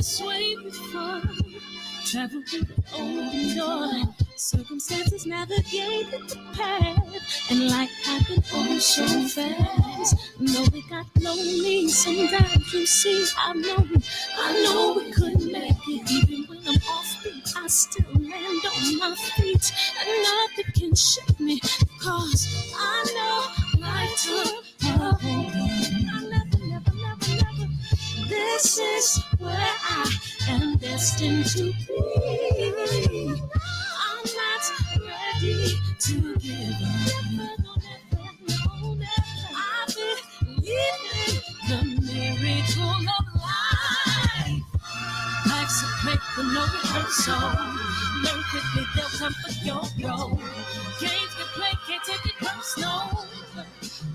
this way before. Travel through the open door. Circumstances navigated the path. And life happened all so fast. No, it got lonely. Sometimes you see, I know we couldn't make it. Even when I'm off beat, I still land on my feet. And nothing can shake me. Cause I know life took a hold on. I never. This is where I am destined to be. I'm not ready to give up. I believe in the miracle of life. Life's a play with no rehearsal. Learn quickly, they'll come for your role. Games can play, can't take it personal.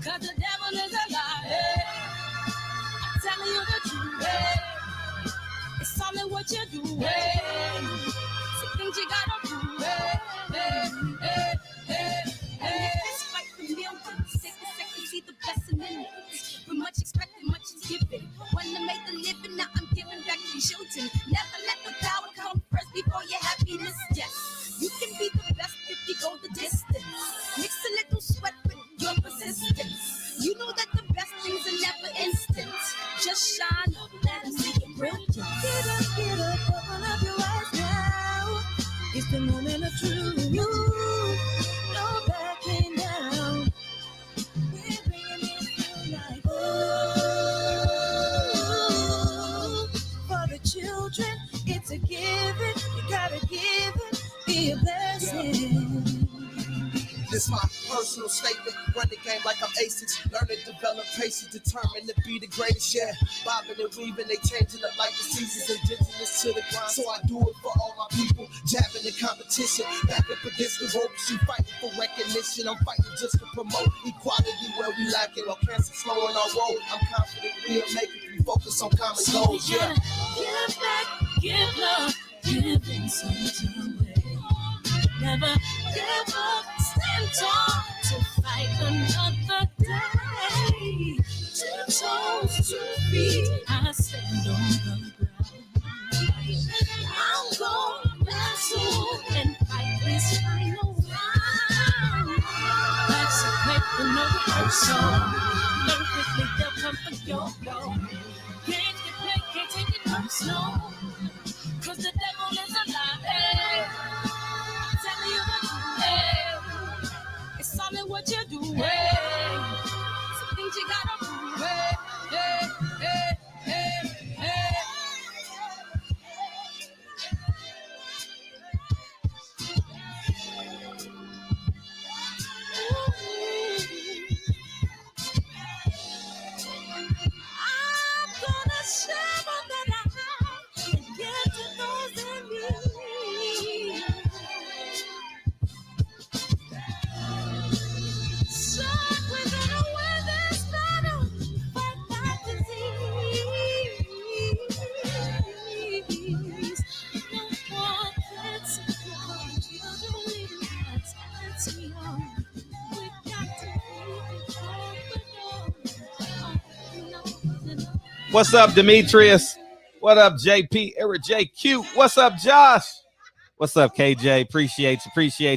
Cause the devil is a liar. I'm telling you the truth. It's all in what you do. Some things you gotta do. Let's fight for millions. Take a second, see the blessing in it. With much expected, much is given. When I made the living, now I'm giving back to children. Never let the power come first before your happiness. Yes, you can be the best if you go the distance. Mix a little sweat with your persistence. You know that the best things are never instant. Just shine up, let them see your brilliance. Get up, open up your eyes now. It's the moment of truth. No backing down. We're bringing it through like for the children, it's a given. You gotta give it, be a blessing. This my personal statement. Run the game like I'm ASICs. Learn to develop patience, determined to be the greatest. Yeah, bobbing and weaving, they changing up like the seasons. Indigenous to the grind, so I do it for all my people. Jabbing the competition, back up against the ropes. You fighting for recognition. I'm fighting just to promote equality where we lack it. While cancer slowing our road, I'm confident we'll make it. We focus on common goals. Yeah. Give back, give love, giving something away. Never give up, stand tall to fight another day. 2 toes, 2 feet, I stand on the ground. I'm going wrestle and fight this final round. Life's a play for no rehearsal. Learn quickly, they'll come for your goal. Games can play, can't take it personal. Cause the devil is a liar. Telling you the truth, it's all in what you do. Some things you gotta do. I'm gonna share all that I have and give to those in need. So we're gonna win this battle, fight that disease. No one can support children leading us. That's young. We got to be the What's up, Demetrius? What up, JP? Eric JQ. What's up, Josh? What's up, KJ? Appreciate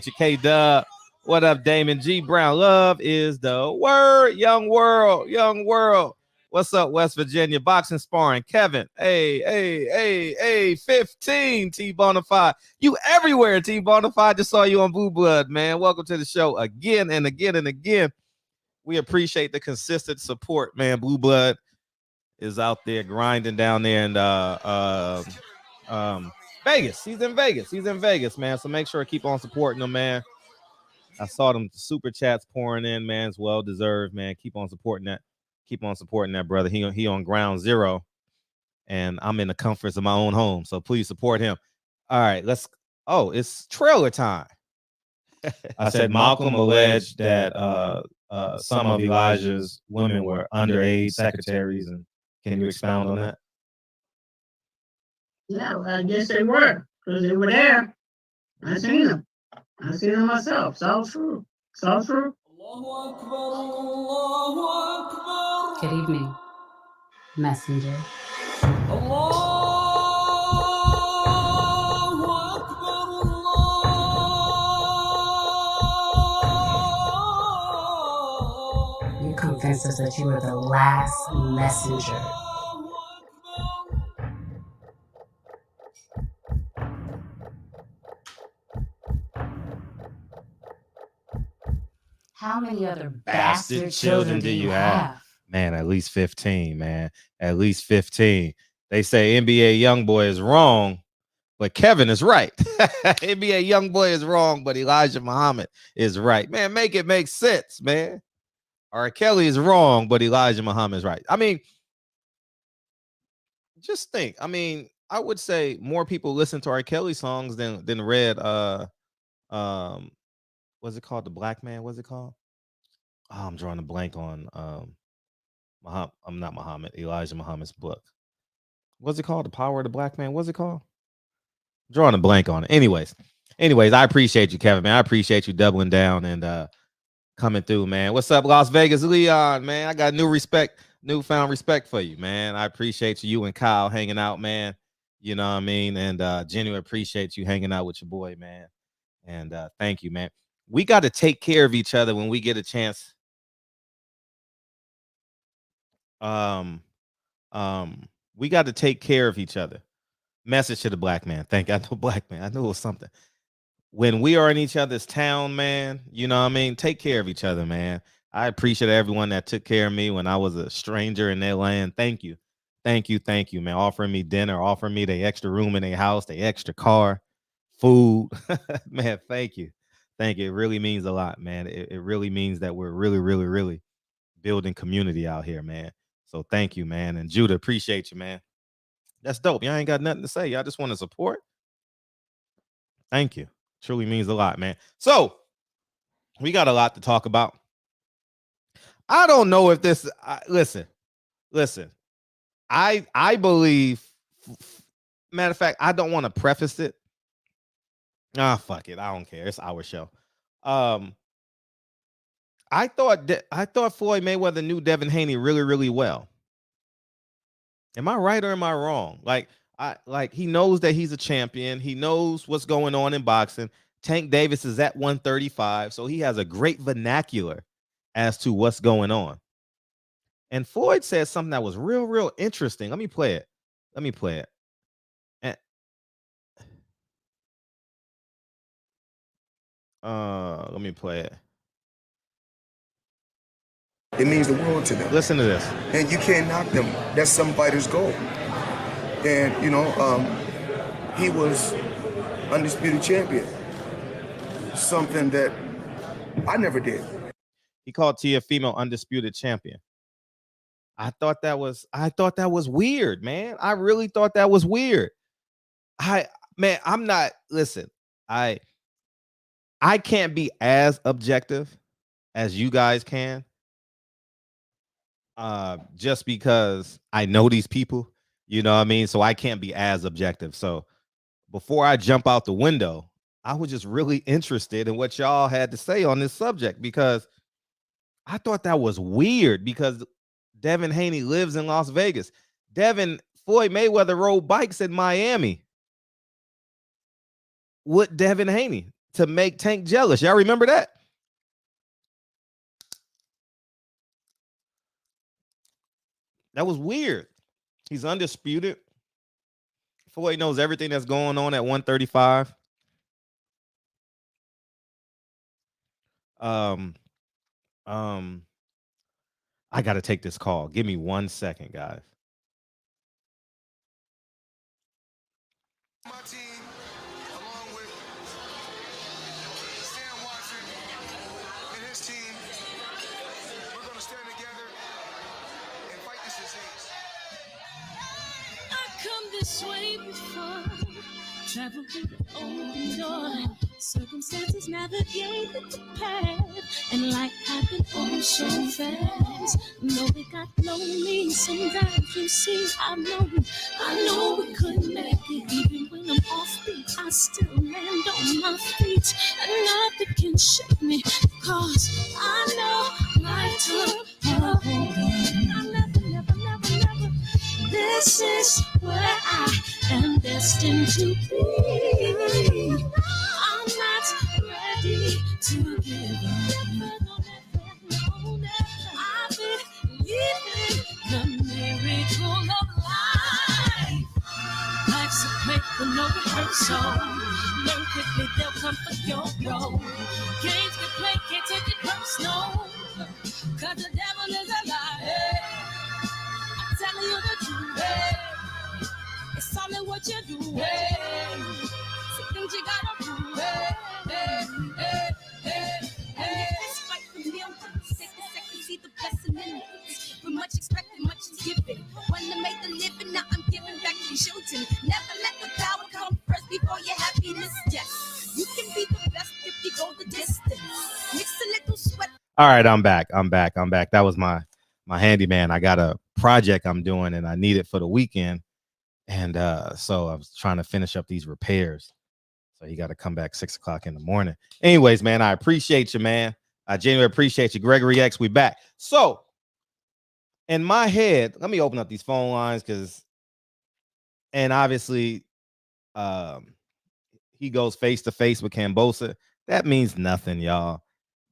you, K-Dub. What up, Damon G. Brown? Love is the word. Young world. What's up, West Virginia? Boxing sparring. Kevin. Hey, 15, T Bonafide. You everywhere, T Bonafide. Just saw you on Blue Blood, man. Welcome to the show again and again and again. We appreciate the consistent support, man. Blue Blood is out there grinding down there in Vegas. He's in Vegas, man. So make sure to keep on supporting him, man. I saw them super chats pouring in, man. It's well deserved, man. Keep on supporting that brother. He on ground zero, and I'm in the comforts of my own home. So please support him. All right, it's trailer time. I said Malcolm alleged that some of Elijah's women were underage secretaries, and can you expound on that? Yeah, well, I guess they were, because they were there. I seen them myself. It's all true. Good evening, messenger. circumstances that you were the last messenger. How many other bastard children do you have? Man, at least 15, man. At least 15. They say NBA Youngboy is wrong, but Kevin is right. NBA Youngboy is wrong, but Elijah Muhammad is right. Man, make it make sense, man. R. Kelly is wrong, but Elijah Muhammad is right. I mean, just think. I mean, I would say more people listen to R. Kelly songs than read what's it called? The Black Man, what's it called? Oh, I'm drawing a blank on I'm not Muhammad, Elijah Muhammad's book. What's it called? The Power of the Black Man. What's it called? Drawing a blank on it. Anyways, I appreciate you, Kevin, man. I appreciate you doubling down and coming through, man. What's up, Las Vegas? Leon, man. I got newfound respect for you, man. I appreciate you and Kyle hanging out, man. You know what I mean? And genuinely appreciate you hanging out with your boy, man. And thank you, man. We got to take care of each other when we get a chance. We got to take care of each other. Message to the black man. Thank you. I know black man. I knew it was something. When we are in each other's town, man, you know what I mean? Take care of each other, man. I appreciate everyone that took care of me when I was a stranger in their land. Thank you. Thank you, man. Offering me dinner, offering me the extra room in their house, the extra car, food. Man, thank you. Thank you. It really means a lot, man. It really means that we're really, really, really building community out here, man. So thank you, man. And Judah, appreciate you, man. That's dope. Y'all ain't got nothing to say. Y'all just want to support. Thank you. Truly means a lot, man. So we got a lot to talk about. I don't know if this listen. I believe, matter of fact, I don't want to preface it. Fuck it. I don't care. It's our show. I thought Floyd Mayweather knew Devin Haney really, really well. Am I right or am I wrong? Like he knows that he's a champion. He knows what's going on in boxing. Tank Davis is at 135, so he has a great vernacular as to what's going on. And Floyd said something that was real, real interesting. Let me play it. And let me play it. It means the world to them. Listen to this. And you can't knock them. That's some fighters' goal. And, you know, he was undisputed champion. Something that I never did. He called Teofimo undisputed champion. I thought that was weird, man. I really thought that was weird. I'm not, listen, I can't be as objective as you guys can. Just because I know these people, you know what I mean? So I can't be as objective. So before I jump out the window, I was just really interested in what y'all had to say on this subject, because I thought that was weird, because Devin Haney lives in Las Vegas. Floyd Mayweather rode bikes in Miami with Devin Haney to make Tank jealous. Y'all remember that? That was weird. He's undisputed. Floyd knows everything that's going on at 135. I got to take this call. Give me 1 second, guys. My team, along with Sam Watson and his team, we're going to stand together and fight this disease. I come this way before, travel through the open door. Circumstances navigated the path, and life happened all so fast. No, it got lonely. Sometimes you see, I know we couldn't make it. Even when I'm offbeat, I still land on my feet, and nothing can shake me, cause I know life took a hold of me. I never. This is where I am destined to be. I'm not ready to give up. I've been soul. Learn quickly, they'll come for your role. Games can play, can't take it personal. Cause the devil is a lie. Hey, I'm telling you the truth. Hey, it's all in what you do. Hey, some things you gotta prove. Hey, hey, hey, hey, hey. It's fight for millions. Take a second, see the blessing in it. With much expected, much is given. When I make the living, now I'm giving back to children. Never let the power come first before your happiness. Yes, you can be the best if you go the distance. Mix a little sweat. All right, I'm back. That was my handyman. I got a project I'm doing and I need it for the weekend. And so I was trying to finish up these repairs. So you got to come back 6 o'clock in the morning. Anyways, man, I appreciate you, man. I genuinely appreciate you. Gregory X, we back. So in my head, let me open up these phone lines and obviously he goes face to face with Cambosos. That means nothing, y'all.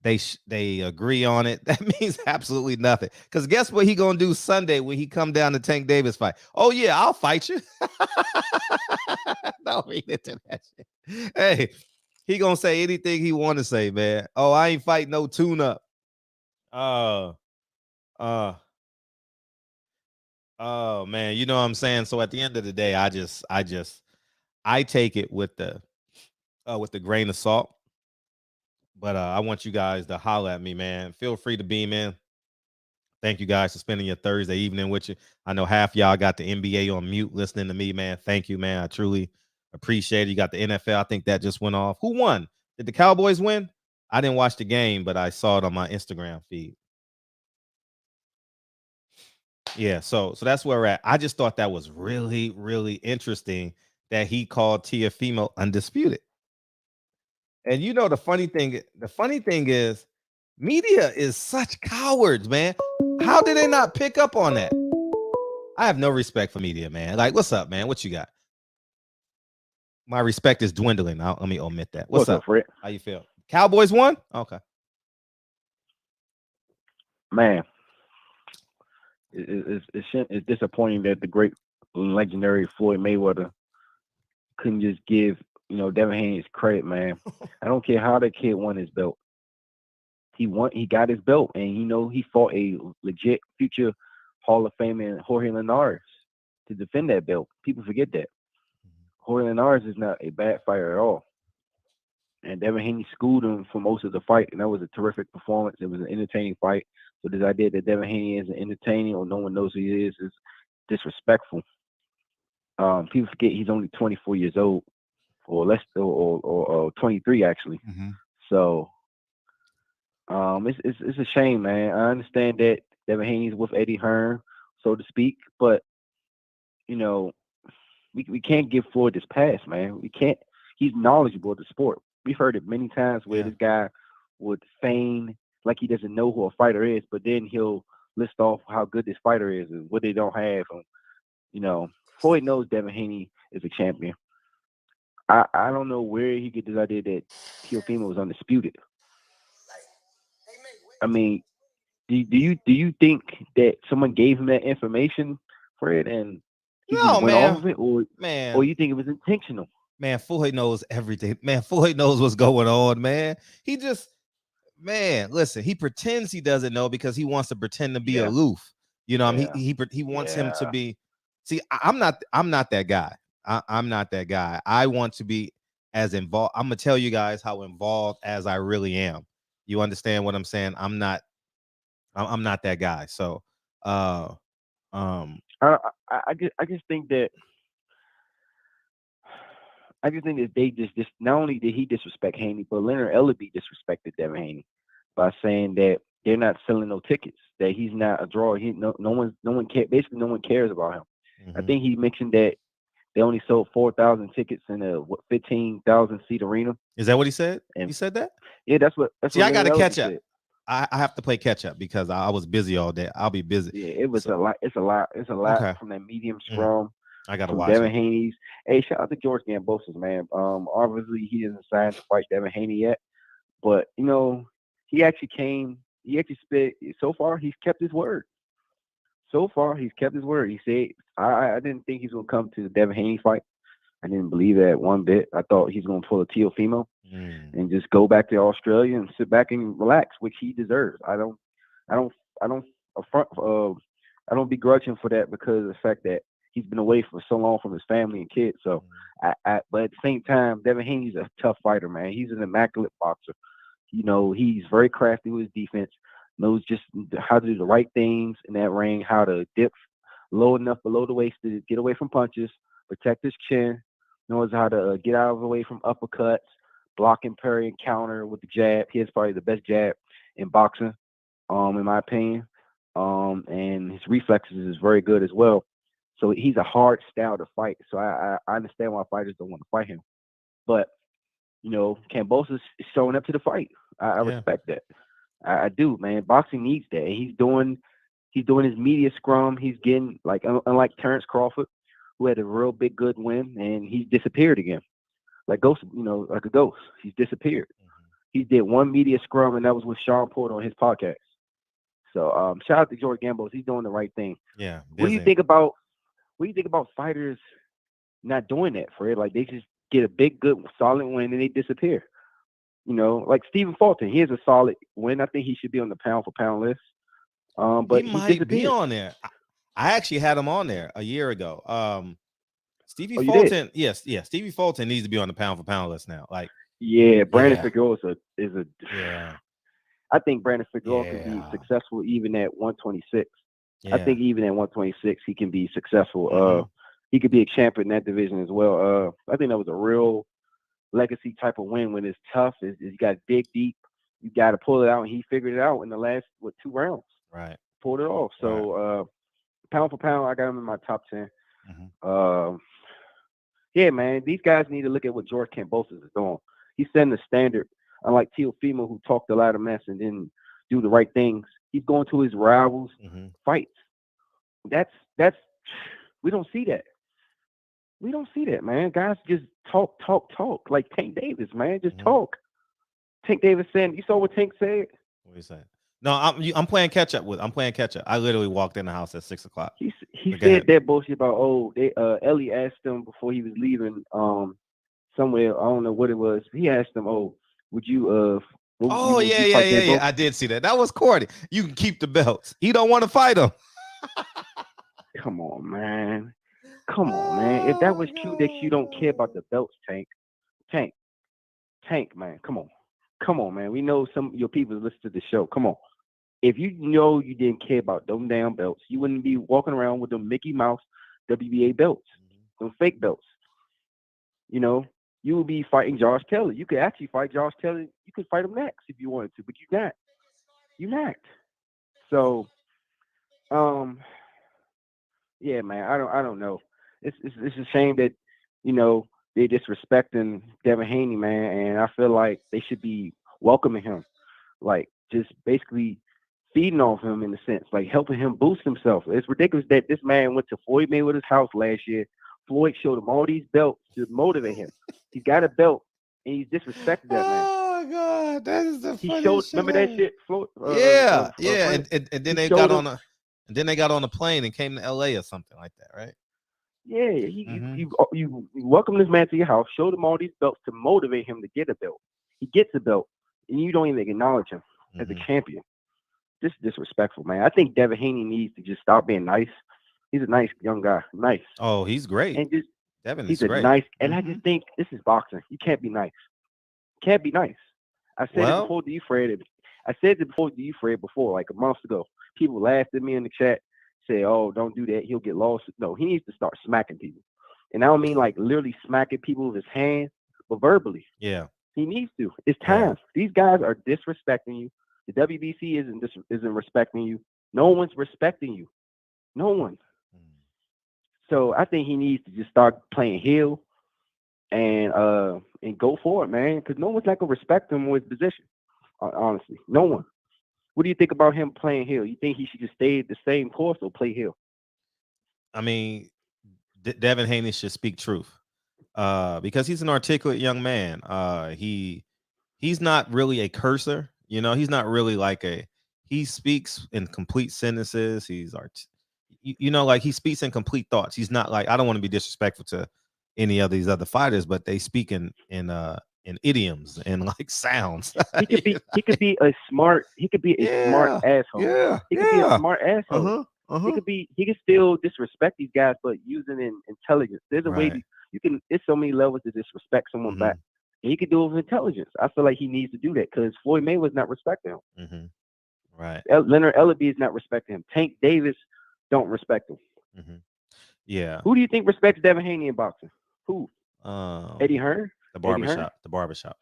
They agree on it. That means absolutely nothing. Because guess what he gonna do Sunday when he come down to Tank Davis fight? Oh yeah, I'll fight you. Don't read into that shit. Hey, he gonna say anything he want to say, man. Oh, I ain't fighting no tune-up. Oh man, you know what I'm saying? So at the end of the day, I take it with the grain of salt. But I want you guys to holler at me, man. Feel free to beam in. Thank you guys for spending your Thursday evening with you. I know half y'all got the NBA on mute listening to me, man. Thank you, man. I truly appreciate it. You got the NFL. I think that just went off. Who won? Did the Cowboys win? I didn't watch the game, but I saw it on my Instagram feed. Yeah, so that's where we're at. I just thought that was really, really interesting that he called Teofimo undisputed. And you know the funny thing is media is such cowards, man. How did they not pick up on that? I have no respect for media, man. Like, what's up, man? What you got? My respect is dwindling. Let me omit that. What's up, Fred? How you feel? Cowboys won? Okay. Man, it's disappointing that the great legendary Floyd Mayweather couldn't just give Devin Haney credit, man. I don't care how that kid won his belt. He got his belt, and he fought a legit future Hall of Famer Jorge Linares to defend that belt. People forget that. Jorge Linares is not a bad fighter at all. And Devin Haney schooled him for most of the fight, and that was a terrific performance. It was an entertaining fight. So this idea that Devin Haney isn't entertaining or no one knows who he is disrespectful. People forget he's only 24 years old, or less, or 23 actually. Mm-hmm. So it's a shame, man. I understand that Devin Haney's with Eddie Hearn, so to speak, but we can't give Floyd this pass, man. We can't. He's knowledgeable of the sport. We've heard it many times where this guy would feign like he doesn't know who a fighter is, but then he'll list off how good this fighter is and what they don't have. And, Floyd knows Devin Haney is a champion. I don't know where he get this idea that Teofimo was undisputed. I mean, do you think that someone gave him that information, Fred, and he just went off of it, or you think it was intentional? Man, Floyd knows everything. Man, Floyd knows what's going on, man. He just, listen, he pretends he doesn't know because he wants to pretend to be aloof. He wants him to be. See, I'm not that guy. I'm not that guy. I want to be as involved. I'm gonna tell you guys how involved as I really am. You understand what I'm saying? I'm not that guy. So, I just think that. I just think that they just not only did he disrespect Haney, but Leonard Ellaby disrespected Devin Haney by saying that they're not selling no tickets, that he's not a draw. No one cares about him. Mm-hmm. I think he mentioned that they only sold 4,000 tickets in a 15,000 seat arena. Is that what he said? He said that? Yeah, that's what. See, I got to catch up. I have to play catch up because I was busy all day. I'll be busy. Yeah, it was a lot. It's a lot from that medium scrum. I gotta watch Devin Haney's. Hey, shout out to George Cambosos, man. Obviously he isn't signed to fight Devin Haney yet, but he actually spit. So far, he's kept his word. He said, I didn't think he's gonna come to the Devin Haney fight. I didn't believe that one bit. I thought he's going to pull a Teofimo and just go back to Australia and sit back and relax, which he deserves. I don't begrudge him for that because of the fact that he's been away for so long from his family and kids. So, but at the same time, Devin Haney's a tough fighter, man. He's an immaculate boxer. You know, he's very crafty with his defense, knows just how to do the right things in that ring, how to dip low enough below the waist to get away from punches, protect his chin, knows how to get out of the way from uppercuts, block and parry and counter with the jab. He has probably the best jab in boxing, in my opinion. And his reflexes is very good as well. So he's a hard style to fight. So I understand why fighters don't want to fight him. But, you know, Cambosos is showing up to the fight. I respect that. I do, man. Boxing needs that. He's doing his media scrum. He's getting, like, unlike Terrence Crawford, who had a real big good win, and he's disappeared again. Like ghost, you know, like a ghost. He's disappeared. He did one media scrum, and that was with Sean Porter on his podcast. So shout out to George Gambos. He's doing the right thing. Yeah. What do you think about fighters not doing that, Fred? Like, they just get a big, good, solid win, and they disappear. You know, like Stephen Fulton, he has a solid win. I think he should be on the pound for pound list. But he might be on there. I actually had him on there a year ago. Stevie Fulton, yes, Stevie Fulton needs to be on the pound for pound list now. Like, Brandon Figueroa is a. I think Brandon Figueroa can be successful even at 126. I think even at 126 he can be successful. He could be a champion in that division as well. I think that was a real legacy type of win when it's tough. You got to dig deep. You got to pull it out, and he figured it out in the last 2 rounds. Right. Pulled it off. So pound for pound, I got him in my top 10. Yeah, man, these guys need to look at what George Cambosos is doing. He's setting the standard. Unlike Teofimo, who talked a lot of mess and didn't do the right things, he's going to his rivals' fights. That's we don't see that. We don't see that, man. Guys just talk. Like Tank Davis, man, just talk. Tank Davis said, you saw what Tank said? What you say? No, I'm playing catch up. I literally walked in the house at 6 o'clock. He said that bullshit about Ellie asked him before he was leaving somewhere. I don't know what it was. He asked him, would you yeah. I did see that. That was corny. You can keep the belts. He don't want to fight him. Come on, man. If that was cute that you don't care about the belts, Tank, man. Come on, man. We know some of your people listen to the show. Come on. If you know you didn't care about them damn belts, you wouldn't be walking around with them Mickey Mouse WBA belts, them fake belts. You know, you would be fighting Josh Taylor. You could actually fight Josh Taylor. You could fight him next if you wanted to, but you're not. You're not. So, yeah, man. I don't know. It's a shame that, you know, they're disrespecting Devin Haney, man, and I feel like they should be welcoming him, like just basically feeding off him in a sense, like helping him boost himself. It's ridiculous that this man went to Floyd Mayweather's house last year. Floyd showed him all these belts to motivate him. He got a belt, and he's disrespected that man. Oh God, that is the funniest shit. Remember that shit, Floyd? And then they got on a plane and came to LA or something like that, right? Yeah, you welcome this man to your house, showed him all these belts to motivate him to get a belt. He gets a belt, and you don't even acknowledge him as a champion. This is disrespectful, man. I think Devin Haney needs to just stop being nice. He's a nice young guy. Nice. Oh, he's great. And just Devin he's is great. Nice. And I just think this is boxing. You can't be nice. Can't be nice. I said it before to you, Fred. I said it before to you, Fred, before, like a month ago. People laughed at me in the chat. Say, oh, don't do that. He'll get lost. No, he needs to start smacking people. And I don't mean like literally smacking people with his hands, but verbally. Yeah. He needs to. It's time. These guys are disrespecting you. The WBC isn't respecting you. No one's respecting you. No one. So I think he needs to just start playing heel and go for it, man. Because no one's not gonna respect him with his position. Honestly, no one. What do you think about him playing heel? You think he should just stay the same course or play heel? I mean, Devin Haney should speak truth because he's an articulate young man. He's not really a cursor. You know, he's not really like he speaks in complete sentences. He's like he speaks in complete thoughts. He's not like, I don't want to be disrespectful to any of these other fighters, but they speak in idioms and like sounds. He could be a smart asshole. Yeah. He could be a smart asshole. Uh-huh. Uh-huh. He could still disrespect these guys, but using in intelligence. There's a way Right. you can. There's so many levels to disrespect someone back. And he could do it with intelligence. I feel like he needs to do that because Floyd Mayweather's not respecting him. Right. Leonard Ellaby is not respecting him. Tank Davis don't respect him. Yeah. Who do you think respects Devin Haney in boxing? Who? Eddie Hearn? The Barbershop. The Barbershop.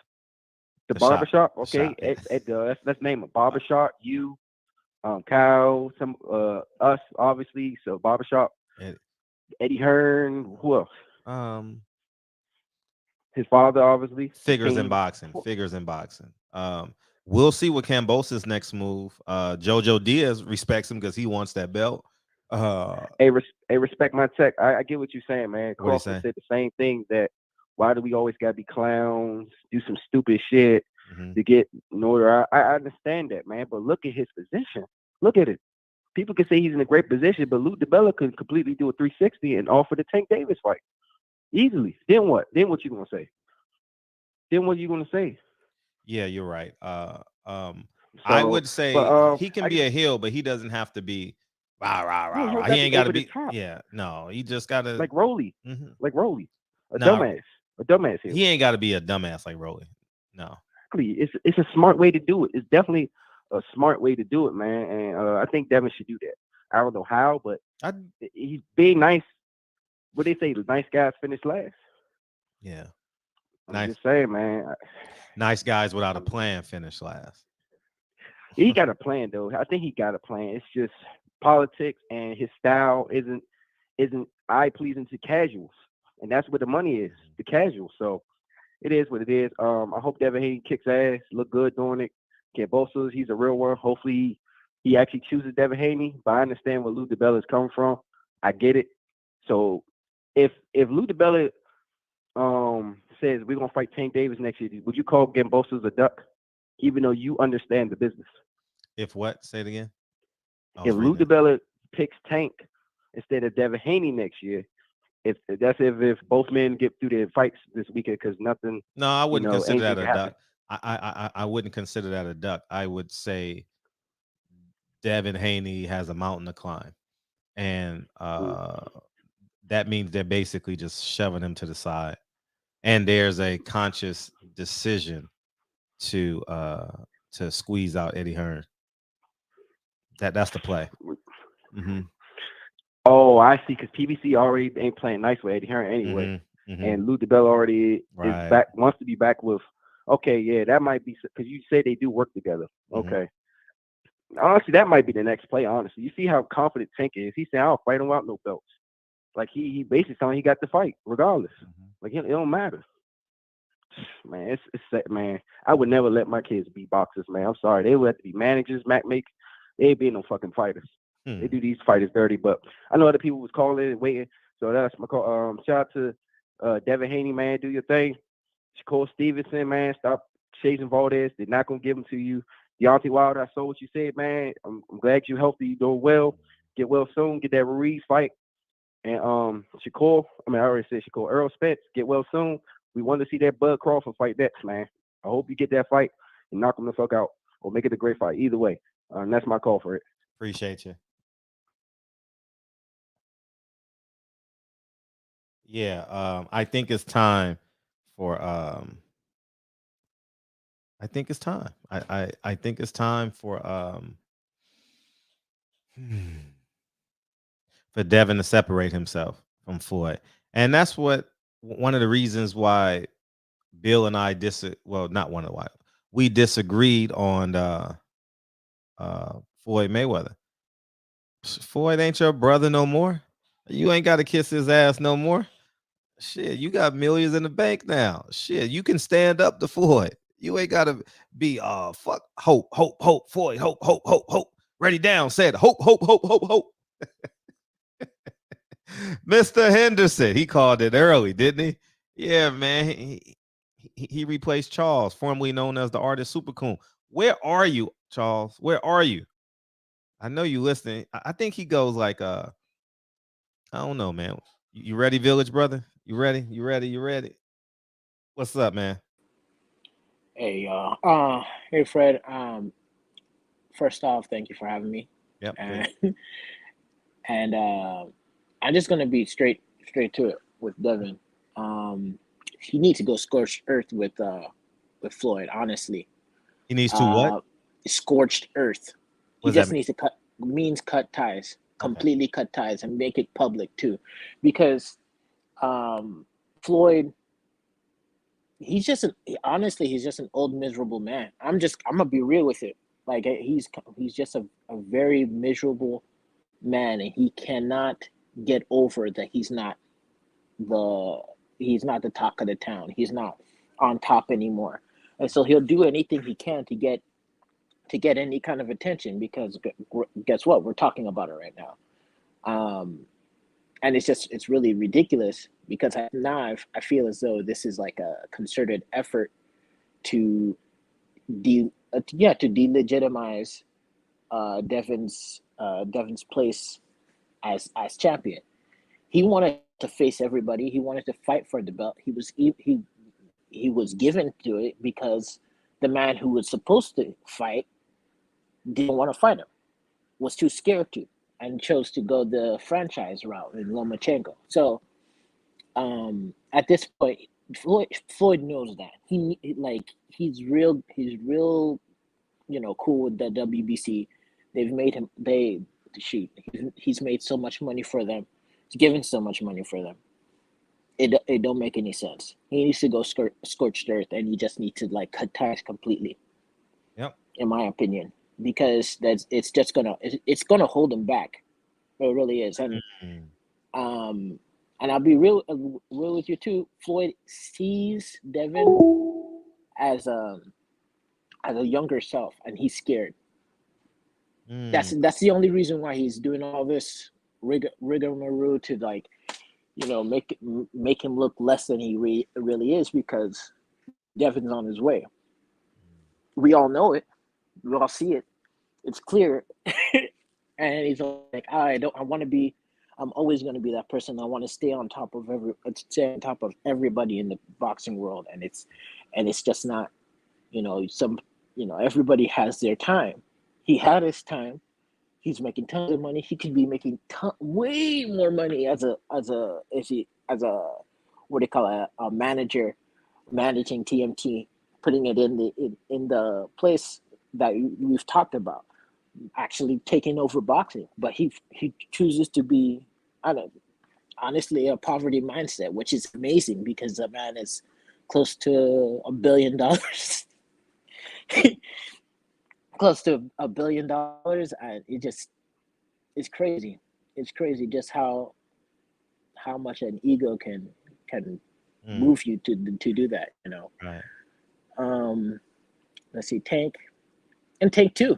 The The Barbershop? shop. Okay. The shop. Let's name it. Barbershop, you, Kyle, us, obviously. So Barbershop. Eddie Hearn. Who else? His father, obviously. Figures in boxing. We'll see what Kamboses' next move. Jojo Diaz respects him because he wants that belt. Hey, respect my tech. I get what you're saying, man. Crawford said the same thing, that why do we always gotta be clowns, do some stupid shit to get in order? I understand that, man, but look at his position. Look at it. People can say he's in a great position, but Lou DiBella could completely do a 360 and offer the Tank Davis fight easily. Then what? Then what you gonna say? Yeah, you're right. I So, would say but, he can be a heel, but he doesn't have to be rah rah rah. Yeah, He ain't got to over the be. top. Yeah, no, he just got to like Rolly, like Rolly, a No. dumbass heel. He ain't got to be a dumbass like Rolly. No. Exactly. It's a smart way to do it. It's definitely a smart way to do it, man. And I think Devin should do that. I don't know how, but he's being nice. What they say, the nice guys finish last. Yeah. I'm just saying, man. Nice guys without a plan finish last. He got a plan, though. I think he got a plan. It's just politics, and his style isn't eye pleasing to casuals, and that's where the money is, the casuals. So it is what it is. I hope Devin Haney kicks ass, look good doing it. Cambosos, he's a real one. Hopefully he actually chooses Devin Haney. But I understand where Lou DiBella is coming from. I get it. So if Lou DiBella says we're gonna fight Tank Davis next year, would you call Cambosos a duck, even though you understand the business? If what? Say it again. If Lou DiBella picks Tank instead of Devin Haney next year, if both men get through their fights this weekend, because nothing. No, I wouldn't consider that a happen. duck. I wouldn't consider that a duck. I would say Devin Haney has a mountain to climb, and that means they're basically just shoving him to the side. And there's a conscious decision to squeeze out Eddie Hearn. That's the play. Oh, I see. Because PBC already ain't playing nice with Eddie Hearn anyway, and Lou DiBella already is back. Wants to be back with. Okay, yeah, that might be because you say they do work together. Okay, honestly, that might be the next play. Honestly, you see how confident Tank is. He's saying, "I'll fight him without no belts." Like he basically telling he got the fight regardless. Like it don't matter. Man, it's man. I would never let my kids be boxers, man. I'm sorry. They would have to be managers, matchmakers. They ain't being no fucking fighters. They do these fighters dirty. But I know other people was calling and waiting. So that's my call. Shout out to Devin Haney, man. Do your thing. Shakur Stevenson, man. Stop chasing Valdez. They're not gonna give them to you. Deontay Wilder, I saw what you said, man. I'm glad you're healthy. You're doing well. Get well soon. Get that Ruiz fight. And Shakur, I already said Shakur. Earl Spence, get well soon. We want to see that Bud Crawford fight next, man. I hope you get that fight and knock him the fuck out or make it a great fight. Either way. And that's my call for it. Appreciate you. Yeah, I think it's time for I think it's time. I think it's time for Devin to separate himself from Floyd. And that's one of the reasons why Bill and I we disagreed on Floyd Mayweather. Floyd ain't your brother no more. You ain't got to kiss his ass no more. Shit, you got millions in the bank now. Shit, you can stand up to Floyd. You ain't got to be fuck hope Floyd, hope. Ready down, said hope. Mr. Henderson, he called it early, didn't he? Yeah, man. He replaced Charles, formerly known as the artist Super Coon. Where are you, Charles? Where are you? I know you listening. I think he goes like I don't know, man. You ready, Village brother? You ready? You ready? You ready? What's up, man? Hey y'all. Hey Fred. First off, thank you for having me. Yep. And and I'm just gonna be straight to it with Devin. He needs to go scorched earth with Floyd. Honestly, He needs to what? Scorched earth. He What does that just mean? needs to cut ties, Okay. completely cut ties, and make it public too, because Floyd. He's just honestly, he's just an old miserable man. I'm gonna be real with it. Like he's just a very miserable man, and he cannot get over that he's not the talk of the town. He's not on top anymore, and so he'll do anything he can to get any kind of attention, because guess what? We're talking about it right now. And it's really ridiculous, because now I feel as though this is like a concerted effort to delegitimize Devin's place as champion. He wanted to face everybody. He wanted to fight for the belt. He was given to it because the man who was supposed to fight didn't want to fight him, was too scared to, and chose to go the franchise route in Lomachenko. So at this point, Floyd knows that. He's real cool with the WBC. They've made him he's made so much money for them. He's given so much money for them. It don't make any sense. He needs to go scorched earth, and he just needs to cut ties completely. Yep. In my opinion, because it's gonna hold him back. It really is. And and I'll be real with you too. Floyd sees Devin as a younger self, and he's scared. That's the only reason why he's doing all this rigmarole to make him look less than he really is, because Devin's on his way. We all know it. We all see it. It's clear. And he's like, I'm always going to be that person. I want to stay on top of everybody in the boxing world. And it's just not, everybody has their time. He had his time. He's making tons of money. He could be making way more money as a what do you call it, a manager, managing TMT, putting it in the place that we've talked about, actually taking over boxing. But he chooses to be, honestly, a poverty mindset, which is amazing, because the man is close to $1 billion. Close to $1 billion, and it's crazy. It's crazy just how much an ego can move you to do that. Right. Let's see, Tank 2.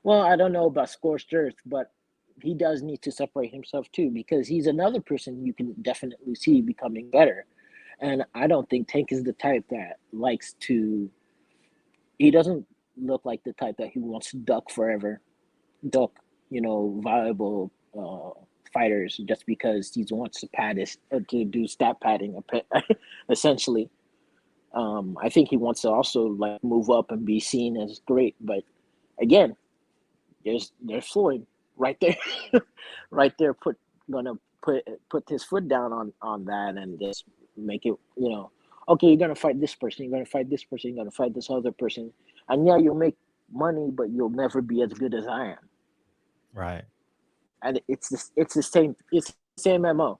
Well, I don't know about scorched earth, but he does need to separate himself too, because he's another person you can definitely see becoming better. And I don't think Tank is the type that likes to. He doesn't look like the type that he wants to duck viable fighters just because he wants to do stat padding, essentially. I think he wants to also move up and be seen as great. But again, there's Floyd right there, right there. Gonna put his foot down on that, and just make it, okay, you're gonna fight this person, you're gonna fight this person, you're gonna fight this other person, and yeah, you'll make money, but you'll never be as good as I am. Right. And it's the same MO.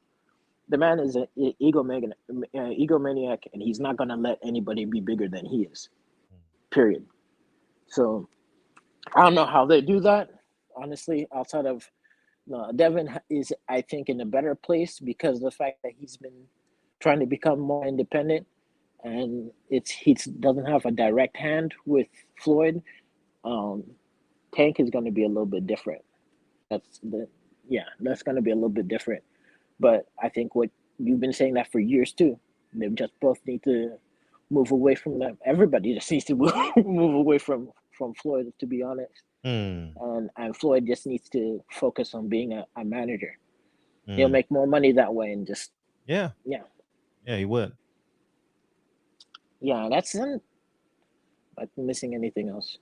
The man is an egomaniac, and he's not gonna let anybody be bigger than he is. Period. So I don't know how they do that, honestly. Outside of Devin is, I think, in a better place because of the fact that he's been trying to become more independent, and he doesn't have a direct hand with Floyd. Tank is going to be a little bit different. That's going to be a little bit different. But I think what you've been saying that for years too. They just both need to move away from them. Everybody just needs to move away from Floyd, to be honest. And Floyd just needs to focus on being a manager. He'll make more money that way, and just Yeah, he would. Yeah, that's not missing anything else.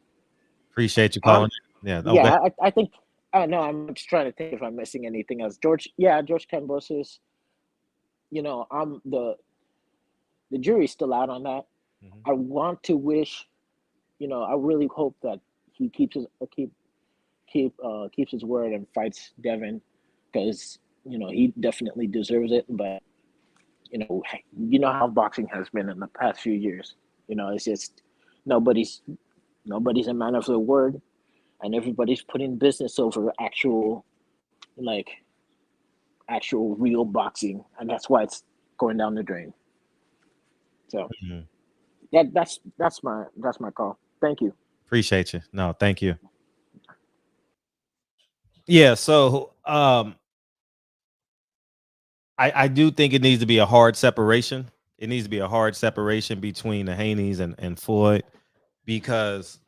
Appreciate you calling. Yeah. Okay. Yeah, I think. No, I'm just trying to think if I'm missing anything else. George Cambosos. I'm the jury's still out on that. I want to wish, I really hope that he keeps his word and fights Devin, because he definitely deserves it. But how boxing has been in the past few years. It's just nobody's a man of their word, and everybody's putting business over actual real boxing, and that's why it's going down the drain. So that's my call. Thank you. Appreciate you. No, thank you. Yeah, so I do think it needs to be a hard separation. It needs to be a hard separation between the Haneys and Floyd, because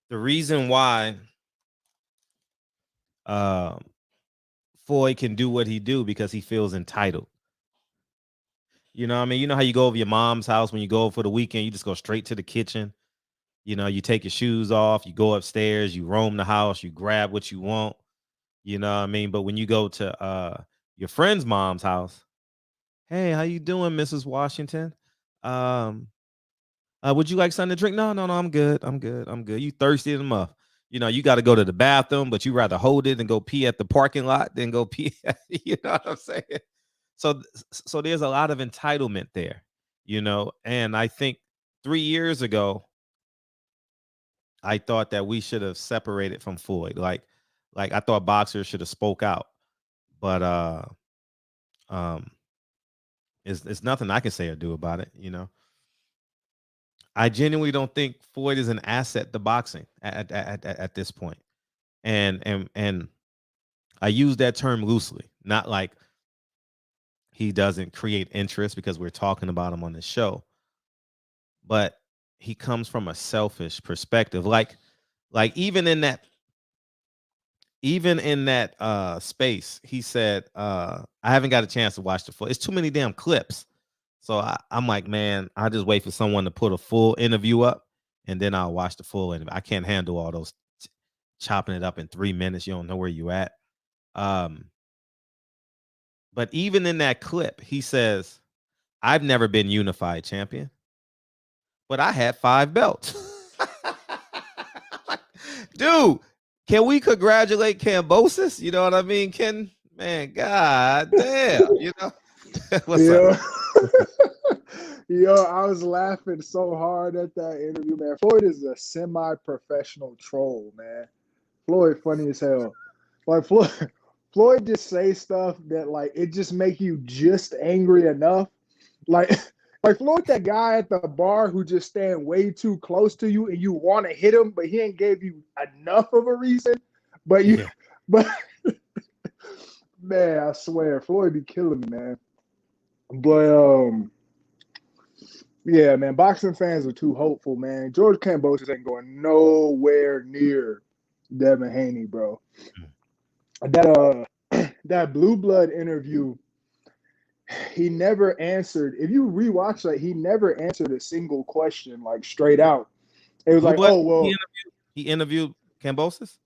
the reason why Floyd can do what he do, because he feels entitled. You know what I mean? You know how you go over your mom's house when you go over for the weekend, you just go straight to the kitchen. You take your shoes off, you go upstairs, you roam the house, you grab what you want. You know what I mean? But when you go to your friend's mom's house, hey, how you doing, Mrs. Washington? Would you like something to drink? No, I'm good. I'm good. You thirsty enough. You got to go to the bathroom, but you rather hold it and go pee at the parking lot than go pee. You know what I'm saying? So there's a lot of entitlement there, and I think 3 years ago, I thought that we should have separated from Floyd. Like I thought boxers should have spoke out, but it's nothing I can say or do about it. I genuinely don't think Floyd is an asset to boxing at this point. And I use that term loosely, not like he doesn't create interest because we're talking about him on this show, but he comes from a selfish perspective. Like even in that space, he said, I haven't got a chance to watch the full. It's too many damn clips. So I'm like, man, I'll just wait for someone to put a full interview up, and then I'll watch the full interview. I can't handle all those chopping it up in 3 minutes. You don't know where you at. But even in that clip, he says, I've never been unified champion, but I had 5 belts. Dude, can we congratulate Kamboses? You know what I mean? Man, god damn, What's up? Yo, I was laughing so hard at that interview, man. Floyd is a semi-professional troll, man. Floyd funny as hell. Like Floyd just say stuff that it just make you just angry enough. Like Floyd, that guy at the bar who just stand way too close to you and you want to hit him, but he ain't gave you enough of a reason. But man, I swear, Floyd be killing me, man. But yeah, man, boxing fans are too hopeful, man. George Kamboses ain't going nowhere near Devin Haney, bro. That Blue Blood interview, he never answered. If you rewatch that, he never answered a single question straight out. It was he interviewed Kamboses.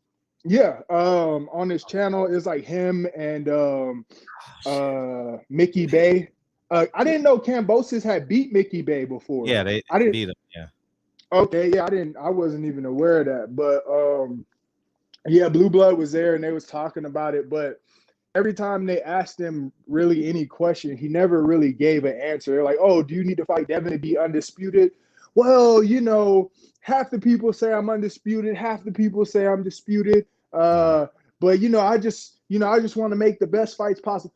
Yeah, on his channel, it's him and Mickey Bay. I didn't know Kamboses had beat Mickey Bay before. Yeah, I didn't beat him. Yeah. Okay, yeah, I wasn't even aware of that. But yeah, Blue Blood was there and they was talking about it. But every time they asked him really any question, he never really gave an answer. They're like, "Oh, do you need to fight Devin to be undisputed?" Well, half the people say I'm undisputed, half the people say I'm disputed. But I just want to make the best fights possible.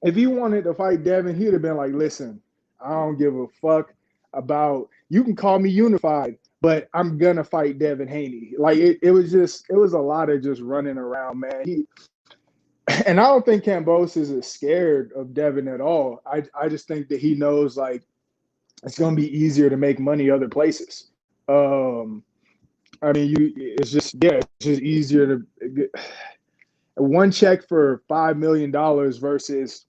If he wanted to fight Devin, he'd have been like, listen, I don't give a fuck about, you can call me unified, but I'm going to fight Devin Haney. It was a lot of just running around, man. And I don't think Kamboses is scared of Devin at all. I just think that he knows it's going to be easier to make money other places. It's just easier to get one check for $5 million versus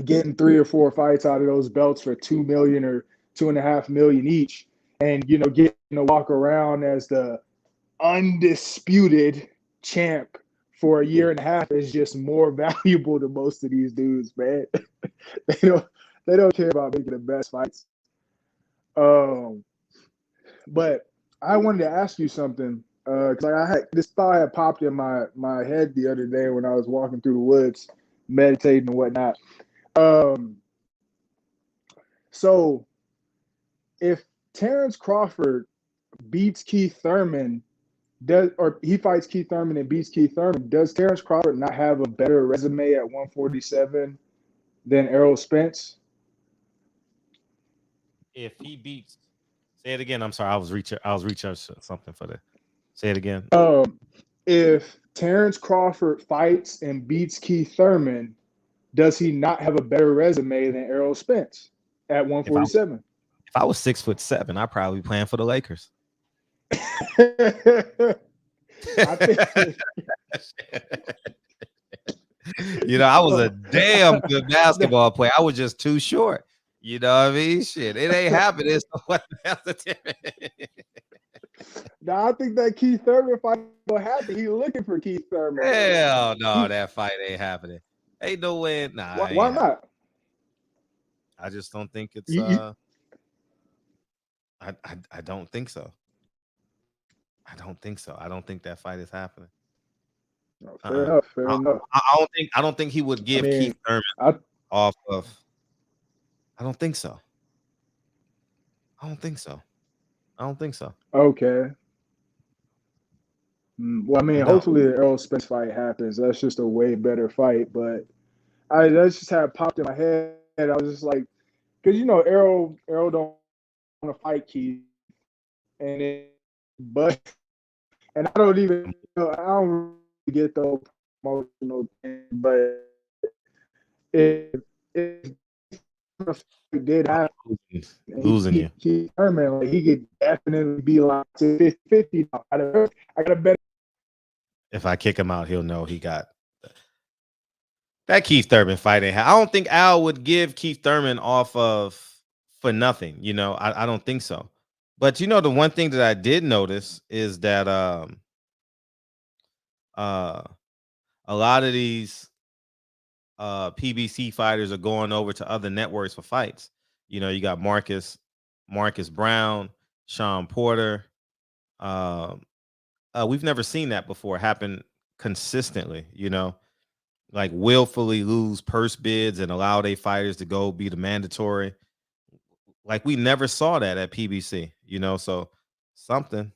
getting 3 or 4 fights out of those belts for 2 million or 2.5 million each, and getting to walk around as the undisputed champ for a year and a half is just more valuable to most of these dudes, man. they don't care about making the best fights. But I wanted to ask you something, because I had this thought had popped in my head the other day when I was walking through the woods, meditating and whatnot. So if Terrence Crawford beats Keith Thurman, he fights Keith Thurman and beats Keith Thurman, does Terrence Crawford not have a better resume at 147 than Errol Spence? If he beats, say it again. I'm sorry, I was reaching something for that. Say it again. If Terrence Crawford fights and beats Keith Thurman, does he not have a better resume than Errol Spence at 147? If I was 6'7", I'd probably be playing for the Lakers. I think I was a damn good basketball player. I was just too short. You know what I mean? Shit, it ain't happening. So what No, I think that Keith Thurman fight will happen. He's looking for Keith Thurman. Hell no, that fight ain't happening. Ain't no way. Nah. Why not? I just don't think it's. I don't think so. I don't think so. I don't think that fight is happening. No, fair enough. Fair enough. I don't think he would give Keith Thurman off of. I don't think so. I don't think so. Okay. Well, I mean, hopefully the Errol Spence fight happens. That's just a way better fight. But that just had popped in my head. I was just like, because Errol don't want to fight Keith, and I don't even I don't really get the emotional thing, but if did happen, losing you. Keith Thurman, like, he could definitely be like 50-50 now. I got a better. If I kick him out, he'll know he got that Keith Thurman fighting. I don't think Al would give Keith Thurman off of for nothing. I don't think so. But the one thing that I did notice is that a lot of these PBC fighters are going over to other networks for fights. You got Marcus Brown, Sean Porter. We've never seen that before happen consistently, like willfully lose purse bids and allow their fighters to go be the mandatory. Like we never saw that at PBC, so something.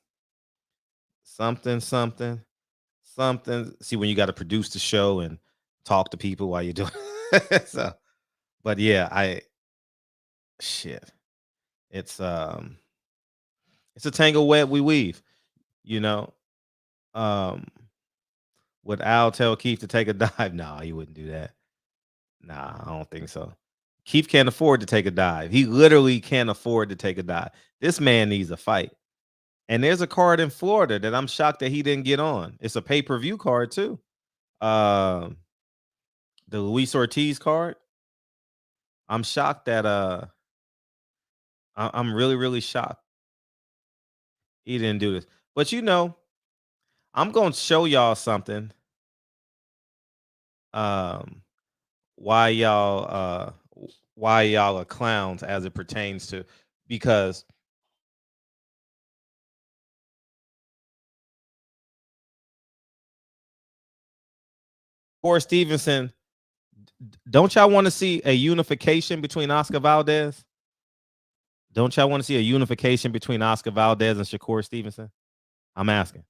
See, when you got to produce the show and talk to people while you're doing so, but yeah, it's a tangle web we weave, would Al tell Keith to take a dive? No, he wouldn't do that. Nah, I don't think so. Keith can't afford to take a dive. He literally can't afford to take a dive. This man needs a fight. And there's a card in Florida that I'm shocked that he didn't get on. It's a pay-per-view card too. The Luis Ortiz card. I'm shocked that I'm really, really shocked he didn't do this. But I'm gonna show y'all something. Why y'all are clowns as it pertains to, because Shakur Stevenson, don't y'all want to see a unification between Oscar Valdez? Don't y'all want to see a unification between Oscar Valdez and Shakur Stevenson? I'm asking.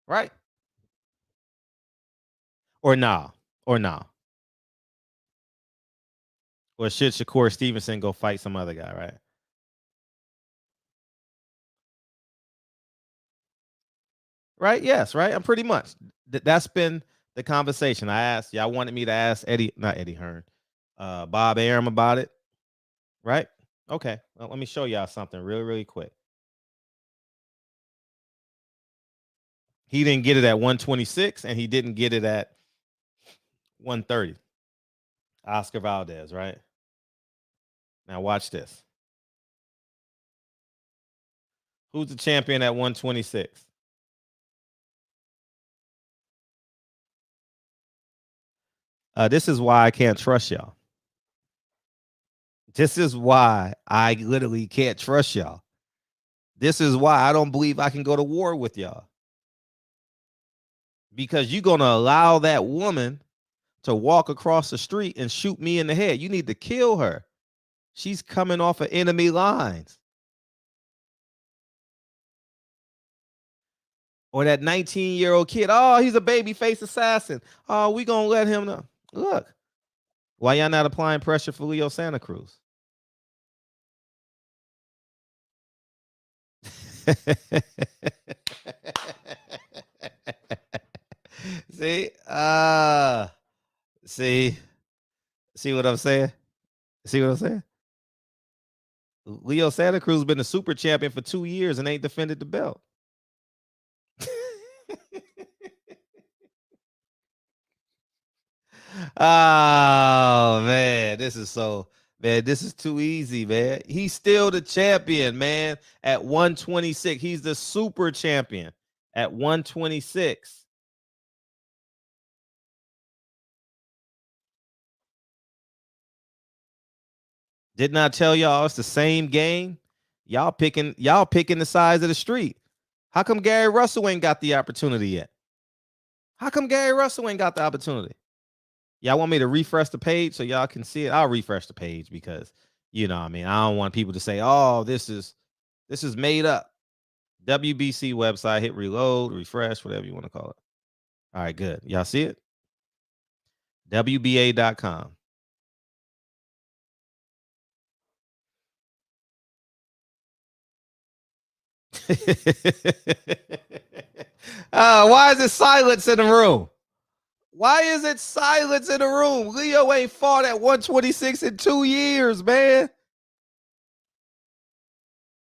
Right? Or nah? Or should Shakur Stevenson go fight some other guy, right? Right? Yes, right? I'm pretty much. That's been the conversation. I asked, y'all wanted me to ask not Eddie Hearn, Bob Arum about it. Right? Okay. Well, let me show y'all something really, really quick. He didn't get it at 126 and he didn't get it at 130. Oscar Valdez, right? Now watch this. Who's the champion at 126? This is why I can't trust y'all. This is why I literally can't trust y'all. This is why I don't believe I can go to war with y'all. Because you're going to allow that woman to walk across the street and shoot me in the head. You need to kill her. She's coming off of enemy lines. Or that 19-year-old kid, oh, he's a baby-face assassin. Oh, we going to let him know. Look, why y'all not applying pressure for Leo Santa Cruz? See? See what I'm saying? See what I'm saying? Leo Santa Cruz been a super champion for 2 years and ain't defended the belt. Oh man, this is too easy, man. He's still the champion, man, at 126. He's the super champion at 126. Didn't I tell y'all it's the same game? Y'all picking the size of the street. How come Gary Russell ain't got the opportunity yet? How come Gary Russell ain't got the opportunity? Y'all want me to refresh the page so y'all can see it? I'll refresh the page because, you know, I mean, I don't want people to say, oh, this is made up. WBC website, hit reload, refresh, whatever you want to call it. All right, good. Y'all see it? WBA.com. Why is it silence in the room? Why is it silence in the room? Leo ain't fought at 126 in 2 years, man.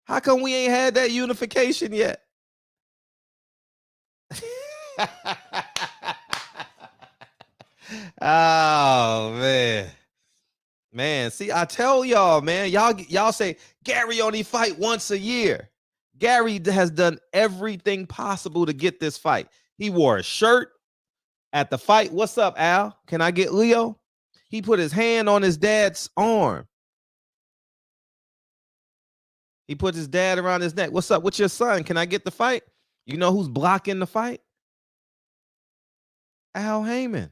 How come we ain't had that unification yet? Oh, man. See, I tell y'all, man, y'all say Gary only fight once a year. Gary has done everything possible to get this fight. He wore a shirt at the fight. What's up, Al? Can I get Leo? He put his hand on his dad's arm. He put his dad around his neck. What's up with your son? Can I get the fight? You know who's blocking the fight? Al Heyman.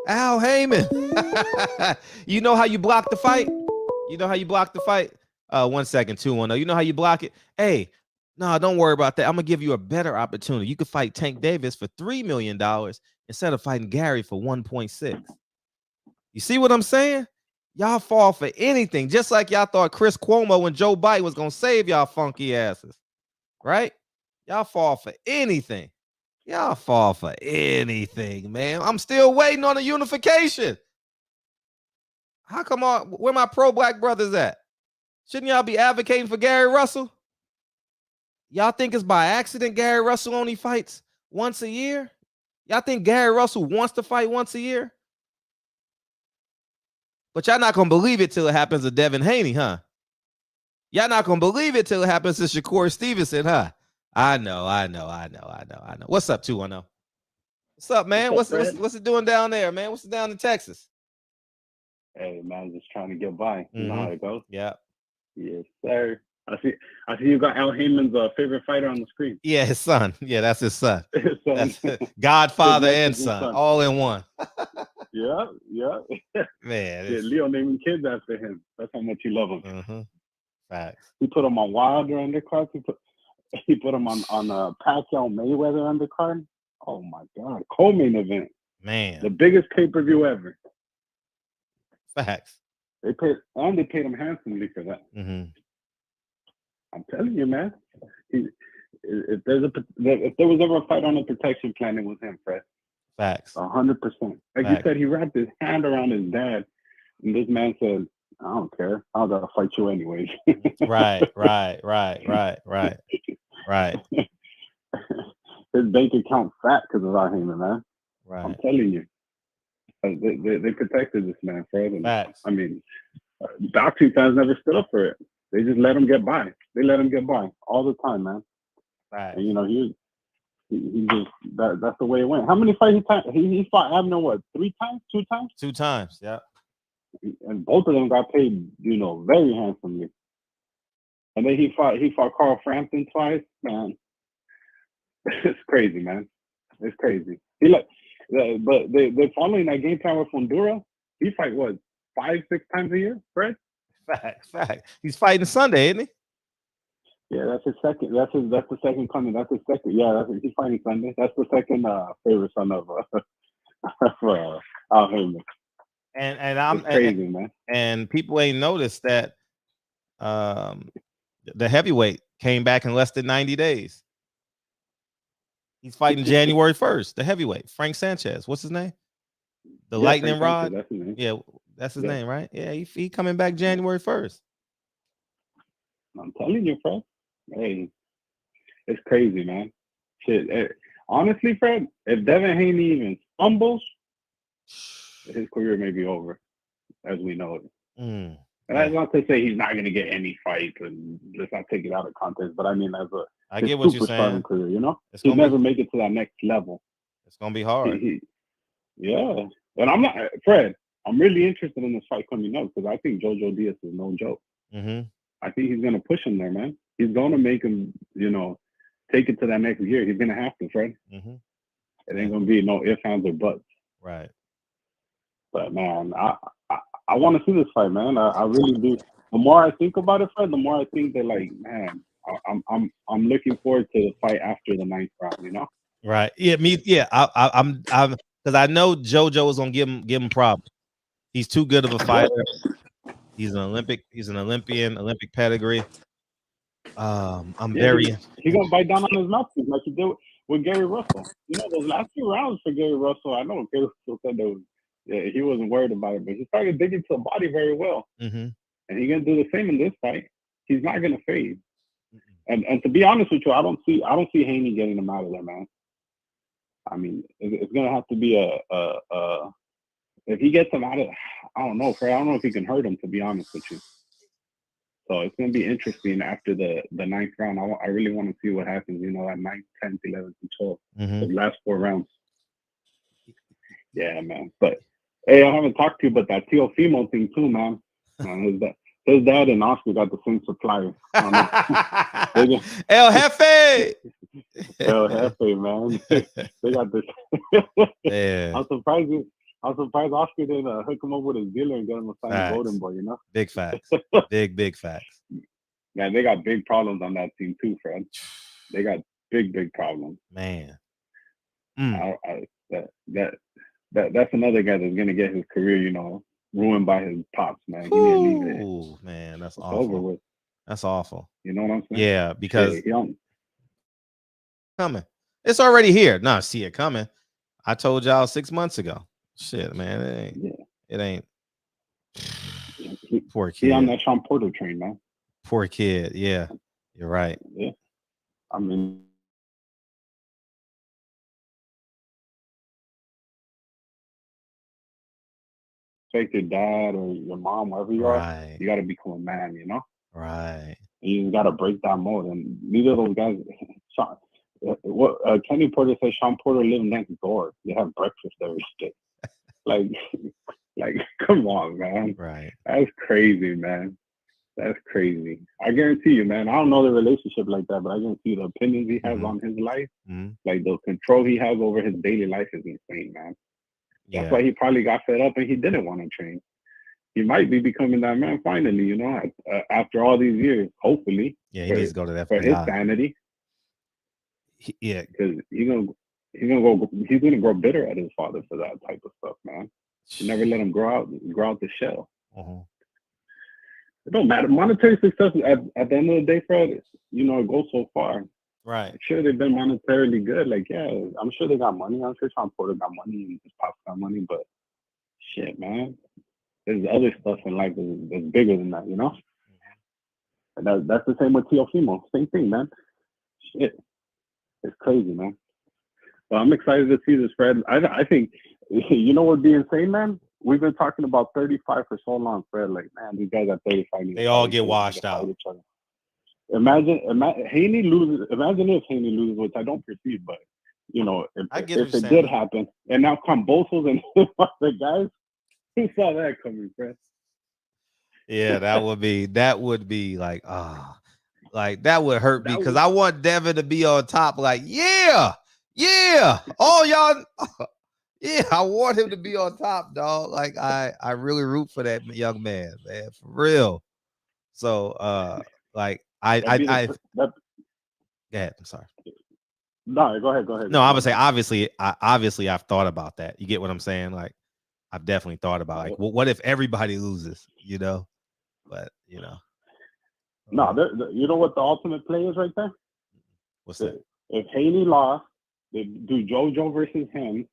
Al Heyman. You know how you block the fight? You know how you block the fight? 1 second, 2-1. You know how you block it? Hey, no, don't worry about that. I'm going to give you a better opportunity. You could fight Tank Davis for $3 million instead of fighting Gary for 1.6. You see what I'm saying? Y'all fall for anything, just like y'all thought Chris Cuomo and Joe Biden was going to save y'all funky asses, right? Y'all fall for anything. Y'all fall for anything, man. I'm still waiting on a unification. How come where my pro-black brothers at? Shouldn't y'all be advocating for Gary Russell? Y'all think it's by accident Gary Russell only fights once a year? Y'all think Gary Russell wants to fight once a year? But y'all not going to believe it till it happens to Devin Haney, huh? Y'all not going to believe it till it happens to Shakur Stevenson, huh? I know. What's up, 210? What's up, man? What's it doing down there, man? What's it down in Texas? Hey, man, just trying to get by. You know how it goes? Yeah. Yes, sir. I see you got Al Heyman's favorite fighter on the screen. Yeah, his son. Yeah, that's his son. That's Godfather and son, all in one. Yeah. Man. Yeah, Leo naming kids after him. That's how much he love him. Mm-hmm. Facts. He put him on Wilder undercard. He put him on Pacquiao Mayweather undercard. Oh my God, co-main event. Man, the biggest pay-per-view ever. Facts. They paid him handsomely for that. Mm-hmm. I'm telling you, man. If there was ever a fight on a protection plan, it was him, Fred. Facts. 100%. Like you said, he wrapped his hand around his dad, and this man said, "I don't care. I gotta fight you anyways." Right. His bank account fat because of our Heyman, man. Right. I'm telling you. They protected this man, Fred. And, Facts. I mean, boxing fans never stood up for it. They just let him get by. They let him get by all the time, man. Right. And, you know, he just that's the way it went. How many fights he fought Abner? What, 3 times? 2 times? 2 times. Yeah. And both of them got paid, you know, very handsomely. And then he fought Carl Frampton twice. Man, it's crazy, man. It's crazy. But they're following that game plan with Honduras. He fight what, 5-6 times a year, Fred? Fact. He's fighting Sunday, isn't he? Yeah, that's his second. That's the second coming. That's his second. Yeah, he's fighting Sunday. That's the second favorite son of Al Heyman. And I'm crazy, man. And people ain't noticed that the heavyweight came back in less than 90 days. He's fighting January 1st. The heavyweight, Frank Sanchez. What's his name? The Lightning Rod. That's his name. Yeah, that's his name, right? Yeah, he coming back January 1st. I'm telling you, Fred. Hey, it's crazy, man. Shit. Honestly, Fred, if Devin Haney even stumbles, his career may be over, as we know it. And that's not to say he's not going to get any fights, and let's not take it out of context. But I mean, as I get what you're saying. Career, you know, he'll never make it to that next level. It's gonna be hard. Yeah, and I'm not, Fred. I'm really interested in this fight coming up because I think Jojo Diaz is no joke. I think he's gonna push him there, man. He's gonna make him, you know, take it to that next year. He's gonna have to, Fred. It ain't gonna be no ifs, ands, or buts. Right. But man, I want to see this fight, man. I really do. The more I think about it, Fred, the more I think that, like, man, I'm looking forward to the fight after the 9th round. You know? Right. Yeah. I'm because I know JoJo is gonna give him problems. He's too good of a fighter. He's an Olympian, Olympic pedigree. He's gonna bite down on his mouthpiece like he did with Gary Russell. You know, those last 2 rounds for Gary Russell, I know Gary Russell said he wasn't worried about it, but he started digging to the body very well. And he's gonna do the same in this fight. He's not gonna fade. And to be honest with you, I don't see Haney getting him out of there, man. I mean, it's gonna have to be if he gets him out of, I don't know, Fred. I don't know if he can hurt him, to be honest with you. So it's gonna be interesting after the 9th round. I really want to see what happens. You know, that 9th, 10th, 11th, and 12th, the last 4 rounds. Yeah, man. But hey, I haven't talked to you about that Teofimo thing too, man. His dad and Oscar got the same supplier. El Jefe. El Jefe, man. They got this. Yeah. I'm surprised Oscar didn't hook him up with his dealer and get him a signed Golden Boy, you know? Big facts. Big facts. Man, they got big problems on that team too, Fred. They got big problems. Man. That's another guy that's gonna get his career, you know, ruined by his pops, man. Ooh, man, that's awful. Over with. That's awful. You know what I'm saying? Yeah, because coming. It's already here. No, see it coming. I told y'all 6 months ago. Shit, man, it ain't. Poor kid. He on that Sean Porter train, man. Poor kid. Yeah, you're right. Yeah, I mean, take your dad or your mom, wherever you are, you got to become a man, you know? Right. And you got to break that mold. And neither of those guys, Kenny Porter says Sean Porter lived next door. They have breakfast every day. like, come on, man. Right. That's crazy, man. That's crazy. I guarantee you, man. I don't know the relationship like that, but I guarantee you the opinions he has on his life, like the control he has over his daily life is insane, man. That's why he probably got fed up and he didn't want to train. He might be becoming that man finally, you know, after all these years, hopefully. Yeah, he needs to go to that for his sanity. Because he's gonna grow bitter at his father for that type of stuff, man. You never let him grow out the shell. It don't matter. Monetary success at the end of the day, Fred, you know, it goes so far. Right. I'm sure they've been monetarily good. Like, yeah, I'm sure they got money. I'm sure Sean Porter got money and his pops got money, but shit, man. There's other stuff in life that's bigger than that, you know? And that's the same with Teofimo. Same thing, man. Shit. It's crazy, man. But I'm excited to see this, Fred. I think You know what would be insane, man? We've been talking about 35 for so long, Fred. Like, man, these guys at 35. They all get washed out. Imagine Haney loses. Imagine if Haney loses, which I don't perceive, but you know, if it did happen, and now Cambosos and the guys, who saw that coming, Fred? Yeah, that would be like, like that would hurt me because I want Devin to be on top. Like, yeah, all y'all. Yeah, I want him to be on top, dog. Like, I really root for that young man, for real. So, like, go ahead. I'm sorry. No, go ahead. No, I would say obviously I've thought about that. You get what I'm saying? Like, I've definitely thought about like, what if everybody loses? You know, but you know, no, you know what the ultimate play is right there? What's that? If Haney lost, they do JoJo versus him.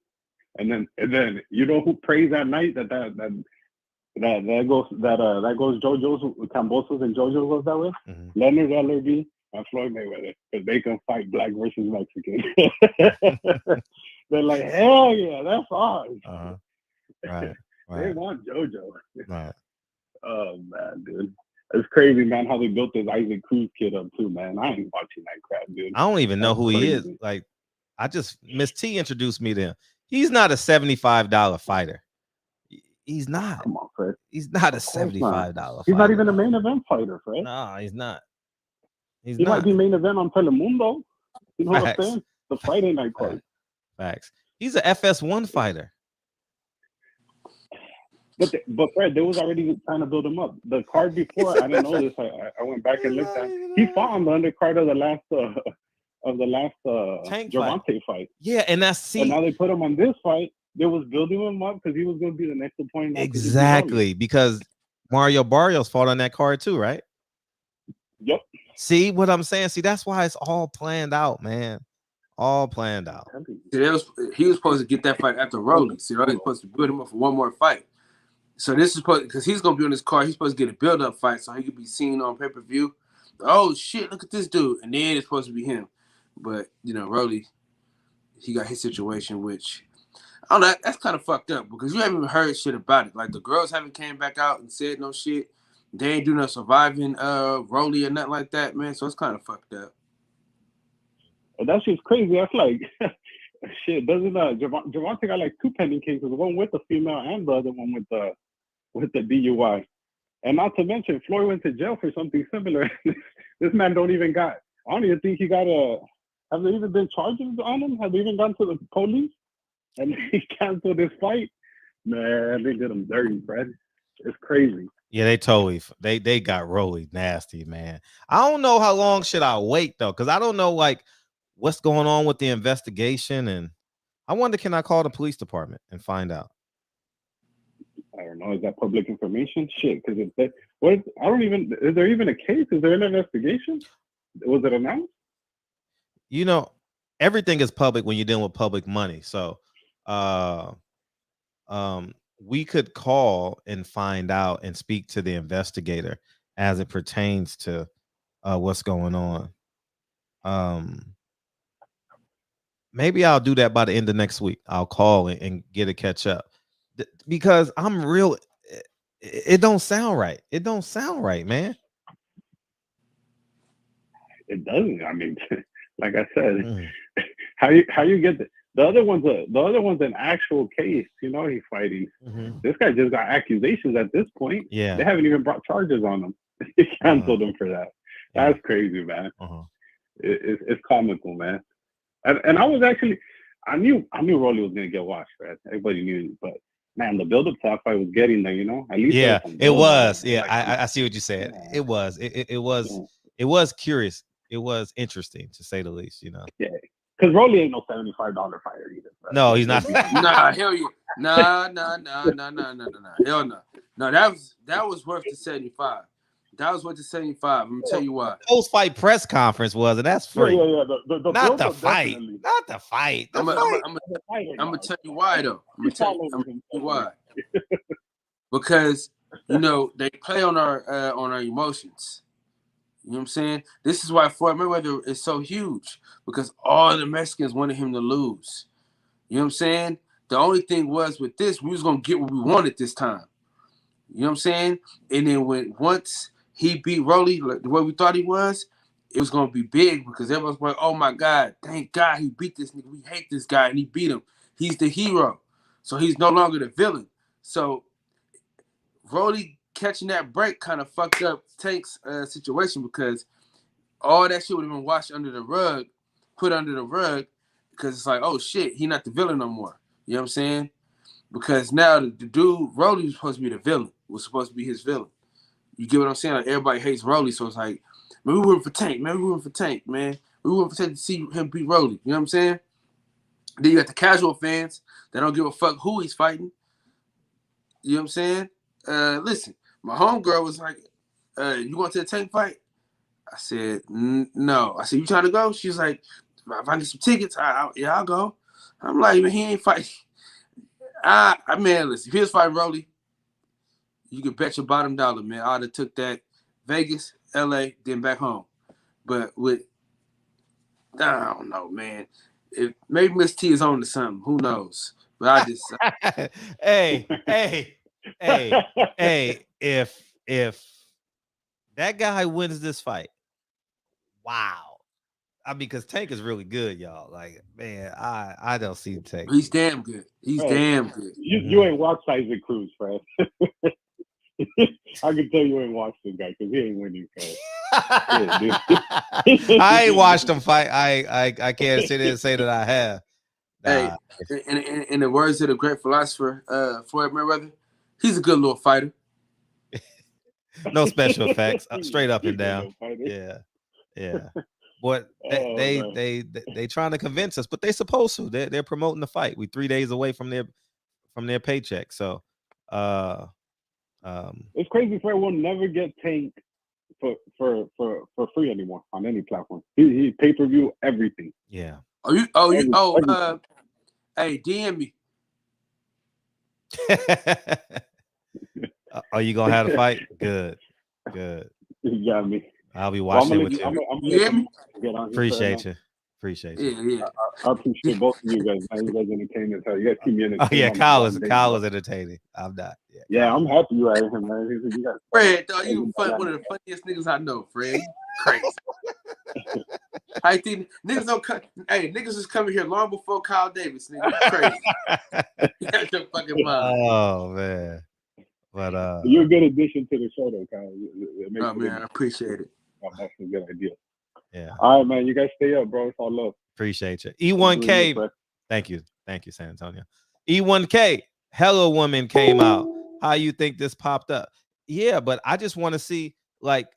And then you know who prays that night that goes JoJo's Cambosos and JoJo goes that way? Mm-hmm. Leonard LRB and Floyd Mayweather, because they can fight black versus Mexican. They're like, hell yeah, that's ours. Right. They want JoJo. Right. Oh man, dude. It's crazy, man, how they built this Isaac Cruz kid up too, man. I ain't watching that crap, dude. I don't even know who he is. Like, Miss T introduced me to him. He's not a $75 fighter. He's not. Come on, Fred. He's not a $75 fighter. He's not even a main event fighter, Fred. No, he's not. He might be main event on Telemundo. You know what I'm saying? The Friday night card. Facts. He's a FS1 fighter. But Fred, they was already trying to build him up. The card before, I didn't know this. I went back and looked at. He fought on the undercard of the last Gervonta fight. Yeah, and and now they put him on this fight. They was building him up because he was going to be the next opponent. Exactly, because Mario Barrios fought on that card too, right? Yep. See what I'm saying? See, that's why it's all planned out, man. All planned out. He was supposed to get that fight after Rolly. See, Rolly was supposed to build him up for one more fight. So this is supposed, because he's going to be on this card. He's supposed to get a build-up fight so he could be seen on pay-per-view. Oh, shit, look at this dude. And then it's supposed to be him. But, you know, Rolly, he got his situation, which, I don't know, that's kind of fucked up because you haven't even heard shit about it. Like, the girls haven't came back out and said no shit. They ain't do no surviving Rolly or nothing like that, man. So it's kind of fucked up. That shit's crazy. That's like, shit, doesn't Gervonta got like two pending cases, one with the female and the other one with the DUI. And not to mention, Floyd went to jail for something similar. This man don't even got, I don't even think he got have there even been charges on him? Have they even gone to the police? And he canceled his fight? Man, they did him dirty, Fred. It's crazy. Yeah, they got Rolly nasty, man. I don't know how long should I wait though, because I don't know like what's going on with the investigation, and I wonder, can I call the police department and find out? I don't know. Is that public information? Shit, because is there even a case? Is there an investigation? Was it announced? You know, everything is public when you're dealing with public money. So, we could call and find out and speak to the investigator as it pertains to what's going on. Maybe I'll do that by the end of next week. I'll call and get a catch up because I'm real. It don't sound right. It don't sound right, man. It doesn't. I mean, like I said, how you get the other one's an actual case. You know, he's fighting. This guy just got accusations at this point. Yeah, they haven't even brought charges on him. They canceled him for that. That's crazy, man. It's comical, man. And I was actually, I knew Rolly was gonna get washed, right? Everybody knew, but man, the build-up to that fight was getting there, you know. At least it was. Yeah, like, I see what you said. Yeah. It was. It was curious. It was interesting to say the least, you know. Yeah, because Rolly ain't no $75 fighter either. Right? No, he's not. Nah, hell yeah. Nah. Hell no. No, that was worth the 75. That was worth the 75. I'm gonna tell you why. Post-fight press conference was, and that's free. Yeah. The not the fight. Definitely. Not the fight. I'm gonna tell you why though. I'm gonna tell you why. Because you know they play on our emotions. You know what I'm saying? This is why Floyd Mayweather is so huge, because all the Mexicans wanted him to lose. You know what I'm saying? The only thing was with this, we was gonna get what we wanted this time. You know what I'm saying? And then once he beat Rolly like the way we thought he was, it was gonna be big because everyone's like, "Oh my God, thank God he beat this nigga. We hate this guy and he beat him. He's the hero, so he's no longer the villain." So Rolly catching that break kind of fucked up Tank's situation because all that shit would have been washed under the rug, put under the rug, because it's like, oh shit, he not the villain no more. You know what I'm saying? Because now the dude Rolly was supposed to be the villain. Was supposed to be his villain. You get what I'm saying? Like everybody hates Rolly, so it's like, man, we rooting for Tank, man. We rooting for Tank, man. We rooting for Tank to see him beat Rolly. You know what I'm saying? Then you got the casual fans that don't give a fuck who he's fighting. You know what I'm saying? Listen, my homegirl was like, you going to the Tank fight? I said, no. I said, you trying to go? She's like, if I get some tickets, yeah, I'll go. I'm like, man, he ain't fighting. Man, listen, if he was fighting Rolly, you could bet your bottom dollar, man. I'd have took that Vegas, LA, then back home. But I don't know, man. Maybe Miss T is on to something. Who knows? But I just hey, if that guy wins this fight, wow. I mean, because Tank is really good, y'all. Like, man, I don't see Tank. He's damn good. He's damn good. You ain't watched Isaac Cruz, Fred. I can tell you ain't watched this guy because he ain't winning. I ain't watched him fight. I can't sit there and say that I have. Hey, in the words of the great philosopher Floyd Mayweather, he's a good little fighter. No special effects, straight up and down. Yeah. But they trying to convince us, but they supposed to. They're promoting the fight. We 3 days away from their paycheck. So it's crazy. Fred will never get Tank for free anymore on any platform. He pay-per-view everything. Yeah. Hey, DM me. Are you gonna have a fight? Good. You got me. I'll be watching with you. Appreciate you. Yeah. I appreciate both of you guys. Man. You guys entertaining as hell. You guys keep me entertained. Oh yeah, Kyle is entertaining. I'm not. Yeah, I'm happy you out here, man. You guys, Fred, dog, you one of the funniest niggas I know, Fred. Crazy. I think niggas don't come. Hey, niggas was coming here long before Kyle Davis. Nigga, crazy. You got your fucking mind. Oh man. But you're a good addition to the show, though, Kyle. Man, I appreciate it. That's a good idea. Yeah. All right, man. You guys stay up, bro. It's all love. Appreciate you. E1K. Thank you, San Antonio. E1K. Hello Woman came out. How you think this popped up? Yeah, but I just want to see, like,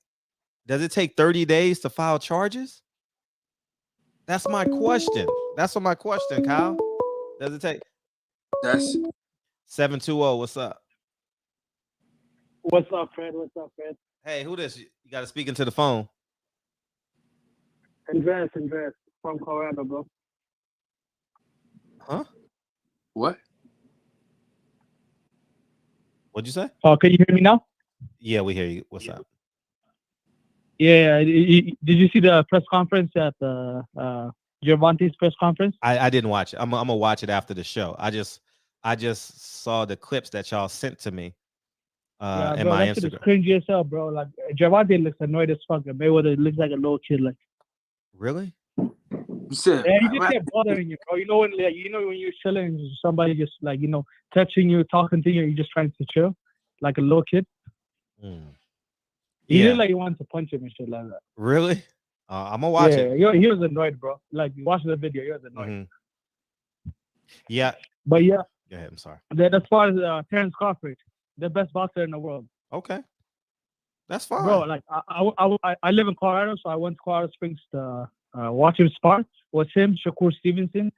does it take 30 days to file charges? That's my question. That's my question, Kyle. Does it take? That's 720. What's up? What's up, Fred? Hey, who this? You got to speak into the phone. Andres from Colorado, bro. Huh? What? What'd you say? Oh, can you hear me now? Yeah, we hear you. What's up? Yeah. Did you see the press conference at the Gervonta's press conference? I didn't watch it. I'm gonna watch it after the show. I just saw the clips that y'all sent to me. In my that shit is Instagram. cringy as hell, bro. Like Gervonta looks annoyed as fuck. Mayweather looks like a little kid. Like, really? You said, he just kept bothering you, bro. You know when you're chilling, somebody just like touching you, talking to you, you're just trying to chill, like a little kid. He looked like he wanted to punch him and shit like that. Really? I'm gonna watch it. Yeah, he was annoyed, bro. Like watching the video, he was annoyed. Yeah. But yeah. Go ahead. I'm sorry. Then as far as Terrence Crawford, the best boxer in the world. Okay. That's fine. Bro, like I live in Colorado, so I went to Colorado Springs to watch him spar. Was him, Shakur Stevenson.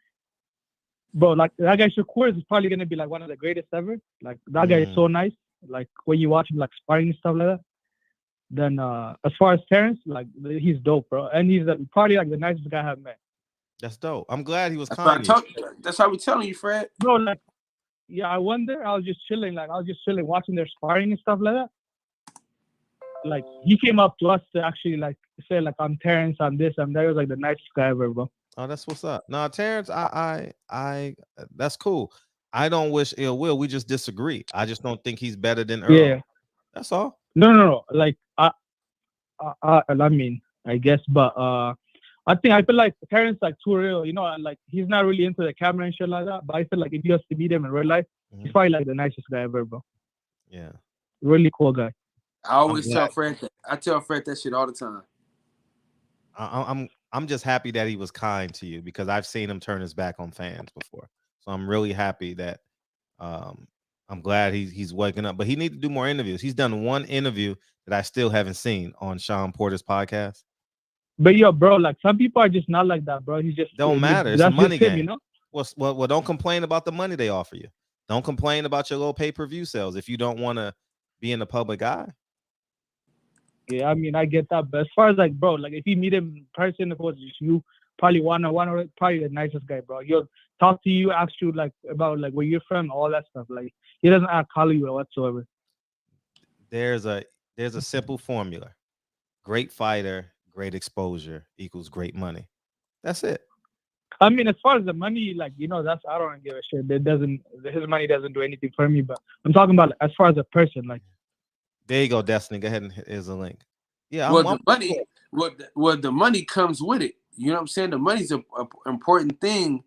Bro, like that guy Shakur is probably gonna be like one of the greatest ever. Like that guy is so nice. Like when you watch him like sparring and stuff like that. Then as far as Terrence, like he's dope, bro. And he's probably like the nicest guy I've met. That's dope. I'm glad he was kind. That's how we're telling you, Fred. Bro, like I went there. I was just chilling, watching their sparring and stuff like that. Like he came up to us to actually like say like I'm Terrence, I'm this, I'm that. He was like the nicest guy ever, bro. Oh, that's what's up. No, Terrence, I that's cool. I don't wish ill will. We just disagree. I just don't think he's better than Earl. Yeah. That's all. No. Like I mean, I guess, but I feel like Terrence like too real, you know, and like he's not really into the camera and shit like that. But I feel like if you have to meet him in real life, he's probably like the nicest guy ever, bro. Yeah. Really cool guy. I always tell Fred that. I tell Fred that shit all the time. I'm just happy that he was kind to you because I've seen him turn his back on fans before. So I'm really happy that I'm glad he's waking up. But he needs to do more interviews. He's done one interview that I still haven't seen on Sean Porter's podcast. But yo, bro, like some people are just not like that, bro. He's just don't matter. It's a money game, you know. Well, don't complain about the money they offer you. Don't complain about your little pay-per-view sales if you don't want to be in the public eye. Yeah, I mean, I get that. But as far as like, bro, like if you meet him in person, of course, you probably probably the nicest guy, bro. He'll talk to you, ask you like about like where you're from, all that stuff. Like he doesn't act Hollywood whatsoever. There's a simple formula: great fighter, great exposure equals great money. That's it. I mean, as far as the money, like, you know, I don't give a shit. His money doesn't do anything for me. But I'm talking about as far as a person, like. There you go, Destiny. Go ahead and here's a link. Yeah. Well, the money comes with it. You know what I'm saying? The money's an important thing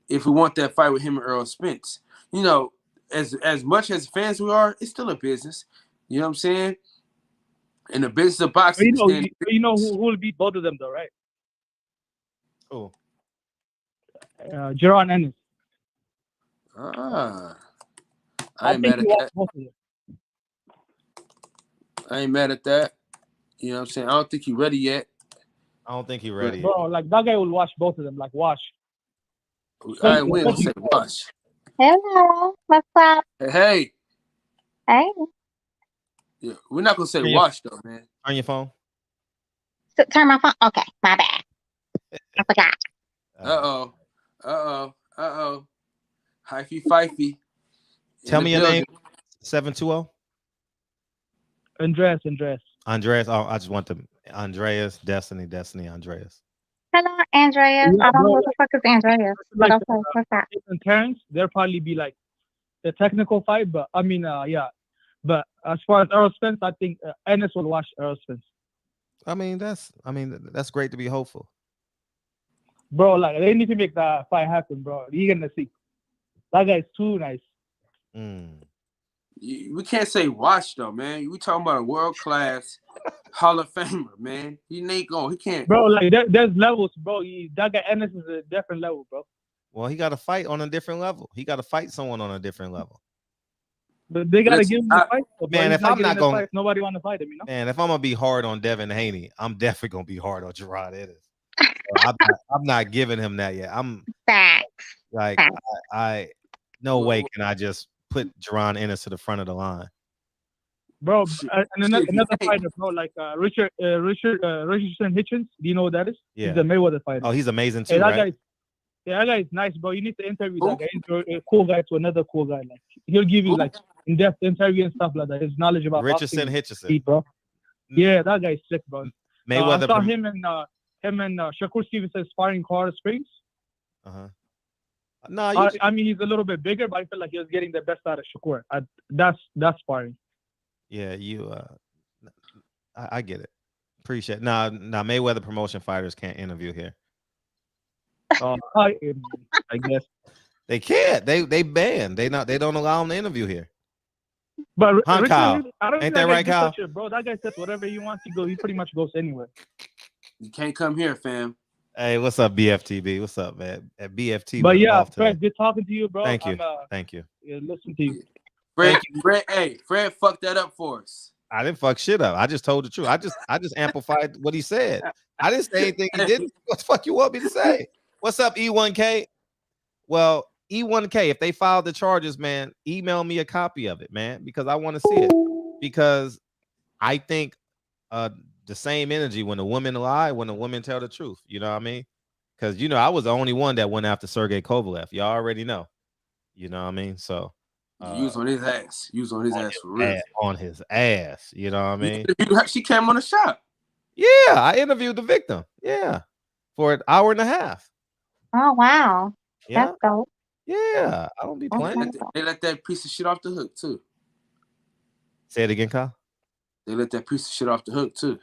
if we want that fight with him and Earl Spence. You know, as much as fans we are, it's still a business. You know what I'm saying? And the business of boxing. You know who will beat both of them though, right? Who? Gerard Ennis. I ain't mad at that. I ain't mad at that. You know what I'm saying? I don't think he's ready yet. I don't think he's ready. Bro, like that guy will watch both of them. Like watch. I ain't willing to say watch. Hello, what's up? Hey. Hey. Yeah, we're not gonna say watch though, man. On your phone. So, turn my phone. Okay, my bad. I forgot. Hyphy Fifey. Tell me your name. 720. Andreas. Oh, I just want the Andreas, Destiny, Andreas. Hello, Andreas. I don't know what the fuck is Andreas. But okay, what's that? And Terrence, there'll probably be like the technical fight, but I mean, yeah. But as far as Earl Spence, I think Ennis will watch Earl Spence. I mean, that's great to be hopeful. Bro, like they need to make that fight happen, bro. You're gonna see. That guy's too nice. We can't say watch though, man. We talking about a world class Hall of Famer, man. He ain't going. He can't. Bro, like there's levels, bro. That guy Ennis is a different level, bro. Well, he got to fight on a different level. He got to fight someone on a different level. But they gotta give him the fight. Man, if I'm not going, nobody want to fight him, you know. Man, if I'm gonna be hard on Devin Haney, I'm definitely gonna be hard on Gerard Ennis. I'm not giving him that yet. I'm like, I no way can I just put Gerard Ennis to the front of the line, bro. And another fighter, bro, like Richardson Hitchens. Do you know what that is? Yeah, he's a Mayweather fighter. Oh, he's amazing too, hey, right? That guy is nice, bro. You need to interview that guy. He's a cool guy to another cool guy. Like he'll give you like in-depth interview and stuff like that. His knowledge about Richardson Hitchens, bro. Yeah, that guy's sick, bro. Mayweather. I saw him and Shakur Stevenson sparring in Colorado Springs. No, I mean he's a little bit bigger, but I feel like he was getting the best out of Shakur. That's sparring. Yeah, I get it. Appreciate it. Nah, Mayweather promotion fighters can't interview here. I guess they can't. They ban. They don't allow them to interview here. But Kyle, ain't that right, Kyle? Bro, that guy says whatever he wants to go. He pretty much goes anywhere. You can't come here, fam. Hey, what's up, BFTB? What's up, man? At BFT. But yeah, Fred, good talking to you, bro. Thank you. Thank you. Yeah, listen to you. Fred fucked that up for us. I didn't fuck shit up. I just told the truth. I just amplified what he said. I didn't say anything he didn't. What the fuck you want me to say? What's up, E1K? Well, E1K, if they file the charges, man, email me a copy of it, man, because I want to see it. Because I think the same energy when a woman lie, when a woman tell the truth. You know what I mean? Because, you know, I was the only one that went after Sergey Kovalev. Y'all already know. You know what I mean? So. You was on his ass. You was on his ass for real. On his ass. You know what I mean? She came on the shop. Yeah, I interviewed the victim. Yeah. For an hour and a half. Oh, wow. Yeah. That's dope. Yeah, I don't be playing. They let that piece of shit off the hook too. Say it again, Kyle. They let that piece of shit off the hook too.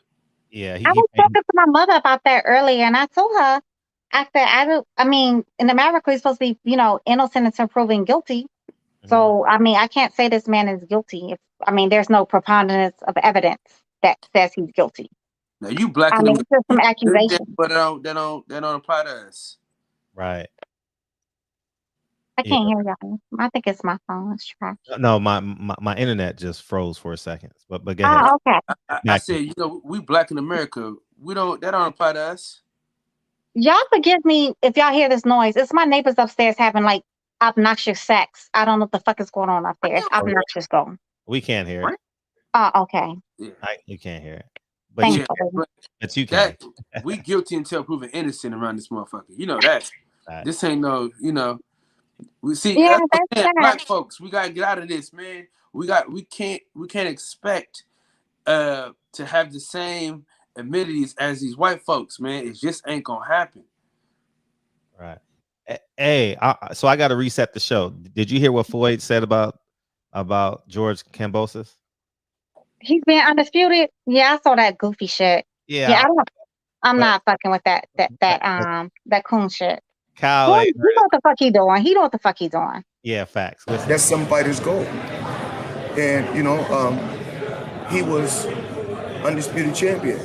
Yeah, I was talking to my mother about that earlier, and I told her, I said, I mean, in America, he's supposed to be, innocent until proven guilty. So, I mean, I can't say this man is guilty. There's no preponderance of evidence that says he's guilty. Now you black I mean, it's just some accusations. but they don't apply to us. Right. I can't hear y'all. I think it's my phone. It's trash. No, my internet just froze for a second. But go ahead. Oh, okay. I said, we black in America. That don't apply to us. Y'all forgive me if y'all hear this noise. It's my neighbors upstairs having like obnoxious sex. I don't know what the fuck is going on up there. It's obnoxious though. We can't hear it. Oh, okay. You can't hear it. But you can. We guilty until proven innocent around this motherfucker. You know that. This ain't no, we see black folks, we gotta get out of this, man. We can't expect to have the same amenities as these white folks, man. It just ain't gonna happen. Right. Hey, so I got to reset the show. Did you hear what Floyd said about George Cambosos? He's being undisputed. Yeah, I saw that goofy shit. Yeah, I'm not fucking with that coon shit. Kyle, he know what the fuck he doing. He know what the fuck he doing. Yeah, facts. Listen. That's some fighters' goal. And he was undisputed champion.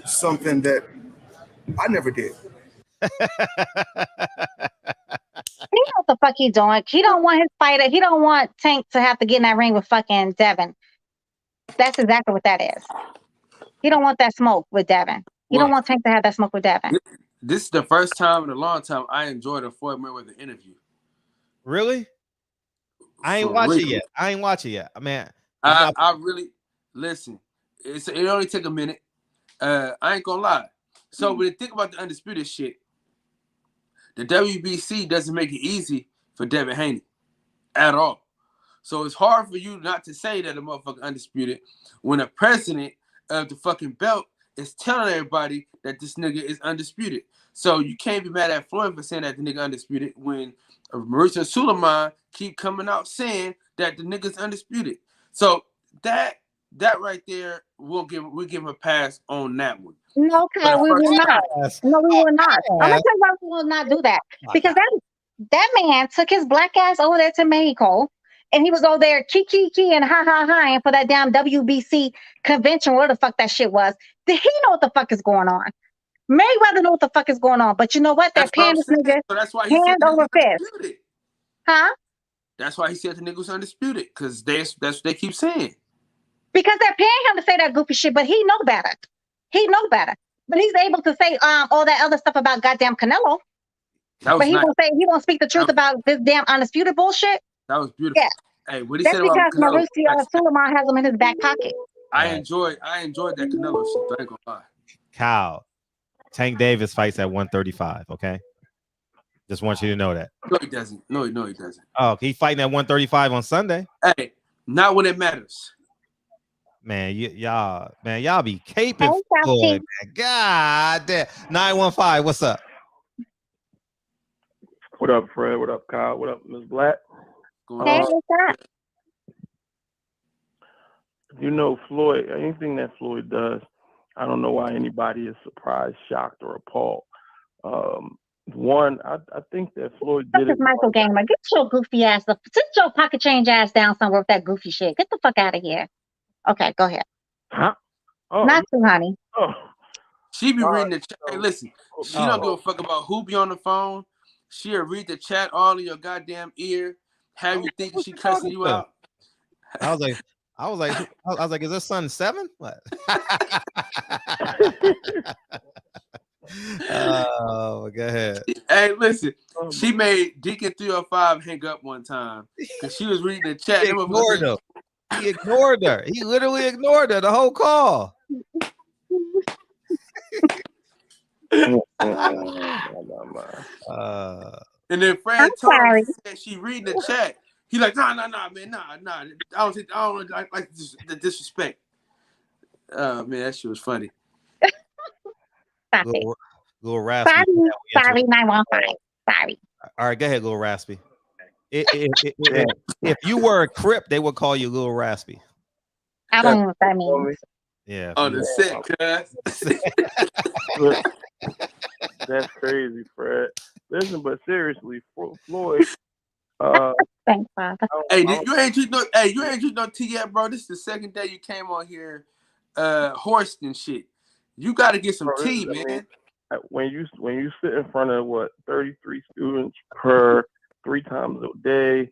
Something that I never did. He know what the fuck he doing. He don't want his fighter. He don't want Tank to have to get in that ring with fucking Devin. That's exactly what that is. He don't want that smoke with Devin. He don't want Tank to have that smoke with Devin. This is the first time in a long time I enjoyed a Floyd Mayweather interview. Really? I ain't watched it yet. Man, I really listen. It only take a minute. I ain't gonna lie. So when you think about the undisputed shit, the WBC doesn't make it easy for Devin Haney at all. So it's hard for you not to say that a motherfucker undisputed when a president of the fucking belt is telling everybody that this nigga is undisputed. So you can't be mad at Floyd for saying that the nigga undisputed when Mauricio Suleiman keep coming out saying that the nigga's undisputed. So that right there, we'll give him a pass on that one. No, okay, we will not. No, we will not. I'm gonna tell you why we will not do that. Because that man took his black ass over there to Mexico, and he was over there key and ha and for that damn WBC convention, where the fuck that shit was. Did he know what the fuck is going on? Mayweather know what the fuck is going on, but you know what? They're paying this nigga hand over fist. Huh? That's why he said the nigga was undisputed, because that's what they keep saying. Because they're paying him to say that goofy shit, but he know better. He know better. But he's able to say all that other stuff about goddamn Canelo. But he won't speak the truth about this damn undisputed bullshit. That was beautiful. Yeah. Hey, what he That's said about because Canelo. Mauricio Suleiman has him in his back pocket. I enjoyed that Canelo shit. I ain't gonna lie. Kyle, Tank Davis fights at 135. Okay, just want you to know that. No, he doesn't. No, he doesn't. Oh, he's fighting at 135 on Sunday. Hey, not when it matters. Man, y'all be caping Floyd, man. God damn. 915, what's up? What up, Fred? What up, Kyle? What up, Ms. Black? Hey, what's up? Floyd, anything that Floyd does, I don't know why anybody is surprised, shocked, or appalled. One, I think that Floyd did it. Michael Gamer, get your goofy ass up. Sit your pocket change ass down somewhere with that goofy shit. Get the fuck out of here. Okay, go ahead. Huh? Oh, not too, honey. Oh. She be reading the chat. Hey, listen, she don't give a fuck about who be on the phone. She'll read the chat all in your goddamn ear. Have you thinking she cussing you out? I was like, is this son 7? What? Oh, go ahead. Hey, listen, she made Deacon 305 hang up one time because she was reading the chat. He ignored her. He ignored her. He literally ignored her the whole call. And then Fran told her that she reading the chat. He like, nah, man, nah. I don't like the disrespect. Man, that shit was funny. Little rascal. Sorry, 915. Sorry. All right, go ahead, Little Raspy. If you were a Crip, they would call you Little Raspy. I don't know what that means. Yeah. On the set, cuz. That's crazy, Fred. Listen, but seriously, Floyd. Thanks, Father. Hey, you ain't drink no tea yet, bro. This is the second day you came on here, horsed and shit. You got to get some tea, man. When you sit in front of 33 students per 3 times a day,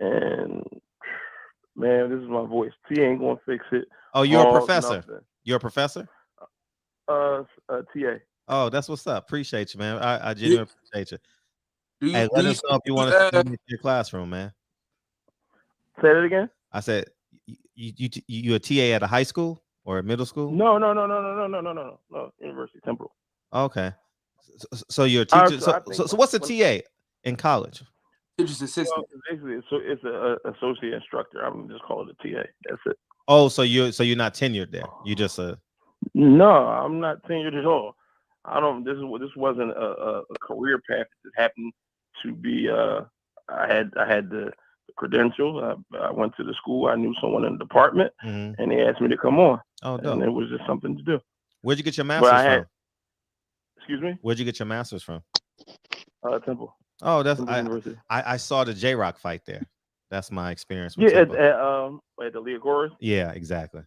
and man, this is my voice. Tea ain't gonna fix it. Oh, you're a professor. You're a professor. TA. Oh, that's what's up. Appreciate you, man. I genuinely appreciate you. Hey, let us know if you want to come into your classroom, man. Say that again. I said, you a TA at a high school or a middle school? No. University Temple. Okay. So you're a teacher. So what's a TA in college? Teacher's assistant. Well, basically, it's an associate instructor. I'm just calling it a TA. That's it. Oh, so you're not tenured there. You just No, I'm not tenured at all. I don't. This wasn't a career path. It happened to be. I had the credentials. I went to the school. I knew someone in the department, and they asked me to come on. Oh, dope. And it was just something to do. Where'd you get your master's from? Excuse me? Where'd you get your master's from? Temple. Oh, that's I saw the J-Rock fight there. That's my experience with at the Leogoras. Yeah, exactly.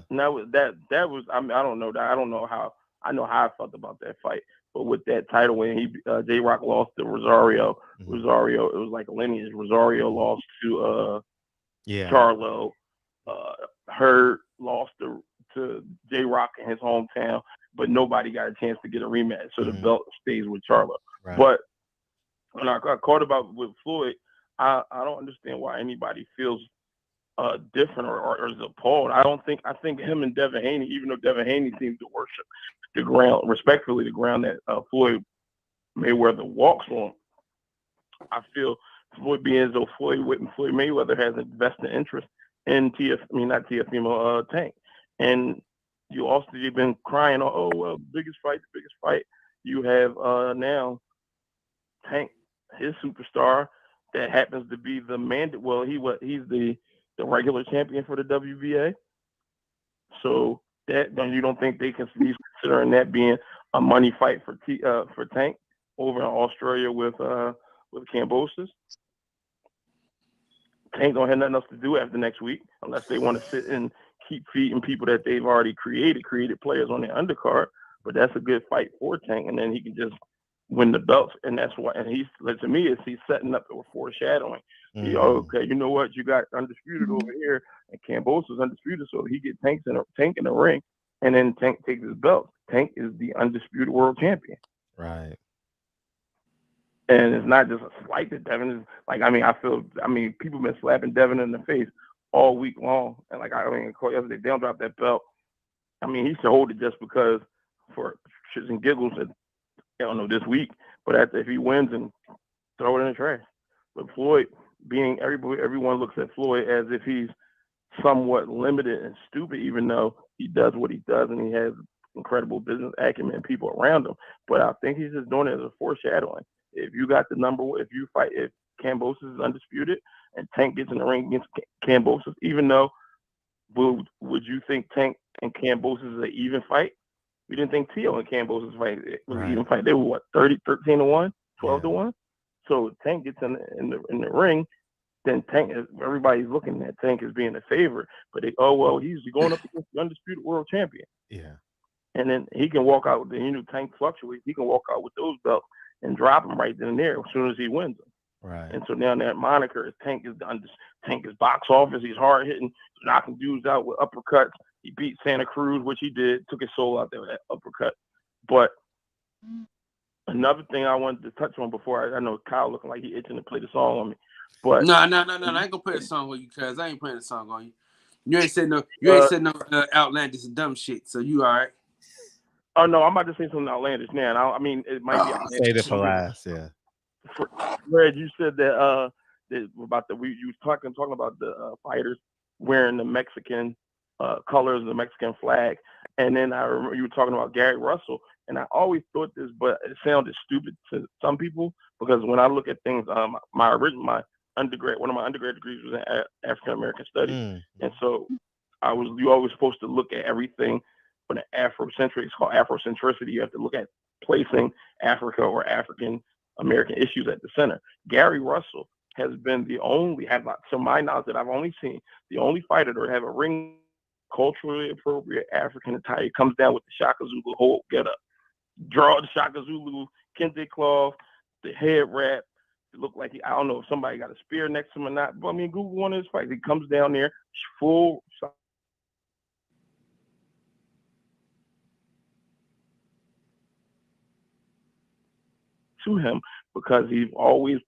Now that was I mean I don't know how I felt about that fight, but with that title when J-Rock lost to Rosario, it was like a lineage. Rosario lost to Charlo, Hurd lost to J-Rock in his hometown, but nobody got a chance to get a rematch, so the belt stays with Charlo. Right. But when I got caught about with Floyd, I don't understand why anybody feels different or is appalled. I think him and Devin Haney, even though Devin Haney seems to worship the ground, respectfully the ground that Floyd Mayweather walks on, I feel Floyd being as though Floyd Mayweather has a vested interest in Teofimo Tank. And you also you've been crying, biggest fight. You have now Tank, his superstar, that happens to be the he's the regular champion for the WBA. So that then you don't think he's considering that being a money fight for Tank over in Australia with Kamboses. Tank don't have nothing else to do after next week unless they want to sit and keep feeding people that they've already created players on the undercard. But that's a good fight for Tank, and then he can just win the belts, and that's why. And he's setting up for foreshadowing. Okay, you know what? You got Undisputed over here, and Cambosos Undisputed, so he get Tank in the ring, and then Tank takes his belt. Tank is the Undisputed World Champion. Right. And it's not just a slight that Devin is like. People been slapping Devin in the face all week long, and yesterday they don't drop that belt. He should hold it just because for shits and giggles. I don't know this week, but if he wins, and throw it in the trash. But Floyd, being everyone looks at Floyd as if he's somewhat limited and stupid, even though he does what he does and he has incredible business acumen and people around him. But I think he's just doing it as a foreshadowing. If you got the if Cambosos is undisputed and Tank gets in the ring against Cambosos, even though would you think Tank and Cambosos is an even fight? We didn't think Teo and Cambosos fight was an even fight. They were 13-1, 12-1. So Tank gets in the ring, then Tank everybody's looking at Tank as being a favorite. But he's going up against the Undisputed World Champion. Yeah. And then he can walk out with Tank fluctuates. He can walk out with those belts and drop them right then and there as soon as he wins them. Right. And so now that moniker is Tank is box office. He's hard hitting, knocking dudes out with uppercuts. He beat Santa Cruz, which he did, took his soul out there with that uppercut. But another thing I wanted to touch on before I know Kyle looking like he itching to play the song on me. But no, I ain't gonna play the song on you, cuz I ain't playing the song on you. You ain't said no outlandish and dumb shit, so you all right. Oh no, I'm about to say something outlandish now. It might be outlandish. Say it for last, yeah. Fred, you said that you was talking about the fighters wearing the Mexican colors, the Mexican flag, and then I remember you were talking about Gary Russell and I always thought this, but it sounded stupid to some people because when I look at things, one of my undergrad degrees was in African American studies, and so you always supposed to look at everything from an Afrocentric. It's called Afrocentricity. You have to look at placing Africa or African American issues at the center. Gary Russell has been the only, to my knowledge that I've only seen, the only fighter to have a ring culturally appropriate African attire. He comes down with the Shaka Zulu whole get up, draw the Shaka Zulu kente cloth, the head wrap. It looked like I don't know if somebody got a spear next to him or not. But I mean, Google one of his fights. He comes down there full. To him because he's always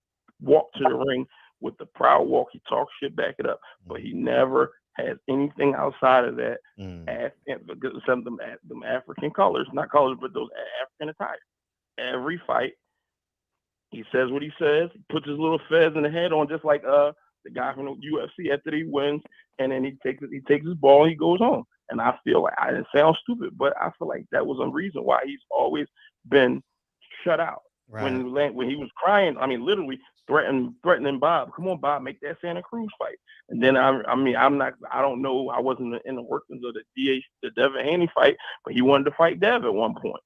walked to the ring with the proud walk. He talks shit, back it up, but he never has anything outside of that. Some of them African colors, not colors, but those African attire. Every fight, he says what he says. He puts his little fez in the head on, just like the guy from the UFC after he wins, and then he takes his ball and he goes home. And I feel like I didn't sound stupid, but I feel like that was a reason why he's always been shut out. Right. When he was crying, I mean, literally threatening Bob. Come on, Bob, make that Santa Cruz fight. And then I don't know. I wasn't in the workings of the Devin Haney fight, but he wanted to fight Dev at one point.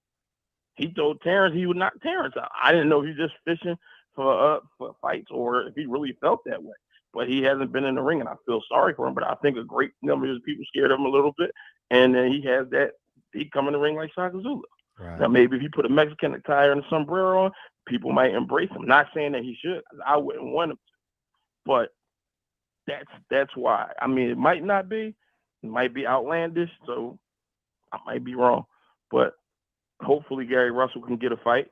He told Terrence he would knock Terrence out. I didn't know if he was just fishing for fights or if he really felt that way. But he hasn't been in the ring, and I feel sorry for him. But I think a great number of people scared of him a little bit, and then he has that. He come in the ring like Shaka Zulu. Right. Now, maybe if he put a Mexican attire and a sombrero on, people might embrace him. Not saying that he should. I wouldn't want him to. But that's why. I mean, it might not be. It might be outlandish, so I might be wrong. But hopefully Gary Russell can get a fight.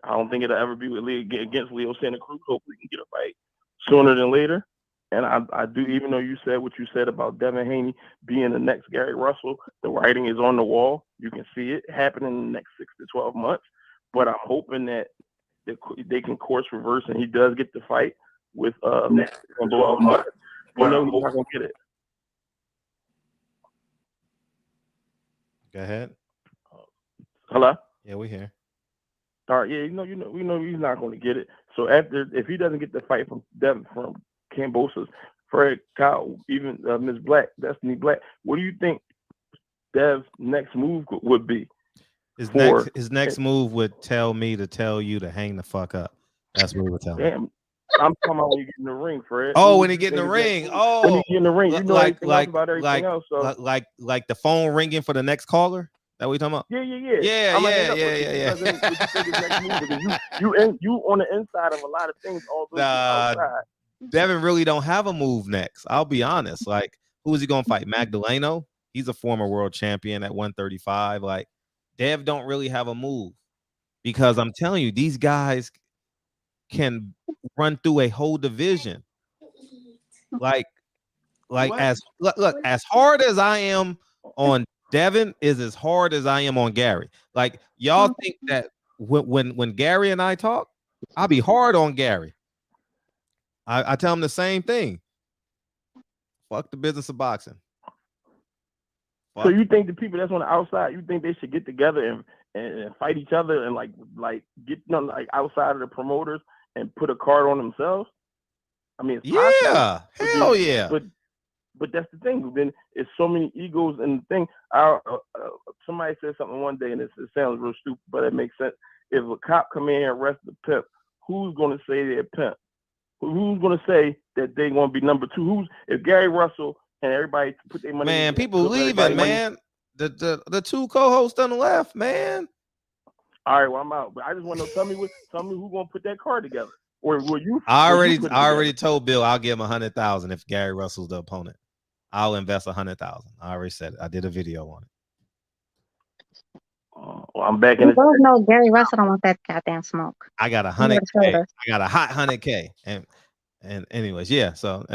I don't think it'll ever be against Leo Santa Cruz. Hopefully he can get a fight sooner than later. And I do, even though you said what you said about Devin Haney being the next Gary Russell, the writing is on the wall. You can see it happening in the next 6 to 12 months. But I'm hoping that they can course reverse and he does get the fight with blow up. But no, he's not gonna get it. Go ahead. Hello? Yeah, we here. All right, yeah, we know he's not gonna get it. So if he doesn't get the fight from Devin, from Kamboses, Fred, Kyle, even Ms. Black, Destiny Black, what do you think Dev's next move would be? His next move would tell me to tell you to hang the fuck up. That's what he would tell me. Damn, I'm talking about when you get in the ring, Fred. Oh, when he get in the ring. Oh, when he get in the ring, you know everything else about everything else. So like the phone ringing for the next caller. That what you talking about? Yeah. You on the inside of a lot of things, although outside. Devin really don't have a move next. I'll be honest. Like, who is he gonna fight? Magdaleno? He's a former world champion at 135. Like, Dev don't really have a move because I'm telling you, these guys can run through a whole division. Like as hard as I am on Devin is as hard as I am on Gary. Like, y'all think that when Gary and I talk, I'll be hard on Gary. I tell him the same thing. Fuck the business of boxing. So you think the people that's on the outside, you think they should get together and fight each other and like get like outside of the promoters and put a card on themselves? I mean, it's possible, hell yeah. But that's the thing. Then it's so many egos in the thing. Somebody said something one day, and it sounds real stupid, but it makes sense. If a cop come in and arrest the pimp, who's going to say they're pimp? Who's going to say that they're going to be number two? If Gary Russell and everybody put their money? Man, people leaving, man. The two co-hosts on the left, man. All right, well, I'm out. But I just want to know, tell me who's going to put that card together. Or will you? I already told Bill I'll give him 100,000 if Gary Russell's the opponent. I'll invest 100,000. I already said it. I did a video on it. Well, I'm back in. We both know Gary Russell don't want that goddamn smoke. I got 100K. I got a hot 100K. And anyways, yeah. So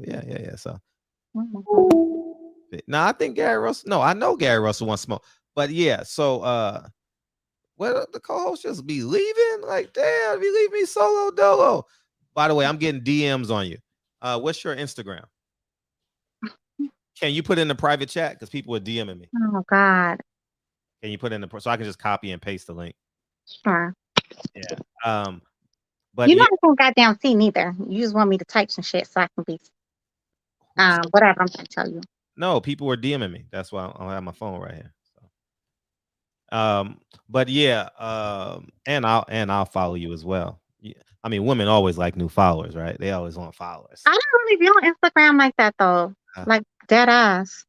yeah. So no, I think Gary Russell. No, I know Gary Russell wants smoke. But yeah, so well, the co-host just be leaving? Like, damn, if you leave me solo dolo. By the way, I'm getting DMs on you. What's your Instagram? Can you put in the private chat? Because people are DMing me. Oh, God. Can you put in the so I can just copy and paste the link? Sure. Yeah. But you know I don't goddamn see neither. You just want me to type some shit so I can be whatever I'm trying to tell you. No, people were DMing me. That's why I have my phone right here. So. But yeah, and I'll follow you as well. Yeah. I mean, women always like new followers, right? They always want followers. I don't really be on Instagram like that though. Like dead ass.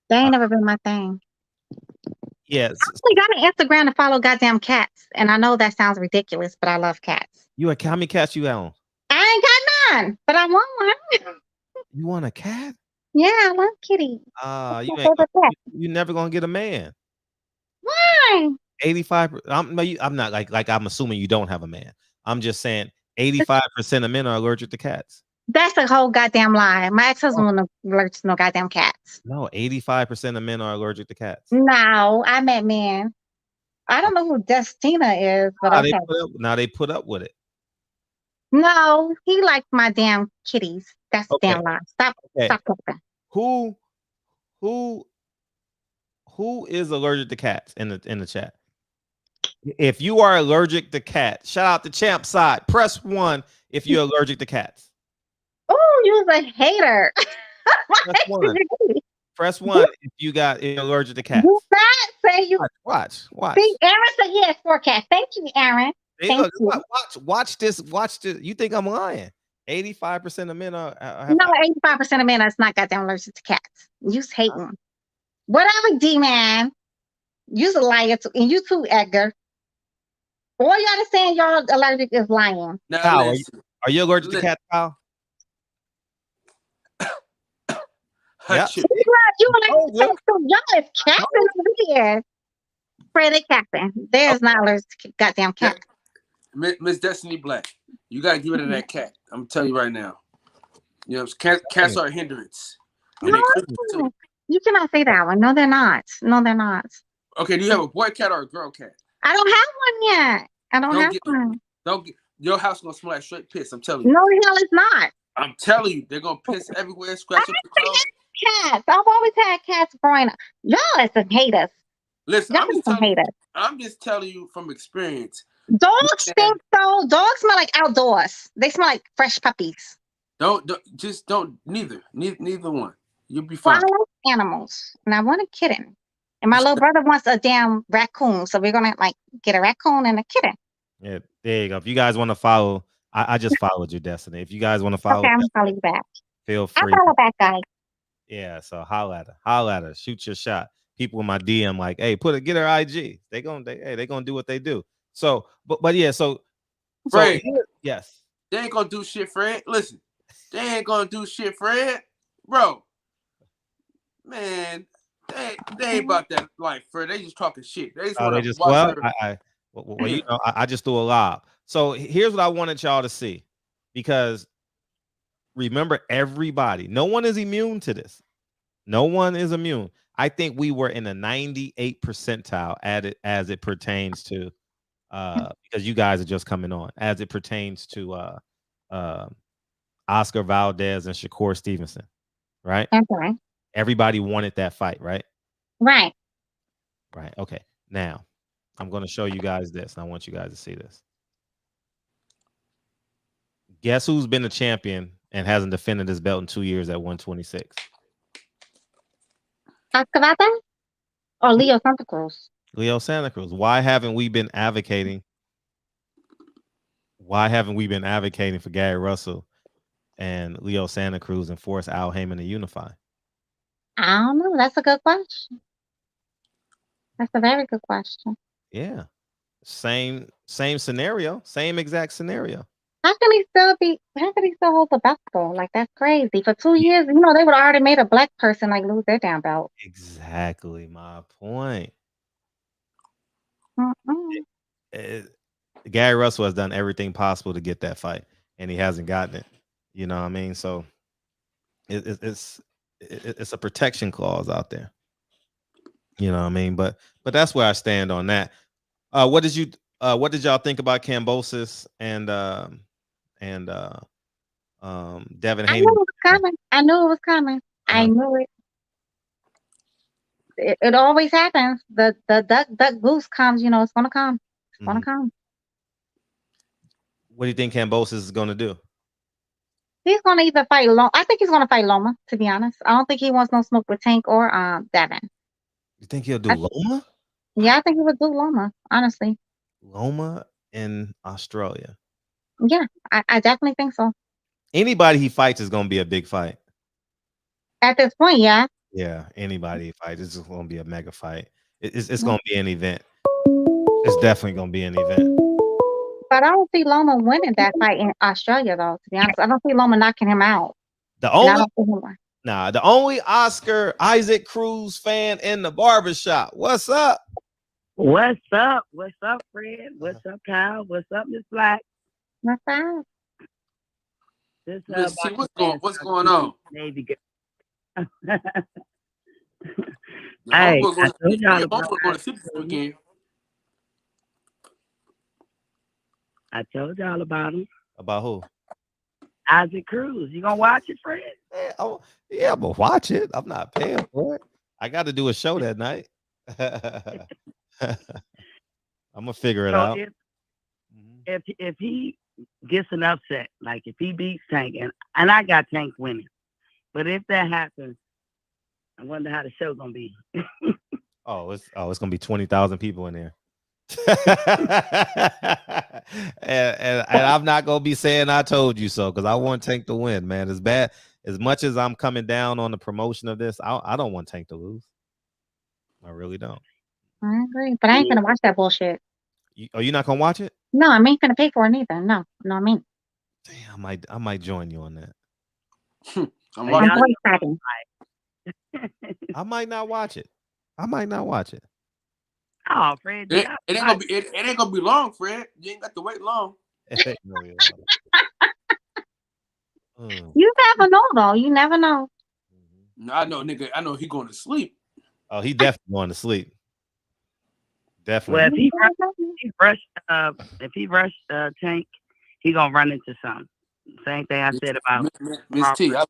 They ain't never been my thing. Yes. I only got an Instagram to follow goddamn cats, and I know that sounds ridiculous, but I love cats. How many cats you on? I ain't got none, but I want one. You want a cat? Yeah, I love kitties. You never gonna get a man. Why? 85. I'm not like I'm assuming you don't have a man. I'm just saying 85% of men are allergic to cats. That's a whole goddamn lie. My ex-husband wasn't allergic to no goddamn cats. No, 85% of men are allergic to cats. No, I met men. I don't know who Destina is, but okay. They put up with it. No, he liked my damn kitties. That's a damn lie. Stop talking. Who is allergic to cats in the chat? If you are allergic to cats, shout out to Champ Side. Press 1 if you're allergic to cats. Oh, you're a hater. Press 1 if you're allergic to cats. Do not say you. Watch. See, Aaron said he has 4 cats. Thank you, Aaron. Thank you. Watch this. You think I'm lying? 85% of men are no, 85% of men are not goddamn allergic to cats. You just hate them. Whatever, D-man. You're a liar too. And you too, Edgar. All y'all saying y'all allergic is lying. Kyle, are you allergic to cats, Kyle? Yeah. You allergic to y'all is capping over here. Freddie capping. There's not allergic to goddamn cat. Miss Destiny Black, you gotta give it to that cat. I'm telling you right now. You know, cats are a hindrance. No, you cannot say that one. No, they're not. No, they're not. Okay, do you have a boy cat or a girl cat? I don't have one yet. I don't have one. Your house gonna smell like straight piss. I'm telling you. No, hell, it's not. I'm telling you, they're gonna piss everywhere, scratch up the clothes. Cats. I've always had cats growing up. Y'all are some haters. Listen, I'm just telling you from experience. Dogs stink though. Dogs smell like outdoors. They smell like fresh puppies. Neither one. You'll be fine. Well, I like animals, and I want a kitten. And my little brother wants a damn raccoon, so we're gonna get a raccoon and a kitten. Yeah, there you go. If you guys want to follow, I just followed you, Destiny. If you guys want to follow, okay, I'm gonna follow you back. Feel free. I follow back, guys. Yeah, so holla at her, shoot your shot. People in my DM like, hey, get her IG. They gonna do what they do. So, but yeah, Fred, yes, they ain't gonna do shit, Fred. Listen, they ain't gonna do shit, Fred, bro. Man, they ain't about that life, Fred. They just talking shit. They just want to watch her. Well, you know, I just threw a lob. So here's what I wanted y'all to see, because remember, everybody, no one is immune to this. No one is immune. I think we were in the 98th percentile as it pertains to because you guys are just coming on, as it pertains to Oscar Valdez and Shakur Stevenson, right? Okay. Everybody wanted that fight, right? Right. Right. Okay. Now, I'm going to show you guys this, and I want you guys to see this. Guess who's been a champion and hasn't defended his belt in 2 years at 126? Oscar Valdez or Leo Santa Cruz? Leo Santa Cruz. Why haven't we been advocating? Why haven't we been advocating for Gary Russell and Leo Santa Cruz and force Al Heyman to unify? I don't know. That's a good question. That's a very good question. Yeah. Same scenario. Same exact scenario. How can he still hold the belt though? Like, that's crazy. For 2 years, they would have already made a black person lose their damn belt. Exactly my point. Gary Russell has done everything possible to get that fight, and he hasn't gotten it. You know what I mean? So it's a protection clause out there. You know what I mean? But that's where I stand on that. What did y'all think about Kamboses and Devin Haney? I knew it was coming. I knew it. It always happens. The duck goose comes. You know, it's gonna come. It's gonna come. What do you think Cambosos is gonna do? He's gonna either fight Loma. I think he's gonna fight Loma. To be honest, I don't think he wants no smoke with Tank or Devin. You think he'll do Loma? Yeah, I think he would do Loma. Honestly. Loma in Australia. Yeah, I definitely think so. Anybody he fights is gonna be a big fight. At this point, yeah. Yeah, anybody he fights is just gonna be a mega fight. It's gonna be an event. It's definitely gonna be an event. But I don't see Loma winning that fight in Australia, though. To be honest, I don't see Loma knocking him out. The only Oscar Isaac Cruz fan in the barbershop. What's up? What's up? What's up, Fred? What's up, Kyle? What's up, Miss Black? What's up? Let's see what's going on. Navy girl. Hey, I told y'all about I told y'all about him. About who? Isaac Cruz. You gonna watch it, Fred? Yeah, I'm gonna watch it. I'm not paying for it. I got to do a show that night. I'm gonna figure it out. If he gets an upset, like if he beats Tank, and I got Tank winning, but if that happens, I wonder how the show's gonna be. It's gonna be 20,000 people in there. and I'm not gonna be saying I told you so, because I want Tank to win, man. As bad as much as I'm coming down on the promotion of this, I don't want Tank to lose. I really don't. I agree, but I ain't gonna watch that bullshit. You're not gonna watch it? No, I ain't gonna pay for it either. No, I mean. Damn, I might join you on that. I'm boycotting. I might not watch it. Oh, Fred, it ain't gonna be long, Fred. You ain't got to wait long. You never know, though. You never know. No, I know, nigga. I know he going to sleep. Oh, he definitely going to sleep. Definitely. Well, if he rushed Tank, he gonna run into something. Same thing I said about Miss T. I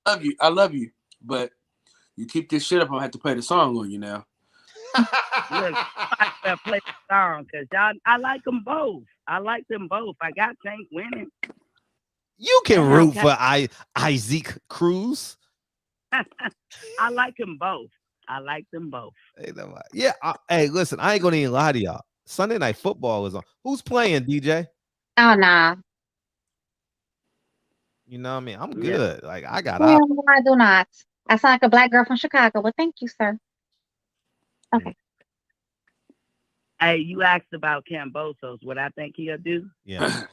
love you, but you keep this shit up, I'm gonna have to play the song on you now. Look, I gotta play the song because I like them both. I got Tank winning. You can root for Isaac Cruz. I like them both. Yeah. Hey, listen, I ain't gonna even lie to y'all. Sunday Night Football is on. Who's playing, DJ? Oh, nah. You know what I mean? I'm good. Like, I got I do not. I sound like a black girl from Chicago, but thank you, sir. Okay. Hey, you asked about Cambosos, what I think he'll do. Yeah.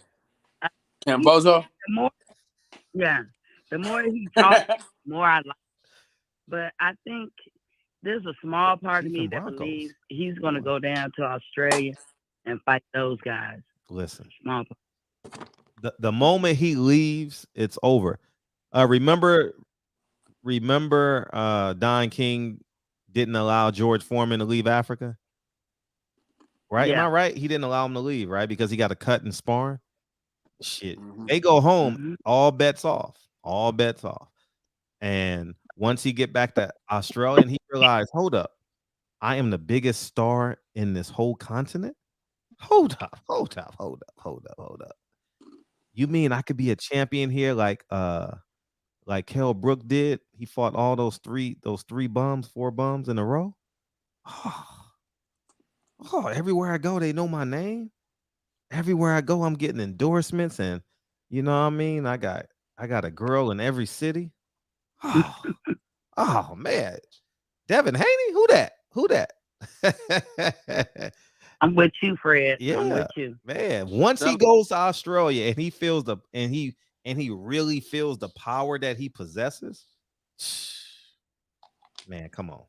Camboso? The more he talks, the more I like. But I think there's a small part of me that believes he's going to go down to Australia and fight those guys. Listen, small part. The moment he leaves, it's over. Remember, Don King didn't allow George Foreman to leave Africa, right? Yeah. Am I right? He didn't allow him to leave, right? Because he got a cut and sparring. Shit, they go home, all bets off. And once he get back to Australia, and he realized, hold up, I am the biggest star in this whole continent. Hold up. You mean I could be a champion here like Kell Brook did? He fought all those four bums in a row. Oh, everywhere I go, they know my name. Everywhere I go, I'm getting endorsements, and you know what I mean? I got a girl in every city. Oh man. Devin Haney? Who that? I'm with you, Fred. Yeah, I'm with you, man. Once he goes to Australia and he feels he really feels the power that he possesses, man, come on.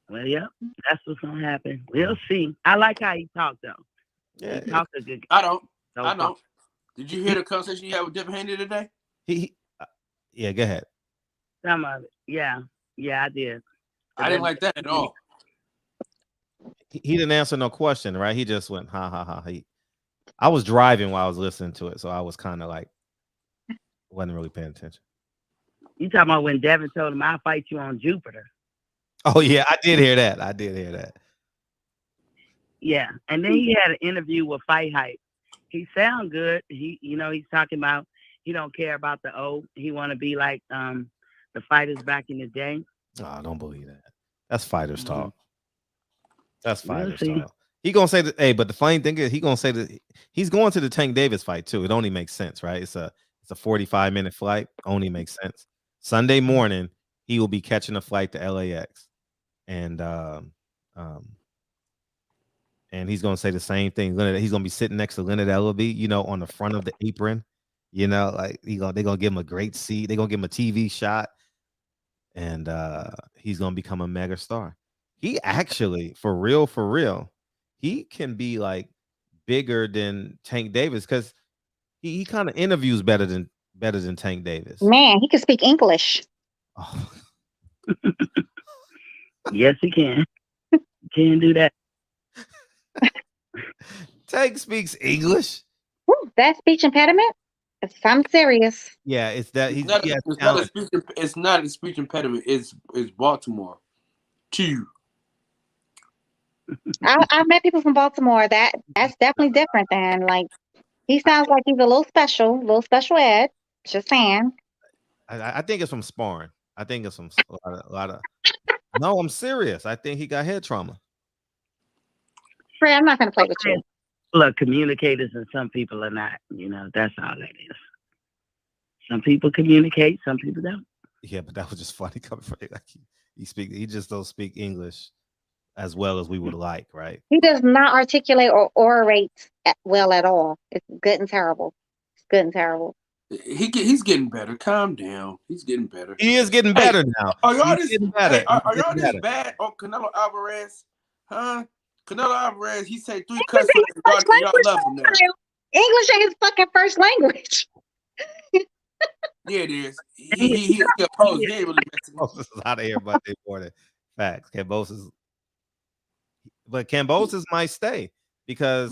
Well, yeah, that's what's gonna happen. We'll see. I like how he talked though. Yeah, he talked a good. I don't. Did you hear the conversation you had with Devin Haney today? Yeah, go ahead. Some of it. Yeah, I did. I didn't like that at all. He didn't answer no question, right? He just went, ha, ha, ha. I was driving while I was listening to it, so I was kind of like, wasn't really paying attention. You talking about when Devin told him, I'll fight you on Jupiter. Oh yeah, I did hear that. I did hear that. Yeah, and then he had an interview with Fight Hype. He sound good. He's talking about he don't care about the old. He want to be like the fighters back in the day. Oh, I don't believe that. That's fighters talk. That's We'll fighters see. talk. He gonna say that. Hey, but the funny thing is, he gonna say that he's going to the Tank Davis fight too. It only makes sense, right? It's a 45-minute flight. Only makes sense. Sunday morning, he will be catching a flight to LAX, and he's gonna say the same thing. He's gonna be sitting next to Leonard Ellaby, on the front of the apron. Like they're gonna give him a great seat. They're gonna give him a TV shot, and he's gonna become a mega star. He actually, for real, he can be like bigger than Tank Davis because he kind of interviews better than Tank Davis. Man, he can speak English. Oh. Yes, he can. Can do that. Tank speaks English. Woo, that speech impediment? It's something serious. Yeah, it's that he's it's not a speech impediment. It's Baltimore. Chew. I met people from Baltimore. That's definitely different than like he sounds like he's a little special ed. Just saying. I think it's from sparring. I think it's from a lot of. No, I'm serious. I think he got head trauma. Fred, I'm not gonna play with you. Look, communicators and some people are not. That's all that is. Some people communicate, some people don't. Yeah, but that was just funny coming from like he just don't speak English as well as we would like, right? He does not articulate or orate well at all. It's good and terrible. It's good and terrible. He's getting better. Calm down. He's getting better. He is getting better now. Are y'all He's this getting better. Hey, are y'all this bad on Canelo Alvarez? Huh? Canelo Alvarez, he said 3 cuss words. Y'all love him now. English ain't his fucking first language. Yeah, it is. He's opposed. He ain't really Cambosos is out of here Monday morning. Facts. Cambosos. But Cambosos might stay because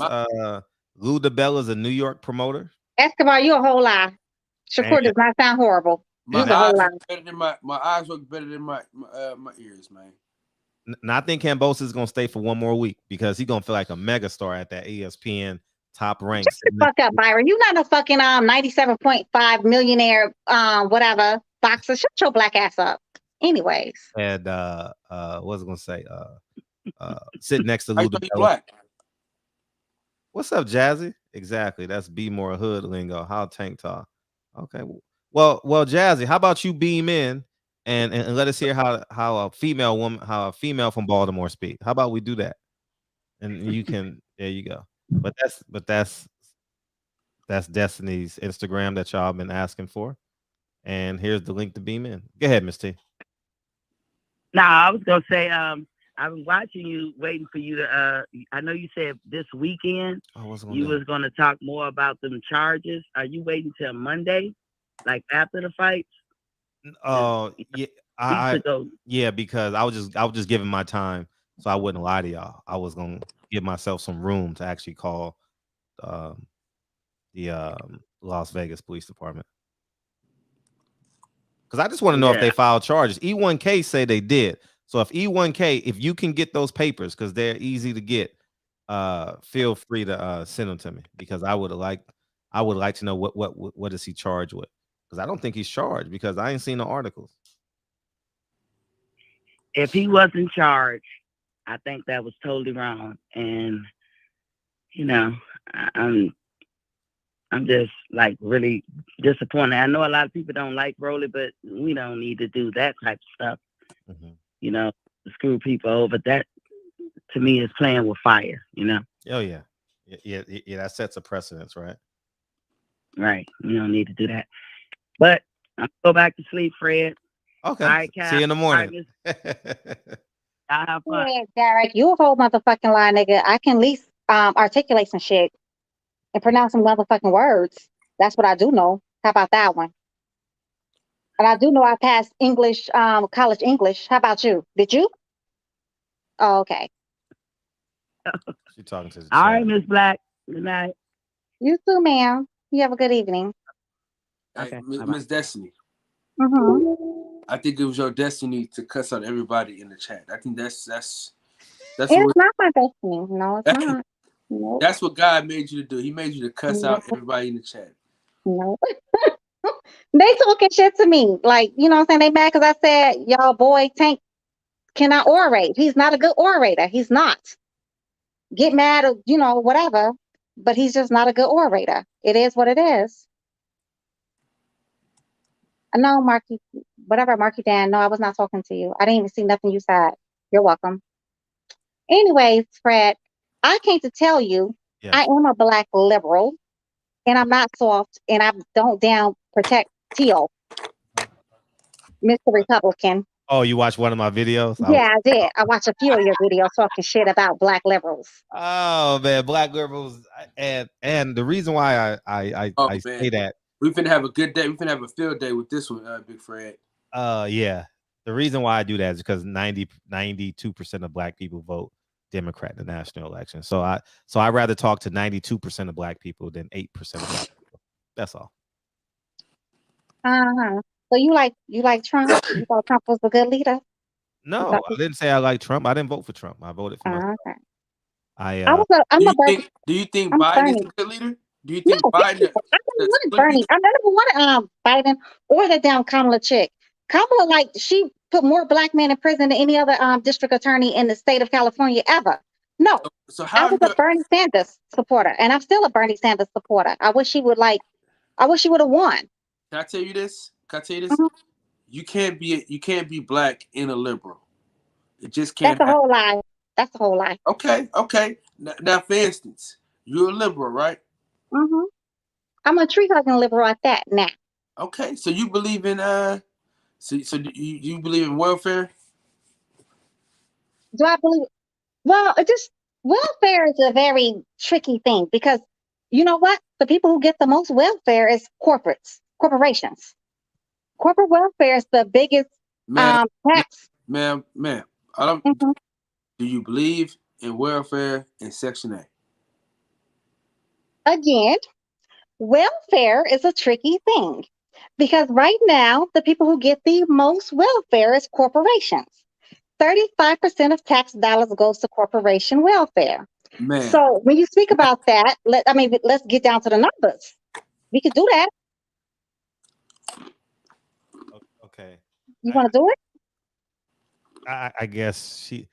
Lou DeBella is a New York promoter. Escobar, you a whole lie. Shakur does not sound horrible. My eyes work better than my eyes work better than my ears, man. Now, I think Cambosos is gonna stay for one more week because he's gonna feel like a megastar at that ESPN top rank. Shut the fuck up, Byron. You not no fucking 97.5 millionaire whatever boxer. Shut your black ass up. Anyways. And what was I gonna say? Sit next to Lou DeBella. What's up, Jazzy? Exactly. That's be more hood lingo. How Tank talk. Okay. Well, Jazzy, how about you beam in and let us hear how a female from Baltimore speak. How about we do that? And you can there you go. But that's Destiny's Instagram that y'all been asking for. And here's the link to beam in. Go ahead, Miss T. Nah, I was gonna say I've been watching you, waiting for you to. I know you said this weekend you was going to talk more about them charges. Are you waiting till Monday, like after the fight? Oh, yeah, because I was just giving my time, so I wouldn't lie to y'all. I was gonna give myself some room to actually call the Las Vegas Police Department because I just want to know if they filed charges. E1K say they did. So if E1K, if you can get those papers, because they're easy to get, feel free to send them to me because I would like to know what is he charged with, because I don't think he's charged because I ain't seen the articles. If he wasn't charged, I think that was totally wrong, and I'm just like really disappointed. I know a lot of people don't like Rolly, but we don't need to do that type of stuff. Mm-hmm. To screw people over. That to me is playing with fire, Oh yeah. That sets a precedence, right? Right. You don't need to do that. But I'll go back to sleep, Fred. Okay. All right, see you in the morning. I have fun. Yeah, Derek, you a whole motherfucking lie, nigga. I can at least articulate some shit and pronounce some motherfucking words. That's what I do know. How about that one? And I do know I passed English, college English. How about you? Did you? Oh, okay. She's talking to the All right, Miss Black. Good night. You too, ma'am. You have a good evening. Okay. Miss Destiny. Mm-hmm. I think it was your destiny to cuss out everybody in the chat. I think that's It's what not my destiny. No, it's not. Nope. that's what God made you to do. He made you to cuss out Nope. everybody in the chat. Nope. They talking shit to me. Like, you know what I'm saying? They mad because I said, y'all boy Tank cannot orate. He's not a good orator. He's not. Get mad or, you know, whatever. But he's just not a good orator. It is what it is. I know, Marky, whatever, Marky Dan. No, I was not talking to you. I didn't even see nothing you said. You're welcome. Anyways, Fred, I came to tell you I am a black liberal and I'm not soft and I don't down protect Teo, Mr. Republican. Oh, you watched one of my videos? Yeah, I did. I watched a few of your videos talking shit about black liberals. Oh man, black liberals, and the reason why I say that, we finna have a good day. We finna have a field day with this one, Big Fred. Yeah, the reason why I do that is because 92% of black people vote Democrat in the national election. So I rather talk to 92% of black people than 8% of black people. That's all. So you like Trump? You thought Trump was a good leader? No, I didn't say I like Trump. I didn't vote for Trump. I voted for myself. Okay. Do you think Biden is a good leader? Do you think Biden? I never wanted Bernie. I never wanted Biden or that damn Kamala chick. Kamala, like, she put more black men in prison than any other district attorney in the state of California ever. No. So how I was a Bernie Sanders supporter, and I'm still a Bernie Sanders supporter. I wish he would have won. Can I tell you this? Mm-hmm. You can't be black and a liberal. It just can't. That's a whole lie. That's a whole lie. Okay. Now, for instance, you're a liberal, right? Mm-hmm. I'm a tree hugging liberal at that now. Okay, so you believe in so do you believe in welfare? Do I believe? Well, welfare is a very tricky thing because you know what? The people who get the most welfare is corporations. Corporate welfare is the biggest tax. Ma'am. Do you believe in welfare in Section 8? Again, welfare is a tricky thing because right now the people who get the most welfare is corporations. 35% of tax dollars goes to corporation welfare. Man. So when you speak about that, let's get down to the numbers. We could do that. Okay. You want to do it? I guess she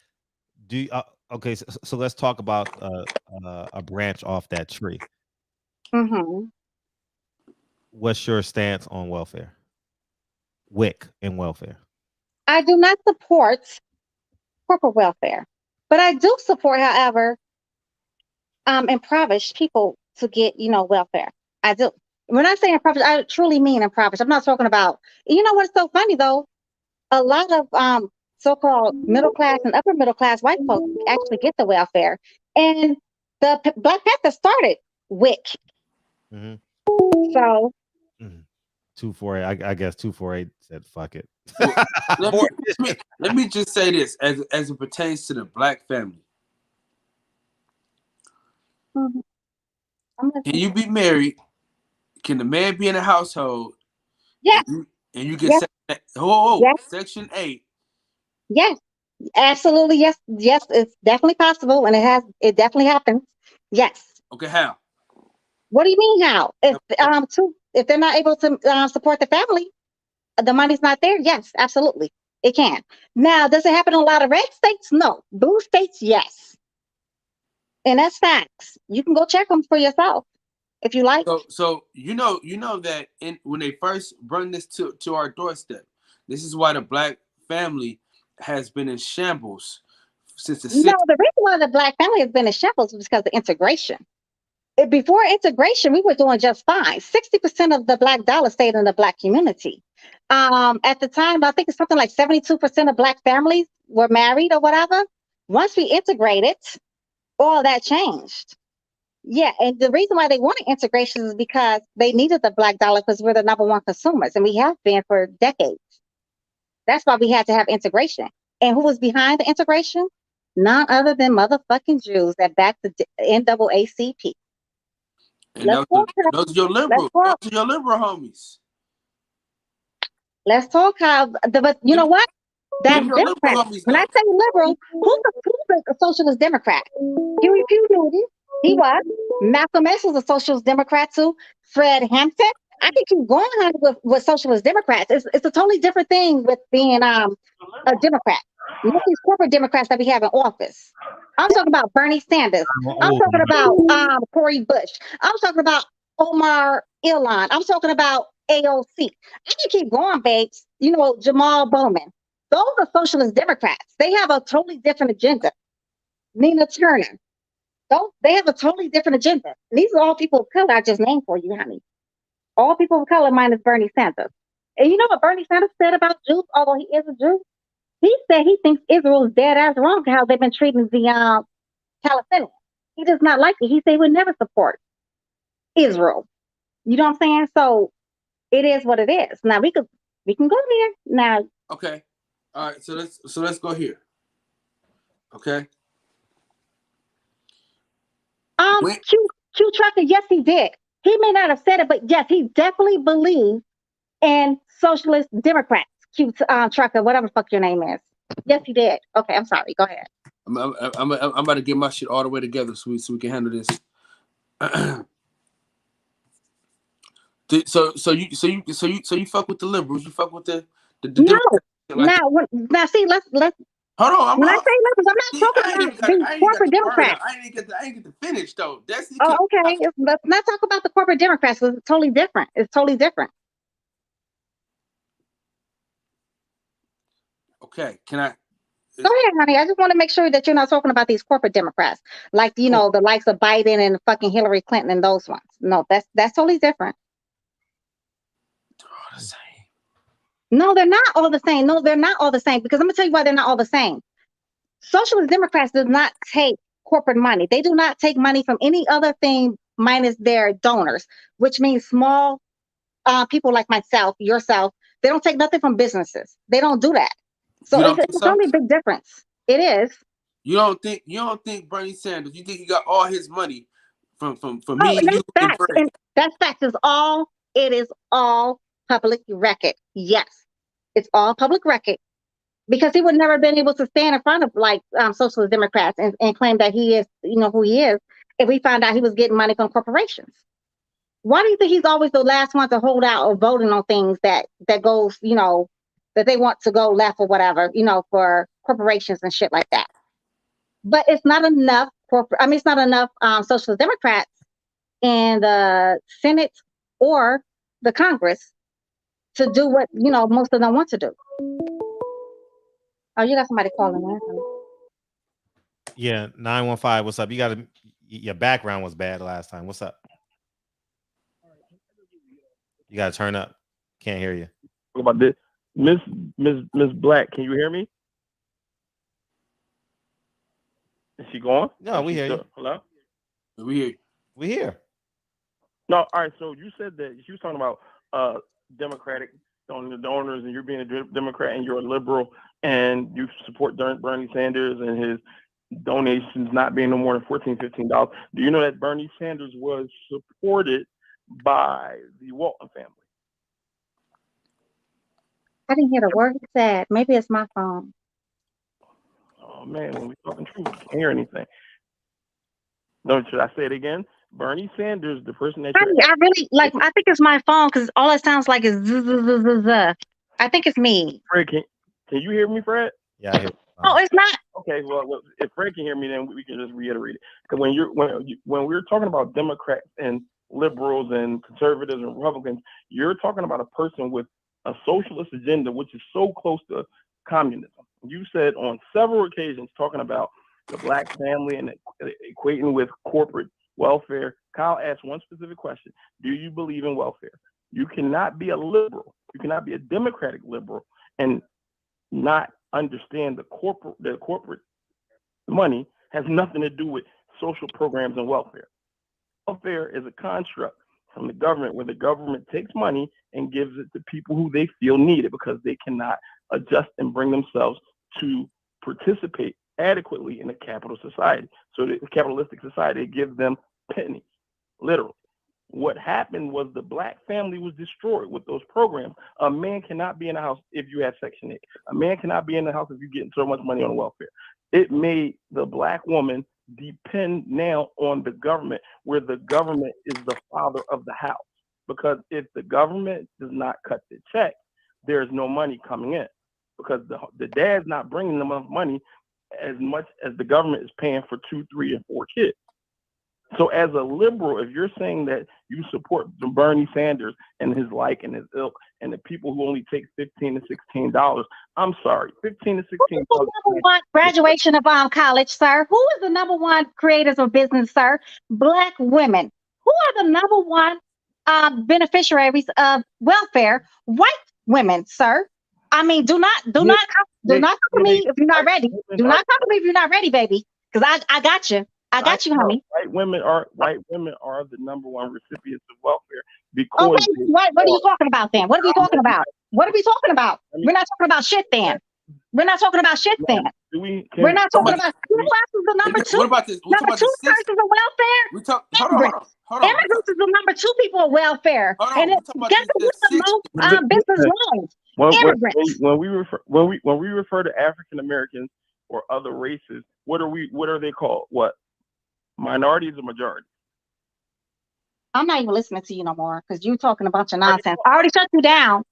do. Okay, so let's talk about a branch off that tree. Mm-hmm. What's your stance on welfare? WIC and welfare. I do not support corporate welfare, but I do support, however, impoverished people to get, welfare. I do. When I say impoverished, I truly mean impoverished. I'm not talking about, you know what's so funny though? A lot of so-called middle class and upper middle class white folks actually get the welfare. And the Black Panther started WIC. Mm-hmm. So 248, I guess 248 said fuck it. Let me just say this as it pertains to the black family. Mm-hmm. Can you be married? Can the man be in a household? Yes. And you get Section 8. Yes, absolutely. Yes, it's definitely possible, and it definitely happens. Yes. Okay, how? What do you mean how? If they're not able to support the family, the money's not there. Yes, absolutely, it can. Now, does it happen in a lot of red states? No. Blue states, yes. And that's facts. You can go check them for yourself if you like. So you know that when they first brought this to our doorstep, this is why the black family has been in shambles since the 60s. No, the reason why the black family has been in shambles is because of integration. Before integration, we were doing just fine. 60% of the black dollar stayed in the black community. At the time, I think it's something like 72% of black families were married or whatever. Once we integrated, all that changed. Yeah, and the reason why they wanted integration is because they needed the black dollar because we're the number one consumers, and we have been for decades. That's why we had to have integration. And who was behind the integration? None other than motherfucking Jews that backed the NAACP. And those are your liberal homies. Let's talk how. But you know what? That's Give your liberal Democrat. homies When I though. say liberal, who's a socialist Democrat? Huey P. Newton. He was. Malcolm X was a socialist Democrat too. Fred Hampton. I can keep going on with socialist Democrats. It's a totally different thing with being a Democrat. Look at these corporate Democrats that we have in office. I'm talking about Bernie Sanders. I'm talking about Cory Bush. I'm talking about Omar Ilhan. I'm talking about AOC. I can keep going, babes. You know, Jamal Bowman. Those are socialist Democrats. They have a totally different agenda. Nina Turner. They have a totally different agenda. These are all people of color I just named for you, honey. All people of color minus Bernie Sanders. And you know what Bernie Sanders said about Jews, although he is a Jew? He said he thinks Israel is dead ass wrong for how they've been treating the Palestinians. He does not like it. He said he would never support Israel. You know what I'm saying? So it is what it is. Now we can go there. Now Okay. All right. So let's go here. Okay. Q Trucker, yes, he did. He may not have said it, but yes, he definitely believed in socialist Democrats. Q Trucker, whatever the fuck your name is. Yes, he did. Okay, I'm sorry. Go ahead. I'm about to get my shit all the way together so we can handle this. So you fuck with the liberals? You fuck with the now see, let's hold on. When I say liberals, I'm not talking about the corporate Democrats. I ain't get to finish though. That's the okay. Let's not talk about the corporate Democrats. It's totally different. It's totally different. Okay, can I? Go ahead, honey. I just want to make sure that you're not talking about these corporate Democrats, like the likes of Biden and fucking Hillary Clinton and those ones. No, that's totally different. They're all the same. No, they're not all the same. No, they're not all the same. Because I'm gonna tell you why they're not all the same. Socialist Democrats do not take corporate money. They do not take money from any other thing minus their donors, which means small people like myself, yourself. They don't take nothing from businesses. They don't do that. So it's only a big difference. It is. You don't think Bernie Sanders? You think he got all his money from me and you that's fact. And that fact is all. It is all public record. Yes, it's all public record. Because he would never have been able to stand in front of socialist Democrats and claim that he is, who he is, if we found out he was getting money from corporations. Why do you think he's always the last one to hold out or voting on things that goes, that they want to go left or whatever, for corporations and shit like that? But it's not enough it's not enough socialist Democrats in the Senate or the Congress to do what, most of them want to do. Oh, you got somebody calling in. Yeah, 915. What's up? Your background was bad last time. What's up? You gotta turn up. Can't hear you. What about this? Miss Black, can you hear me? Is she gone? No, we hear you. Hello? We hear you. We hear. No, all right. So you said that she was talking about Democratic donors, and you're being a Democrat and you're a liberal, and you support Bernie Sanders and his donations not being no more than $14, $15. Do you know that Bernie Sanders was supported by the Walton family? I didn't hear the word he said. Maybe it's my phone. Oh man, when we're talking truth, I can't hear anything. No, should I say it again? Bernie Sanders, the person that I really like. I think it's my phone because all it sounds like is z. I think it's me. Fred, can you hear me, Fred? Yeah, I hear. Oh, it's not. Okay, well, if Fred can hear me, then we can just reiterate it. Because when we're talking about Democrats and liberals and conservatives and Republicans, you're talking about a person with a socialist agenda, which is so close to communism. You said on several occasions talking about the black family and equating with corporate welfare. Kyle asked one specific question: do you believe in welfare? You cannot be a liberal. You cannot be a Democratic liberal and not understand the corporate money has nothing to do with social programs and welfare. Welfare is a construct from the government where the government takes money and gives it to people who they feel need it because they cannot adjust and bring themselves to participate adequately in a capital society. So the capitalistic society gives them pennies, literally. What happened was the black family was destroyed with those programs. A man cannot be in the house if you have Section 8. A man cannot be in the house if you're getting so much money on welfare. It made the black woman depend now on the government, where the government is the father of the house. Because if the government does not cut the check, there's no money coming in. Because the dad's not bringing them enough money as much as the government is paying for 2, 3, and 4 kids. So as a liberal, if you're saying that you support the Bernie Sanders and his like and his ilk and the people who only take $15 to $16, I'm sorry, $15 to $16. Who is the number one graduation of college, sir? Who is the number one creators of business, sir? Black women. Who are the number one beneficiaries of welfare? White women, sir. I mean, do not come to me if you're not ready. Do not come to me if you're not ready, baby. Because I got you. I got you, honey. White women are the number one recipients of welfare because. Okay, what are you talking about then? What are we talking about? What are we talking about? We're not talking about shit then. We're not talking about shit then. We're not talking about who else is the number two. What about this? Number two person of welfare. Immigrants. Immigrants is the number two people of welfare. And guess who's the most business loans? Immigrants. When we refer to African Americans or other races, what are they called? What? Minorities or majority? I'm not even listening to you no more because you're talking about your nonsense. I already shut you down.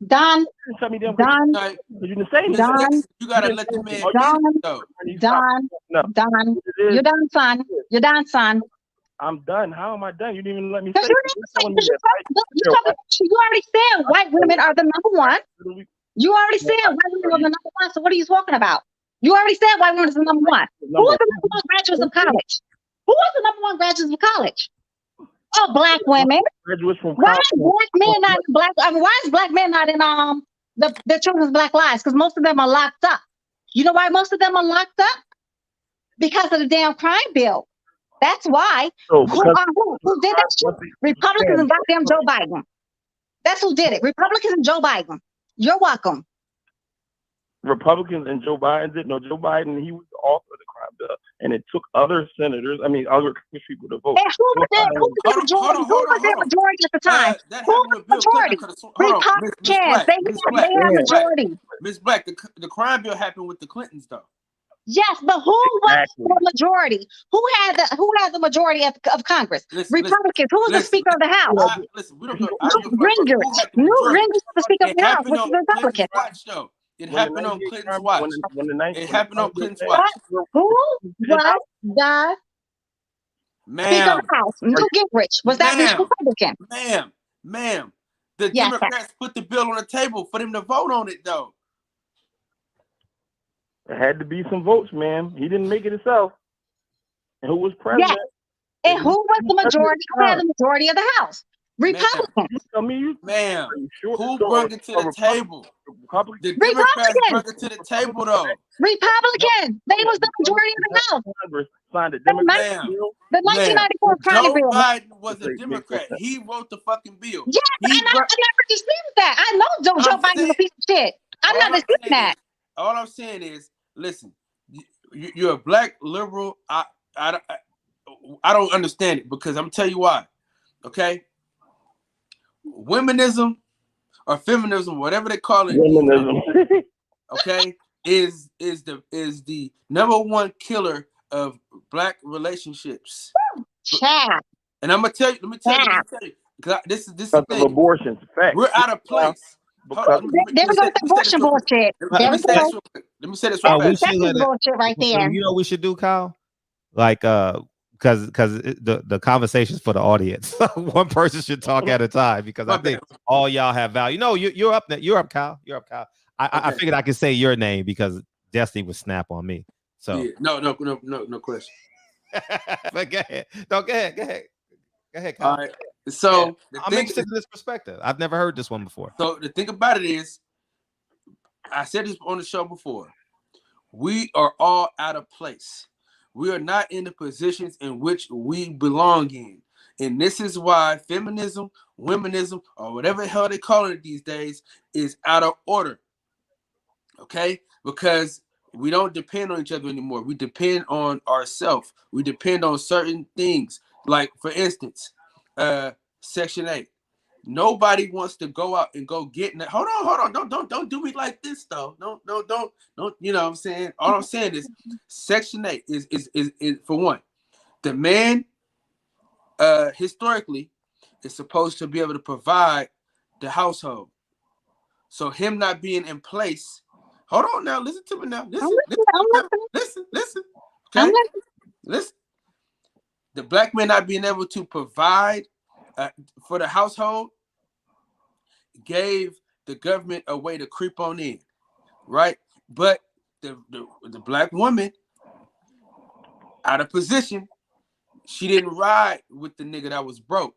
Done. Shut me down. Done. You didn't say done. You gotta let the man. Done. Done. You're done, son. You're done, son. I'm done. How am I done? You didn't even let me say. You already said white women are the number one. You already said white women are the number one. So what are you talking about? You already said white women is the number one. Who was the number one graduates of college? Who was the number one graduates of college? Oh, black women. Why is black men not in black? I mean, why is black men not in the children's Black Lives? Because most of them are locked up. You know why most of them are locked up? Because of the damn crime bill. That's why. Who did that shit? Republicans and goddamn Joe Biden. That's who did it. Republicans and Joe Biden. You're welcome. Republicans and Joe Biden did. No, Joe Biden, he was the author of the crime bill, and it took other senators, other people to vote. And who was the majority at the time? Who was the majority? Republicans. They had majority. Miss Black, the crime bill happened with the Clintons, though. Yes, but who was the majority? Who had the majority of Congress? Republicans. Who was the Speaker of the House? Newt Gingrich. Newt Gingrich was the Speaker of the House, which is Republican. It happened on Clinton's watch. It happened on Clinton's watch. Who was the Speaker of the House? Newt Gingrich. Was that Republican? Ma'am. The Democrats put the bill on the table for them to vote on it, though. There had to be some votes, ma'am. He didn't make it himself. And who was president? Yes. And who was the majority? Who had the majority of the House? Republicans. Ma'am, who brought it to the table? The Democrats brought it to the table, though. Republicans. They was the majority of the House. Congress signed a Democrat bill. The 1994 crime bill. Joe Biden was a Democrat. He wrote the fucking bill. Yes, I never disputed that. I know Joe Biden is a piece of shit. I'm not disputing that. All I'm saying is, listen, you're a black liberal. I don't understand it because I'm tell you why. Okay. Womenism or feminism, whatever they call it, okay, is the number one killer of black relationships. And I'm gonna tell you, let me tell you, because this is the thing. Abortions, fact. We're out of place. There we go with abortion bullshit. Let me say this real fast. That's bullshit right there. You know what we should do, Kyle? Like because the conversation's for the audience. One person should talk at a time because I think all y'all have value. No, you're up. You're up, Kyle. You're up, Kyle. I figured I could say your name because Destiny would snap on me. So no question. But go ahead. No, go ahead, Kyle. All right. So I'm interested in this perspective. I've never heard this one before. So the thing about it is, I said this on the show before. We are all out of place. We are not in the positions in which we belong in. And this is why feminism, womenism, or whatever the hell they call it these days is out of order. Okay? Because we don't depend on each other anymore. We depend on ourselves. We depend on certain things. Like, for instance, Section 8. Nobody wants to go out and go get. Hold on. Don't do me like this though. Don't. You know what I'm saying? All I'm saying is, Section 8 is for one, the man historically is supposed to be able to provide the household. So him not being in place. Hold on now. Listen to me now. Listen. Okay. Listen. The black man not being able to provide for the household gave the government a way to creep on in, right? But the black woman out of position, she didn't ride with the nigga that was broke.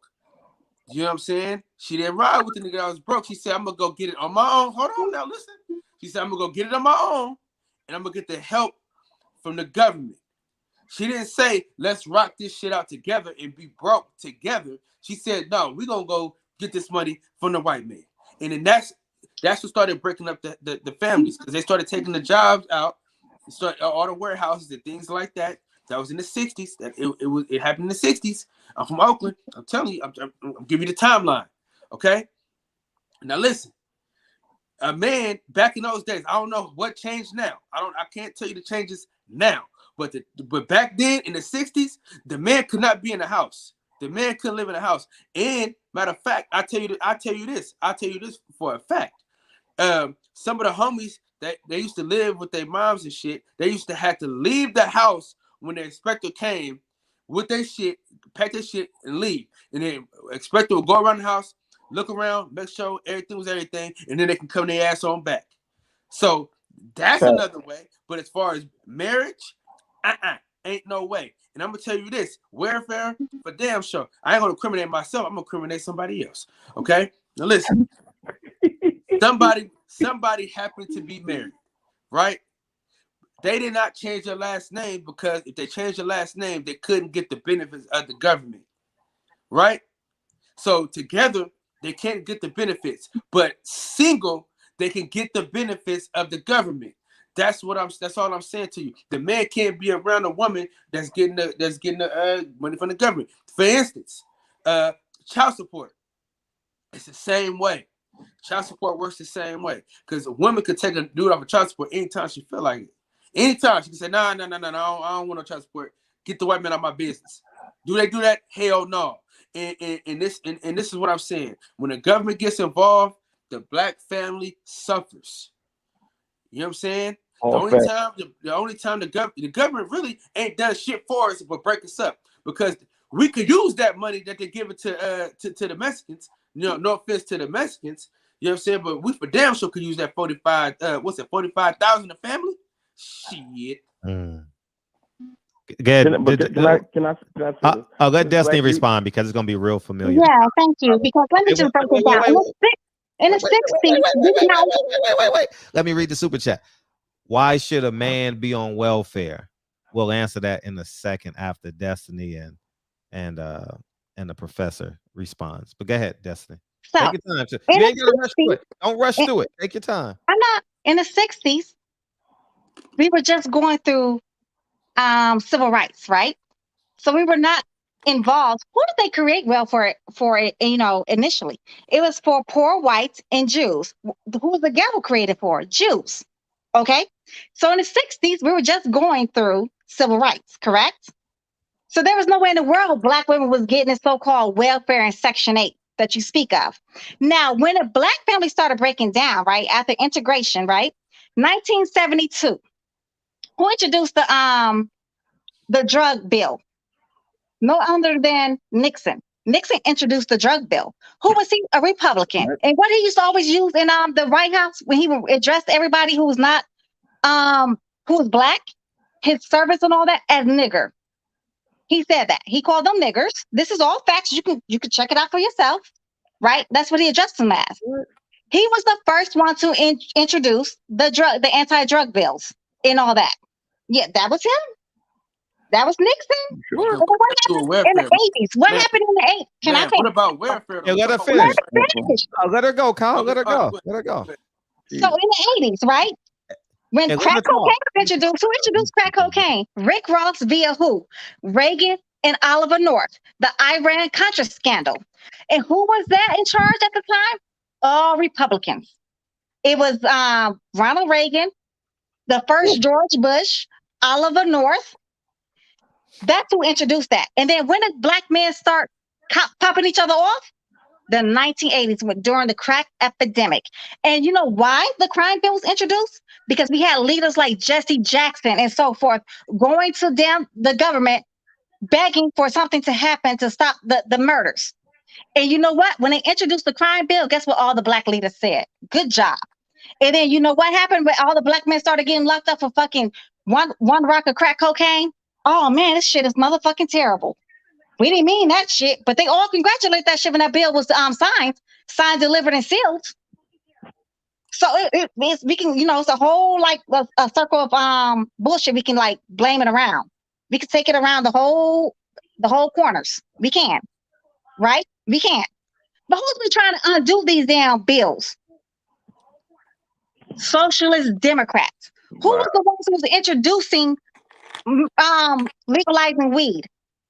You know what I'm saying? She didn't ride with the nigga that was broke. She said, I'm gonna go get it on my own. Hold on now, listen. She said, I'm gonna go get it on my own, and I'm gonna get the help from the government. She didn't say, let's rock this shit out together and be broke together. She said, no, we're gonna go get this money from the white man. And then that's what started breaking up the families, because they started taking the jobs out, all the warehouses and things like that. That was in the 60s. It happened in the 60s. I'm from Oakland. I'm telling you, I'm giving you the timeline. Okay? Now listen. A man back in those days, I don't know what changed now. I can't tell you the changes now. But back then in the 60s, the man could not be in the house. The man couldn't live in the house. And matter of fact, I tell you this for a fact. Some of the homies that they used to live with their moms and shit, they used to have to leave the house when the inspector came with their shit, pack their shit, and leave. And then inspector would go around the house, look around, make sure everything was everything, and then they can come their ass on back. So that's another way. But as far as marriage, ain't no way. And I'm gonna tell you this: welfare, for damn sure. I ain't gonna incriminate myself. I'm gonna incriminate somebody else. Okay? Now listen. Somebody happened to be married, right? They did not change their last name, because if they changed their last name, they couldn't get the benefits of the government, right? So together, they can't get the benefits, but single, they can get the benefits of the government. That's all I'm saying to you. The man can't be around a woman that's getting the money from the government. For instance, child support. It's the same way. Child support works the same way, because a woman could take a dude off of child support anytime she feel like it. Anytime she can say, no, I don't want no child support. Get the white man out of my business. Do they do that? Hell no. And this is what I'm saying. When the government gets involved, the black family suffers. You know what I'm saying? The only time the government really ain't done shit for us but break us up, because we could use that money that they give it to the Mexicans. You know, no offense to the Mexicans. You know what I'm saying? But we for damn sure could use that 45,000 a family. Shit. Good. Can I let Destiny respond, because it's gonna be real familiar. Yeah, thank you. Because let me just break it down. In the 60s, wait. Let me read the super chat. Why should a man be on welfare? We'll answer that in a second after Destiny and the professor responds. But go ahead, Destiny. So, take your time. You ain't gonna rush through it. Don't rush through it. Take your time. I'm not. In the 60s, we were just going through civil rights, right? So we were not involved. Who did they create welfare for? Initially, it was for poor whites and Jews. Who was the ghetto created for? Jews. Okay. So in the 60s, we were just going through civil rights, correct? So there was no way in the world black women was getting the so-called welfare in Section 8 that you speak of. Now, when a black family started breaking down, right, after integration, right, 1972, who introduced the drug bill? No other than Nixon. Nixon introduced the drug bill. Who was he? A Republican. And what he used to always use in the White House when he addressed everybody who was not who was black, his servants and all that, as nigger. He said that. He called them niggers. This is all facts. You can check it out for yourself, right? That's what he addressed them as. He was the first one to introduce the anti-drug bills and all that. Yeah, that was him. That was Nixon. Sure. What happened in the 80s? What happened in the 80s? Can I finish? What about welfare? Yeah, let her finish. Let her go, Kyle. Let her go. Let her go. So in the 80s, right? When crack cocaine was introduced, who introduced crack cocaine? Rick Ross via who? Reagan and Oliver North, the Iran-Contra scandal. And who was that in charge at the time? All Republicans. It was Ronald Reagan, the first George Bush, Oliver North. That's who introduced that. And then when did black men start popping each other off? The 1980s, during the crack epidemic. And you know why the crime bill was introduced? Because we had leaders like Jesse Jackson and so forth going to the government, begging for something to happen to stop the murders. And you know what? When they introduced the crime bill, guess what all the black leaders said? Good job. And then you know what happened when all the black men started getting locked up for fucking one rock of crack cocaine? Oh man, this shit is motherfucking terrible. We didn't mean that shit, but they all congratulate that shit when that bill was signed, delivered, and sealed. So it's we can, it's a whole like a circle of bullshit. We can like blame it around. We can take it around the whole corners. We can, right? We can. But who's been trying to undo these damn bills? Socialist Democrats. Who was the ones who was introducing legalizing weed?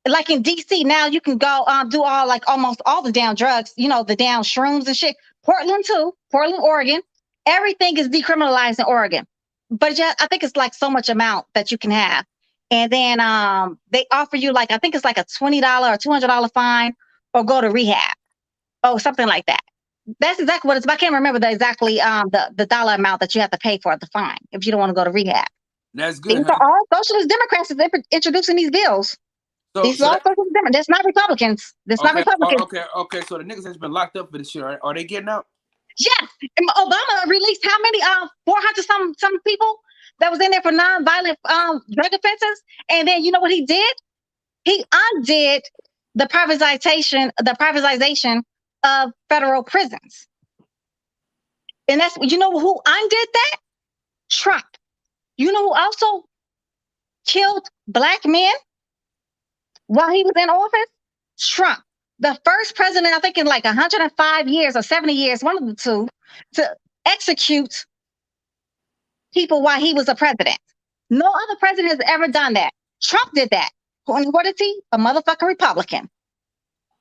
Like in DC now, you can go do almost all the down drugs, the down shrooms and shit. Portland too, Portland, Oregon. Everything is decriminalized in Oregon. But yeah, I think it's like so much amount that you can have. And then they offer you I think it's like a $20 or $200 fine or go to rehab. Oh, something like that. That's exactly what it's about. I can't remember the dollar amount that you have to pay for the fine if you don't want to go to rehab. That's good. These are all socialist Democrats that they're introducing these bills. These are all socialist Democrats. That's not Republicans. That's not Republicans. Okay. So the niggas that's been locked up for this shit, are they getting out? Yes. Obama released how many 400 some people that was in there for nonviolent drug offenses. And then you know what he did? He undid the privatization of federal prisons. And that's, you know who undid that? Trump. You know who also killed black men while he was in office? Trump. The first president, I think in like 105 years or 70 years, one of the two, to execute people while he was a president. No other president has ever done that. Trump did that. And what is he? A motherfucking Republican.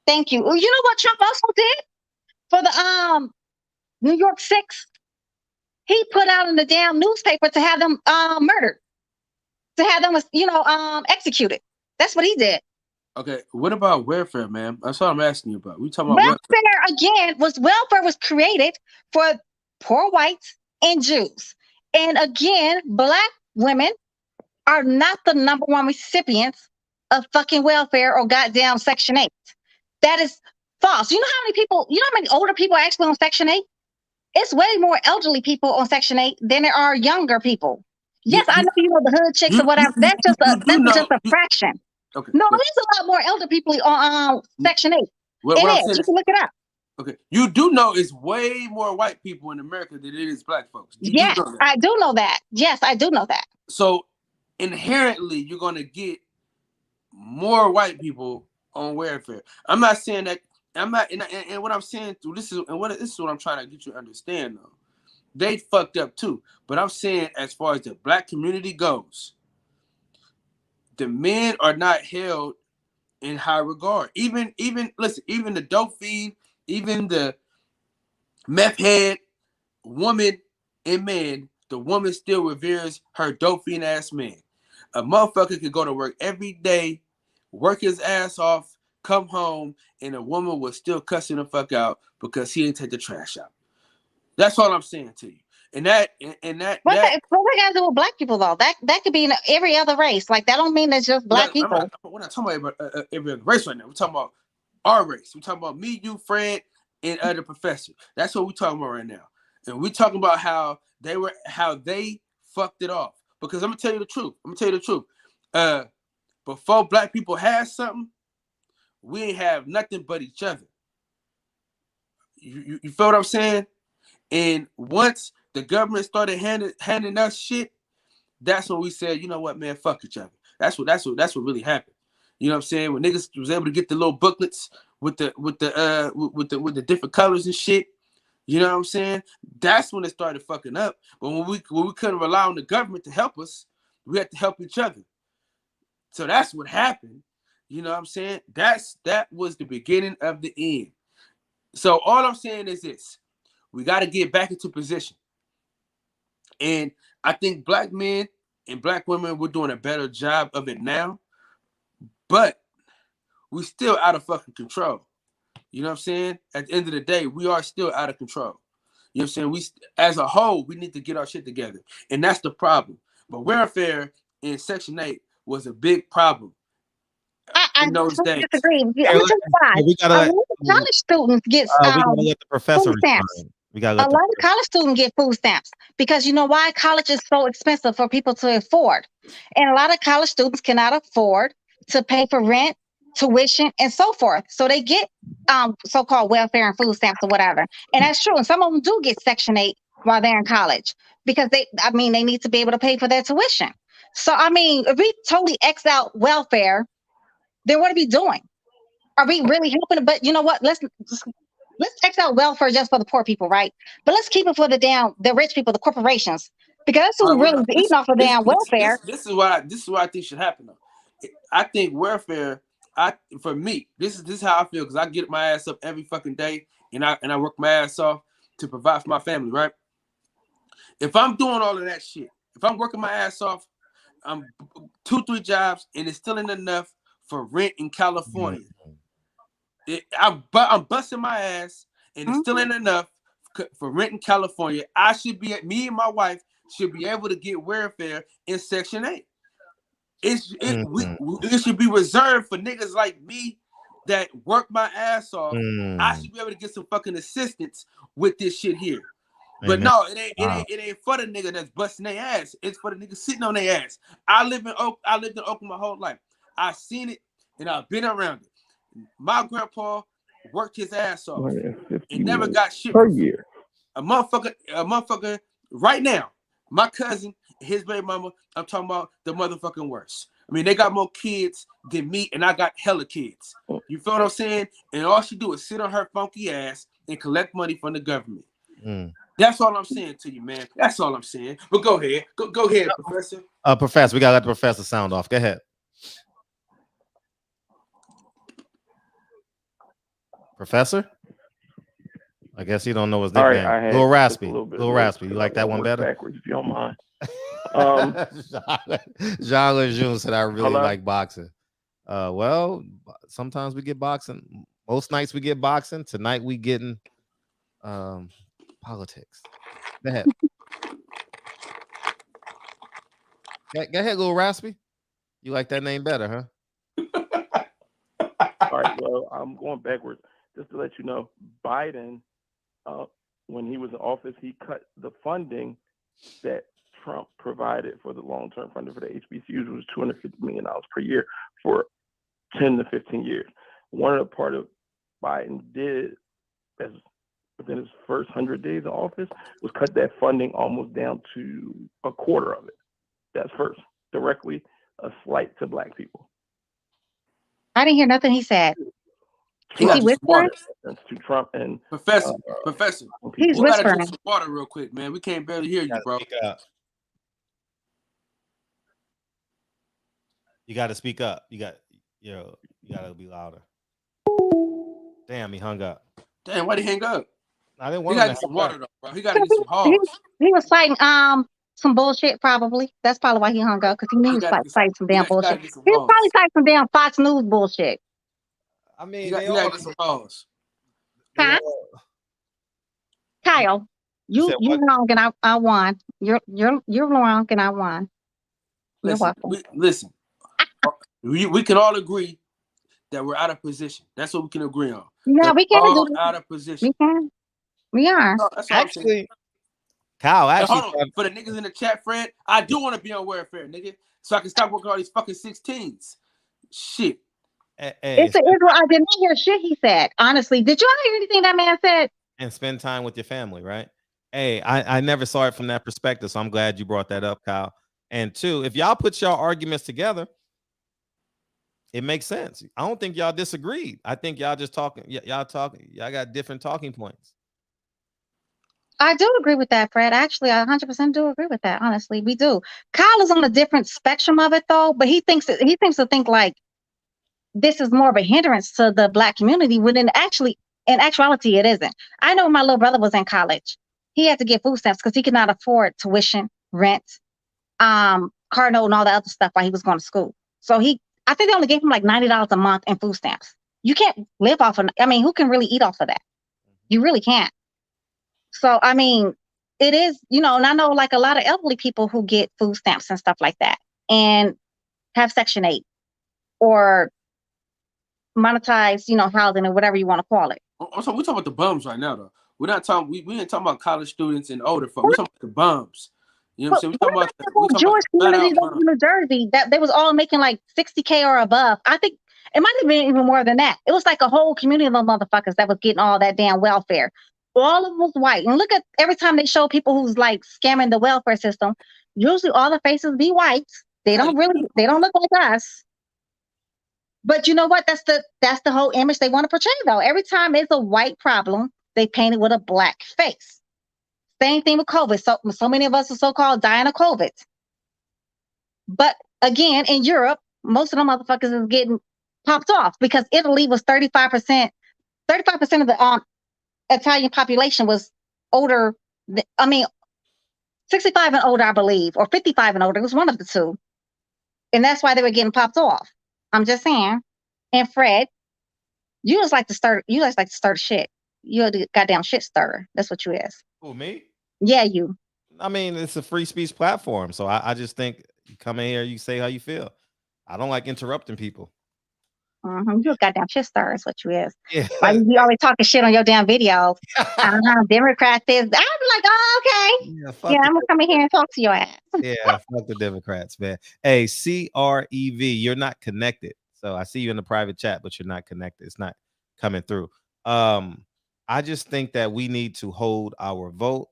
Thank you. You know what Trump also did for the New York 6? He put out in the damn newspaper to have them murdered, to have them executed. That's what he did. Okay, what about welfare, man? That's what I'm asking you about. We talking about welfare was created for poor whites and Jews. And again, black women are not the number one recipients of fucking welfare or goddamn Section 8. That is false. You know how many older people are actually on Section 8? It's way more elderly people on Section 8 than there are younger people. Yes, I know the hood chicks or whatever. That's just a fraction. Okay. No, there's a lot more elder people on Section 8. You can look it up. Okay. You do know it's way more white people in America than it is black folks. Yes, I do know that. Yes, I do know that. So inherently, you're going to get more white people on welfare. I'm not saying that. I'm not, and what I'm saying through this is what I'm trying to get you to understand though. They fucked up too. But I'm saying as far as the black community goes, the men are not held in high regard. Even the dope fiend, even the meth head woman and man, the woman still reveres her dope fiend ass man. A motherfucker could go to work every day, work his ass off, come home, and a woman was still cussing the fuck out because he didn't take the trash out. That's all I'm saying to you. What that got to do with black people though? That could be in every other race. Like that don't mean it's just black people. We're not talking about every other race right now. We're talking about our race. We're talking about me, you, Fred, and the professor. That's what we're talking about right now. And we're talking about how they fucked it off. Because I'm gonna tell you the truth. Before black people had something, we ain't have nothing but each other. You feel what I'm saying? And once the government started handing us shit, that's when we said, you know what, man, fuck each other. That's what really happened. You know what I'm saying? When niggas was able to get the little booklets with the different colors and shit. You know what I'm saying? That's when it started fucking up. But when we couldn't rely on the government to help us, we had to help each other. So that's what happened. You know what I'm saying? That was the beginning of the end. So all I'm saying is this: we got to get back into position. And I think black men and black women, we're doing a better job of it now, but we still out of fucking control. You know what I'm saying? At the end of the day, we are still out of control. You know what I'm saying? We, as a whole, we need to get our shit together. And that's the problem. But welfare in Section 8 was a big problem in those days. Disagree. I'm gonna tell you why. We gotta A let, lot of college students get we gotta let the professor food stamps. respond. We gotta A let lot of college students get food stamps because you know why? College is so expensive for people to afford. And a lot of college students cannot afford to pay for rent, tuition, and so forth. So they get so-called welfare and food stamps or whatever. And that's true. And some of them do get Section 8 while they're in college because they need to be able to pay for their tuition. So, I mean, if we totally X out welfare, then what are we doing? Are we really helping? But you know what? Let's X out welfare just for the poor people, right? But let's keep it for the rich people, the corporations, because that's who's really eating off of damn welfare. This is what I think should happen though. I think welfare. For me, this is how I feel because I get my ass up every fucking day and I work my ass off to provide for my family, right? If I'm doing all of that shit, if I'm working my ass off, I'm 2-3 jobs and it's still ain't enough for rent in California. I'm busting my ass and it still ain't enough for rent in California. Me and my wife should be able to get welfare in Section 8. It should be reserved for niggas like me that work my ass off. I should be able to get some fucking assistance with this shit here. But no, it ain't for the nigga that's busting their ass. It's for the nigga sitting on their ass. I lived in Oakland my whole life. I've seen it and I've been around it. My grandpa worked his ass off and never got shit per year. A motherfucker right now. My cousin, his baby mama, I'm talking about the motherfucking worst. I mean, they got more kids than me, and I got hella kids. You feel what I'm saying? And all she do is sit on her funky ass and collect money from the government. That's all I'm saying to you, man. That's all I'm saying. But go ahead. Go ahead, Professor. Professor, we gotta let the professor sound off. Go ahead. Professor? I guess he don't know his nickname. Right, Little raspy. Little raspy. You like that one better? Backwards, if you don't mind. Jean Lejeune said I really like boxing. Well, sometimes we get boxing. Most nights we get boxing. Tonight we getting politics. Go ahead. Go ahead, little raspy. You like that name better, huh? All right, well, I'm going backwards. Just to let you know, Biden, when he was in office, he cut the funding that Trump provided for the long-term funding for the HBCUs, was $250 million per year for 10 to 15 years. One of the part of Biden did, as within his first 100 days of office, was cut that funding almost down to a quarter of it. That's first, directly a slight to black people. I didn't hear nothing he said. Is he whispering? To Trump and Professor. He's we gotta whispering. drink some water real quick, man. We can't barely hear you, bro. You got to speak up. You got to be louder. Damn, he hung up. Damn, why'd he hang up? I didn't He want gotta him get to some hang water up. though, bro. He gotta get some hogs. He was fighting some bullshit, probably. That's probably why he hung up, because he knew he was fighting some damn bullshit. He was probably fighting some damn Fox News bullshit. I mean, he gotta get some hogs. Huh? Kyle, you wrong and I won. You're wrong and I won. You're welcome. Listen. We can all agree that we're out of position. That's what we can agree on. Yeah, we can all do out of position. We can. We are. That's all actually, Kyle, actually, hold on. For the niggas in the chat, Fred, I do want to be on welfare, nigga, so I can stop working all these fucking 16s. Shit. It's Israel. I did not hear shit he said. Honestly, did you hear anything that man said? And spend time with your family, right? Hey, I never saw it from that perspective, so I'm glad you brought that up, Kyle. And two, if y'all put y'all arguments together, it makes sense. I don't think y'all disagreed. I think y'all just talking. Y'all got different talking points. I do agree with that, Fred. Actually, I 100% do agree with that. Honestly, we do. Kyle is on a different spectrum of it, though. But he thinks to think like this is more of a hindrance to the Black community when in actuality, it isn't. I know my little brother was in college. He had to get food stamps because he could not afford tuition, rent, car note, and all the other stuff while he was going to school. So I think they only gave him like $90 a month in food stamps. You can't live off of, I mean, who can really eat off of that? You really can't. So, I mean, it is, you know, and I know like a lot of elderly people who get food stamps and stuff like that and have Section 8 or monetize, you know, housing or whatever you want to call it. So we're talking about the bums right now, though. We're not talking, we ain't talking about college students and older folks. We're talking about the bums. You know what I'm saying? We're talking about Jewish communities in New Jersey that they was all making like 60K or above. I think it might have been even more than that. It was like a whole community of those motherfuckers that was getting all that damn welfare. All of them was white. And look at every time they show people who's like scamming the welfare system, usually all the faces be white. They don't look like us. But you know what? That's the whole image they want to portray though. Every time it's a white problem, they paint it with a black face. Same thing with COVID. So many of us are so-called dying of COVID. But again, in Europe, most of them motherfuckers is getting popped off because Italy was 35%. 35% of the Italian population was older. 65 and older, I believe, or 55 and older. It was one of the two. And that's why they were getting popped off. I'm just saying. And Fred, you just like to start shit. You're the goddamn shit stirrer. That's what you is. Who, me? Yeah, you. I mean, it's a free speech platform. So I just think you come in here, you say how you feel. I don't like interrupting people. You're a goddamn shit stirrer is what you is. Yeah. Like you always talking shit on your damn videos. Democrats this. I'm like, oh, okay. Yeah, I'm gonna come in here and talk to your ass. Yeah, fuck the Democrats, man. Hey, CREV, you're not connected. So I see you in the private chat, but you're not connected. It's not coming through. I just think that we need to hold our vote,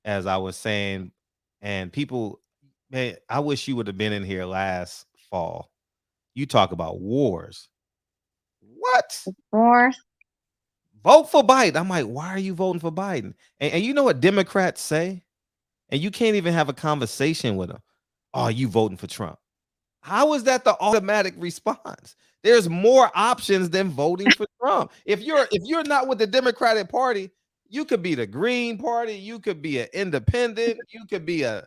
as I was saying, and people, man, I wish you would have been in here last fall. You talk about wars. What? Wars? Vote for Biden. I'm like, why are you voting for Biden? And you know what Democrats say? And you can't even have a conversation with them. Oh, you voting for Trump? How is that the automatic response? There's more options than voting for Trump. If you're not with the Democratic Party, you could be the Green Party, you could be an independent, you could be an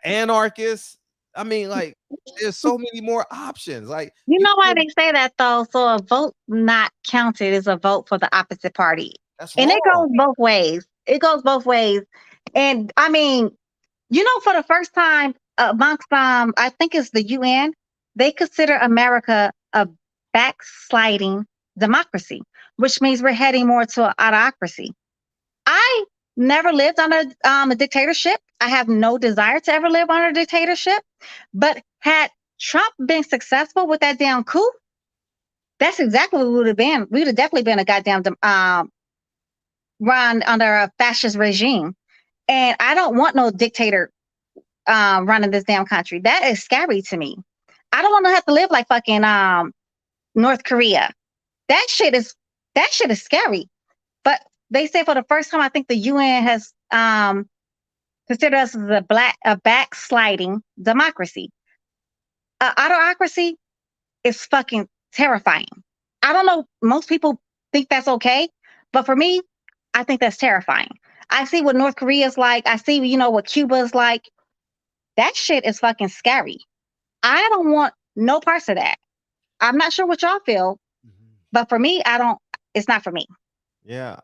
anarchist. I mean, like, there's so many more options. Like, you know why they say that though? So a vote not counted is a vote for the opposite party. That's and wrong. It goes both ways. It goes both ways. And I mean, you know, for the first time amongst I think it's the UN, they consider America a backsliding democracy, which means we're heading more to an autocracy. I never lived under a dictatorship. I have no desire to ever live under a dictatorship. But had Trump been successful with that damn coup, that's exactly what we would have been. We would have definitely been a goddamn run under a fascist regime. And I don't want no dictator running this damn country. That is scary to me. I don't want to have to live like fucking North Korea. That shit is scary. But they say for the first time, I think the UN has considered us as a backsliding democracy. Autocracy is fucking terrifying. I don't know. Most people think that's okay, but for me, I think that's terrifying. I see what North Korea is like. I see, you know, what Cuba is like. That shit is fucking scary. I don't want no parts of that. I'm not sure what y'all feel, but for me, it's not for me. Yeah,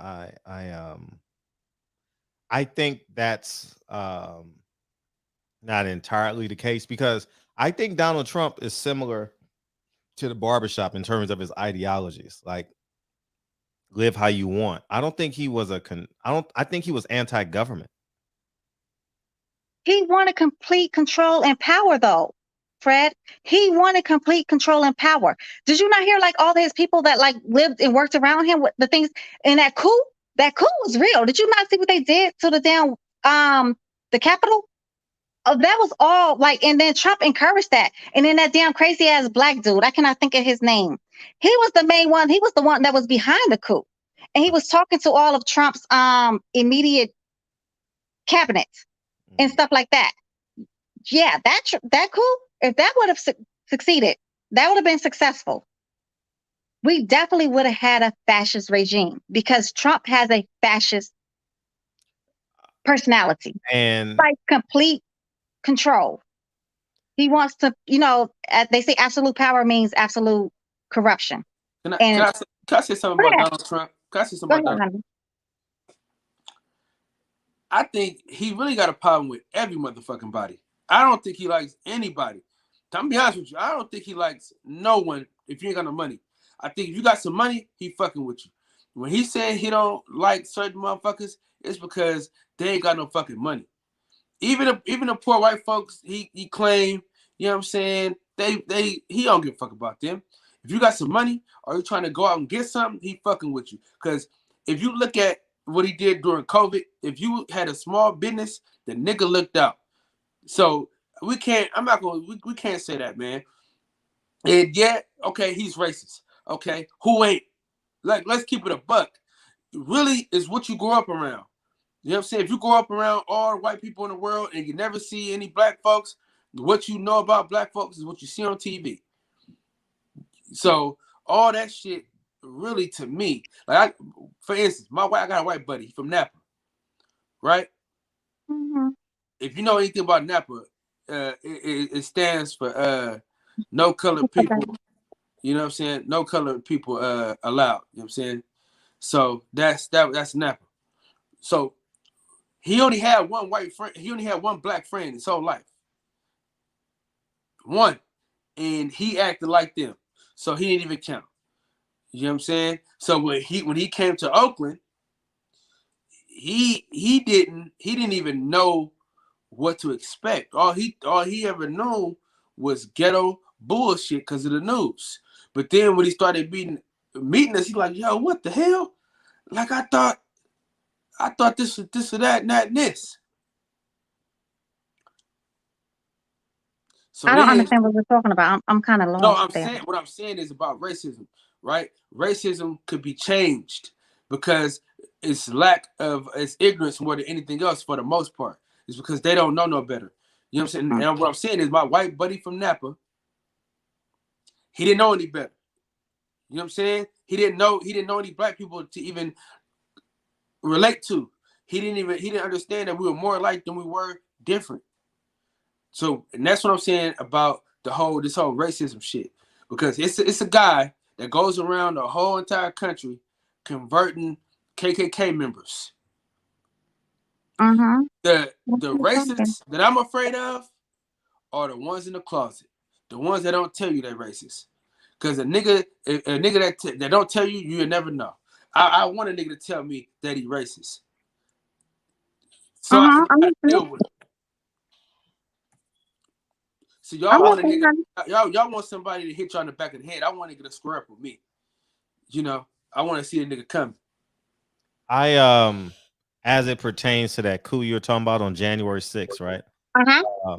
I think that's not entirely the case, because I think Donald Trump is similar to the Barbershop in terms of his ideologies. Like, live how you want. I don't think he was I think he was anti-government. He wanted complete control and power, though, Fred. He wanted complete control and power. Did you not hear like all his people that like lived and worked around him with the things in that coup? That coup was real. Did you not see what they did to the damn the Capitol? Oh, that was all like, and then Trump encouraged that. And then that damn crazy ass black dude, I cannot think of his name. He was the main one. He was the one that was behind the coup. And he was talking to all of Trump's immediate cabinet and stuff like that. Yeah, that coup, if that would have succeeded, That would have been successful. We definitely would have had a fascist regime because Trump has a fascist personality and like complete control. He wants to, they say absolute power means absolute corruption. Can I say something about Donald Trump? Can I say something about Donald Trump? I think he really got a problem with every motherfucking body. I don't think he likes anybody. To be honest with you, I don't think he likes no one if you ain't got no money. I think if you got some money, he fucking with you. When he said he don't like certain motherfuckers, it's because they ain't got no fucking money. Even the poor white folks, he claim, you know what I'm saying, he don't give a fuck about them. If you got some money or you trying to go out and get something, he fucking with you. Because if you look at what he did during COVID, if you had a small business, the nigga looked out. So we can't say that, man. And yet, okay, he's racist. Okay, who ain't? Like, let's keep it a buck. Really is what you grow up around. You know what I'm saying? If you grow up around all white people in the world and you never see any black folks, what you know about black folks is what you see on TV. So all that shit, really, to me, like, for instance, I got a white buddy from Napa, right? Mm-hmm. If you know anything about Napa, it stands for no colored people. You know what I'm saying? No colored people allowed. You know what I'm saying? So that's Napa. So he only had one white friend. He only had one black friend his whole life. One, and he acted like them, so he didn't even count. You know what I'm saying? So when he came to Oakland, he didn't even know what to expect. All he ever known was ghetto bullshit because of the news. But then when he started meeting us, he's like, yo, what the hell? Like, I thought this or that and that and this. So I don't understand what we're talking about. I'm kind of lost. What I'm saying is about racism, right? Racism could be changed because it's ignorance more than anything else for the most part. It's because they don't know no better. You know what I'm saying? And what I'm saying is my white buddy from Napa, he didn't know any better. You know what I'm saying? He didn't know any black people to even relate to. He didn't understand that we were more alike than we were different. So, and that's what I'm saying about this whole racism shit. Because it's a guy that goes around the whole entire country converting KKK members. Mm-hmm. The racists that I'm afraid of are the ones in the closet. The ones that don't tell you they're racist. Because a nigga that don't tell you, you'll never know. I want a nigga to tell me that he racist. So I can deal with it. So y'all want somebody to hit you on the back of the head. I want a nigga to square up with me. You know, I want to see a nigga coming. As it pertains to that coup you were talking about on January 6th, right? Uh-huh.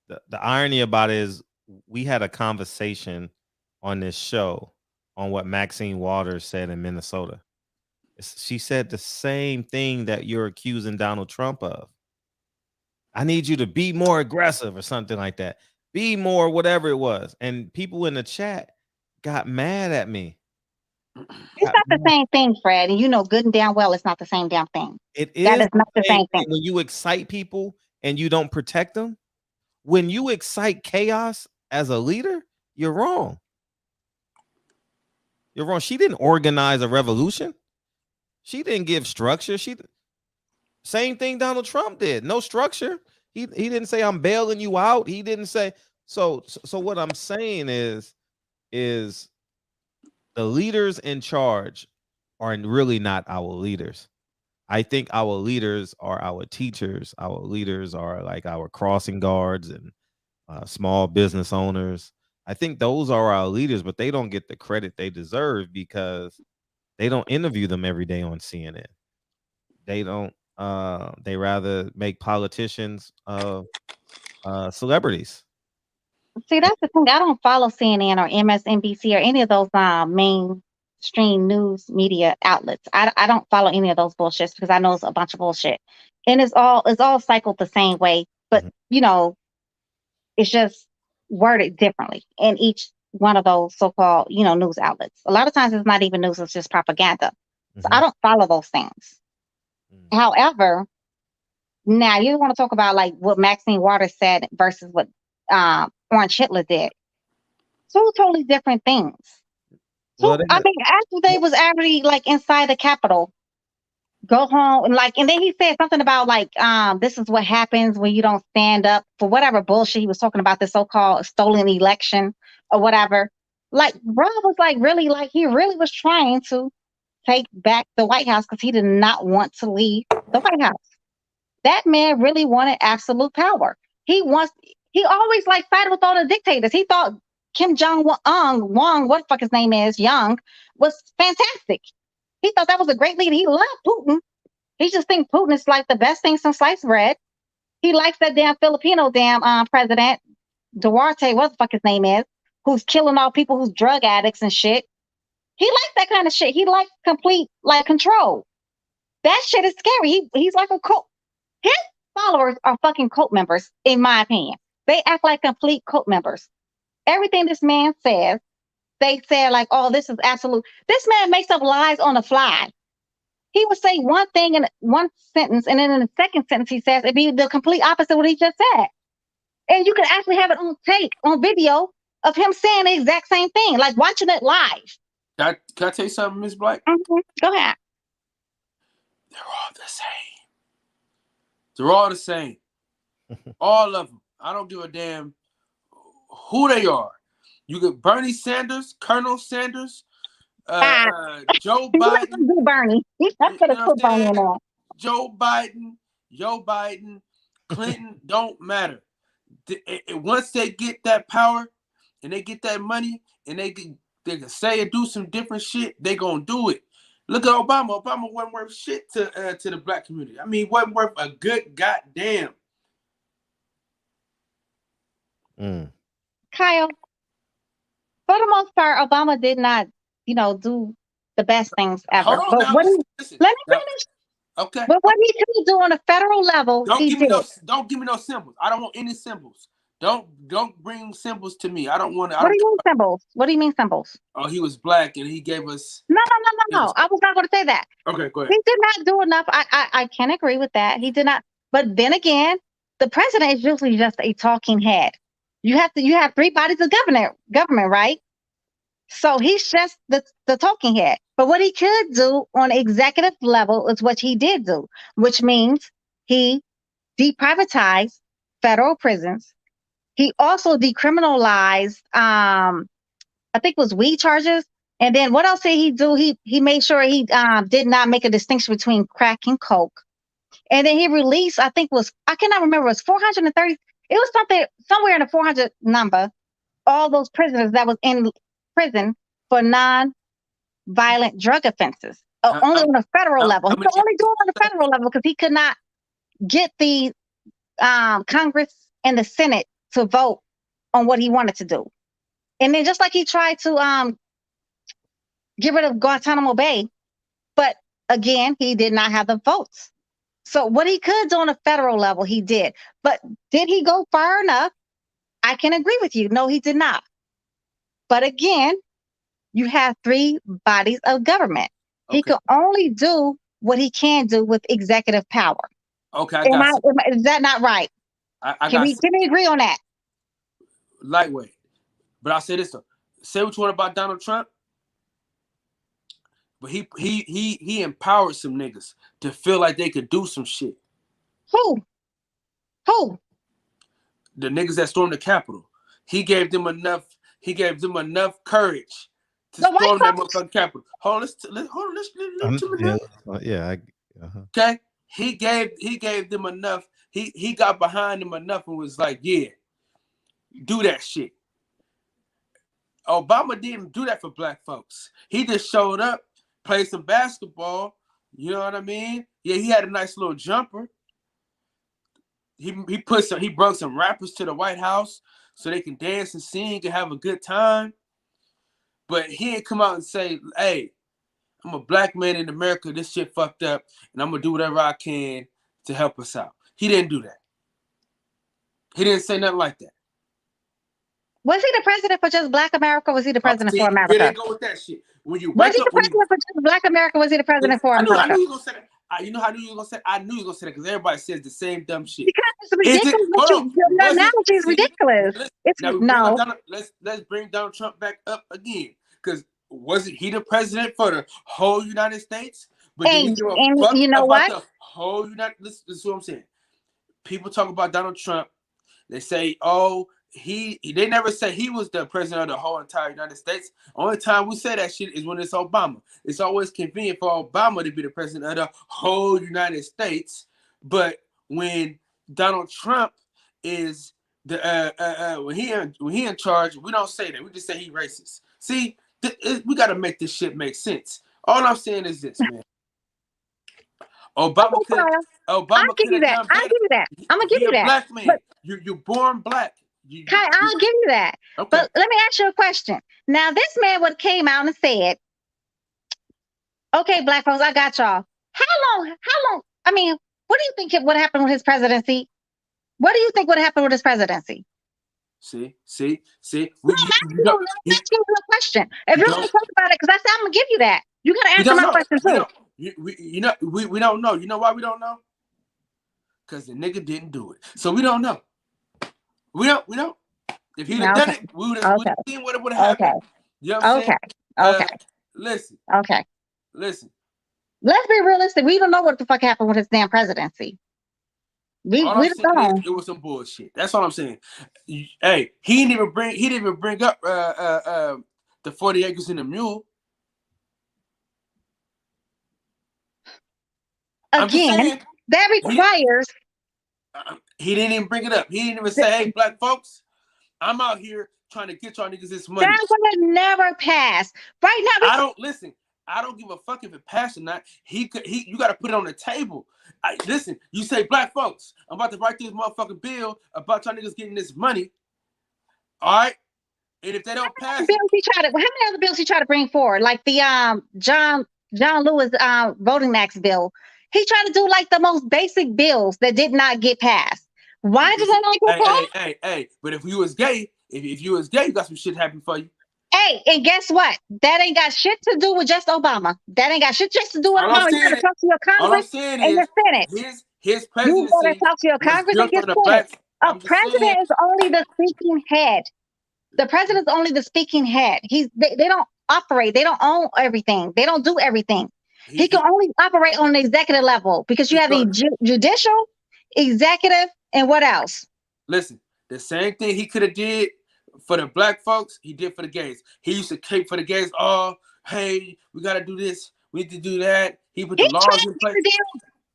The irony about it is we had a conversation on this show on what Maxine Waters said in Minnesota. She said the same thing that you're accusing Donald Trump of. I need you to be more aggressive or something like that. Be more whatever it was. And people in the chat got mad at me. It's not the same thing, Fred. And you know good and damn well it's not the same damn thing. It is. That is not the same thing. When you excite people and you don't protect them, when you excite chaos as a leader, you're wrong. You're wrong. She didn't organize a revolution. She didn't give structure. Same thing Donald Trump did. No structure. He didn't say I'm bailing you out. He didn't say so what I'm saying is the leaders in charge are really not our leaders. I think our leaders are our teachers. Our leaders are like our crossing guards and small business owners. I think those are our leaders, but they don't get the credit they deserve because they don't interview them every day on CNN. They don't. They rather make politicians celebrities. See, that's the thing. I don't follow CNN or MSNBC or any of those mainstream news media outlets. I don't follow any of those bullshits because I know it's a bunch of bullshit, and it's all cycled the same way. But you know, it's just worded differently in each one of those so-called, news outlets. A lot of times it's not even news, it's just propaganda. So I don't follow those things. However, now you want to talk about like what Maxine Waters said versus what Orange Hitler did. Two totally different things. Well, I mean, after they was already like inside the Capitol, go home and then he said something about like this is what happens when you don't stand up for whatever bullshit he was talking about, the so-called stolen election or whatever. Like Rob was like really like he really was trying to take back the White House because he did not want to leave the White House. That man really wanted absolute power. He always like sided with all the dictators. He thought Kim Jong-un, what the fuck his name is, Young, was fantastic. He thought that was a great leader. He loved Putin. He just thinks Putin is like the best thing since sliced bread. He likes that damn Filipino president, Duarte, what the fuck his name is, who's killing all people who's drug addicts and shit. He likes that kind of shit. He likes complete like control. That shit is scary. He's like a cult. His followers are fucking cult members, in my opinion. They act like complete cult members. Everything this man says, they say like, oh, this is absolute. This man makes up lies on the fly. He would say one thing in one sentence, and then in the second sentence he says it'd be the complete opposite of what he just said. And you can actually have it on tape, on video of him saying the exact same thing, like watching it live. Can I tell you something, Ms. Black? Go ahead. They're all the same. They're all the same. All of them. I don't give a damn who they are. You get Bernie Sanders, Colonel Sanders, Joe Biden. Bernie. Joe Biden, Clinton, don't matter. Once they get that power and they get that money and they can say and do some different shit, they gonna do it. Look at Obama. Obama wasn't worth shit to the black community. I mean, he wasn't worth a good goddamn. Kyle, for the most part, Obama did not, do the best things ever. Hold on, but now, let me finish. Okay. But what he could do on a federal level, don't give me no symbols. I don't want any symbols. Don't bring symbols to me. I don't want to. What do you mean symbols? What do you mean symbols? Oh, he was black and he gave us. No. I was not going to say that. Okay, go ahead. He did not do enough. I can agree with that. He did not. But then again, the president is usually just a talking head. You have three bodies of government, right? So he's just the talking head. But what he could do on executive level is what he did do, which means he deprivatized federal prisons. He also decriminalized, I think it was weed charges. And then what else did he do? He made sure he did not make a distinction between crack and coke. And then he released, I cannot remember, it was 430. It was somewhere in the 400 number, all those prisoners that was in prison for non-violent drug offenses, only on a federal level. He could only do it on the federal level because he could not get the Congress and the Senate to vote on what he wanted to do. And then just like he tried to get rid of Guantanamo Bay, but again, he did not have the votes. So what he could do on a federal level, he did. But did he go far enough? I can agree with you. No, he did not. But again, you have three bodies of government. Okay. He could only do what he can do with executive power. Okay, is that not right? Can we agree on that? Lightweight. But I'll say this though. Say what you want about Donald Trump. But he empowered some niggas to feel like they could do some shit. Who? The niggas that stormed the Capitol. He gave them enough courage to storm that motherfucking Capitol. Hold on, Okay? He gave them enough. He got behind them enough and was like, yeah, do that shit. Obama didn't do that for black folks. He just showed up, played some basketball. You know what I mean? Yeah, he had a nice little jumper. He brought some rappers to the White House so they can dance and sing and have a good time. But he didn't come out and say, hey, I'm a black man in America. This shit fucked up, and I'm going to do whatever I can to help us out. He didn't do that. He didn't say nothing like that. Was he the president for just Black America? Or was he the president for America? Here they go with that shit. When you was he the president for just Black America? Was he the president for America? I knew you were gonna say that. You know how I knew you were gonna say? I knew you were gonna say that because everybody says the same dumb shit. Because it's ridiculous. Your analogy is ridiculous. Let's bring Donald Trump back up again. Because wasn't he the president for the whole United States? But and you know what? The whole United. This is what I'm saying. People talk about Donald Trump. They say, "Oh, they never say he was the president of the whole entire United States." Only time we say that shit is when it's Obama. It's always convenient for Obama to be the president of the whole United States. But when Donald Trump is the when he in charge, we don't say that. We just say he racist. See, we got to make this shit make sense. All I'm saying is this, man. Obama could have I'll give you that. I'll give you that. I'm gonna give you that. Black man. But, you're born black. I'll give you that. Okay. But let me ask you a question. Now, this man would have came out and said, "Okay, Black folks, I got y'all." How long? I mean, what do you think would happen with his presidency? What do you think would happen with his presidency? See. I'm asking you a question. If you're going to talk about it, because I said I'm going to give you that. You got to answer my question too. We don't know. You know why we don't know? Because the nigga didn't do it. So we don't know. We don't. If he'd have done it, we would have seen what would have happened. You know what I'm saying? Listen. Okay. Listen. Let's be realistic. We don't know what the fuck happened with his damn presidency. We don't know. It was some bullshit. That's all I'm saying. Hey, he didn't even bring up the 40 acres and a mule. Again, that requires. He didn't even bring it up. He didn't even say, "Hey, Black folks, I'm out here trying to get y'all niggas this money." That would have never passed. Right now, I don't give a fuck if it passed or not. You got to put it on the table. Listen, you say, "Black folks, I'm about to write this motherfucking bill about y'all niggas getting this money." All right, and if they don't pass, how many other bills he tried to bring forward? Like the John Lewis voting acts bill. He tried to do like the most basic bills that did not get passed. Why did that not get passed? Hey! But if you was gay, if you was gay, you got some shit happen for you. Hey, and guess what? That ain't got shit to do with just Obama. That ain't got shit just to do with Obama. You gotta talk to your Congress and your Senate. His presidency. You gotta talk to your Congress and your Senate. A president is only the speaking head. The president is only the speaking head. They don't operate. They don't own everything. They don't do everything. He can only operate on the executive level because you have a judicial, executive, and what else? Listen, the same thing he could have did for the Black folks, he did for the gays. He used to cape for the gays. Oh, hey, we got to do this. We need to do that. He put the laws in place.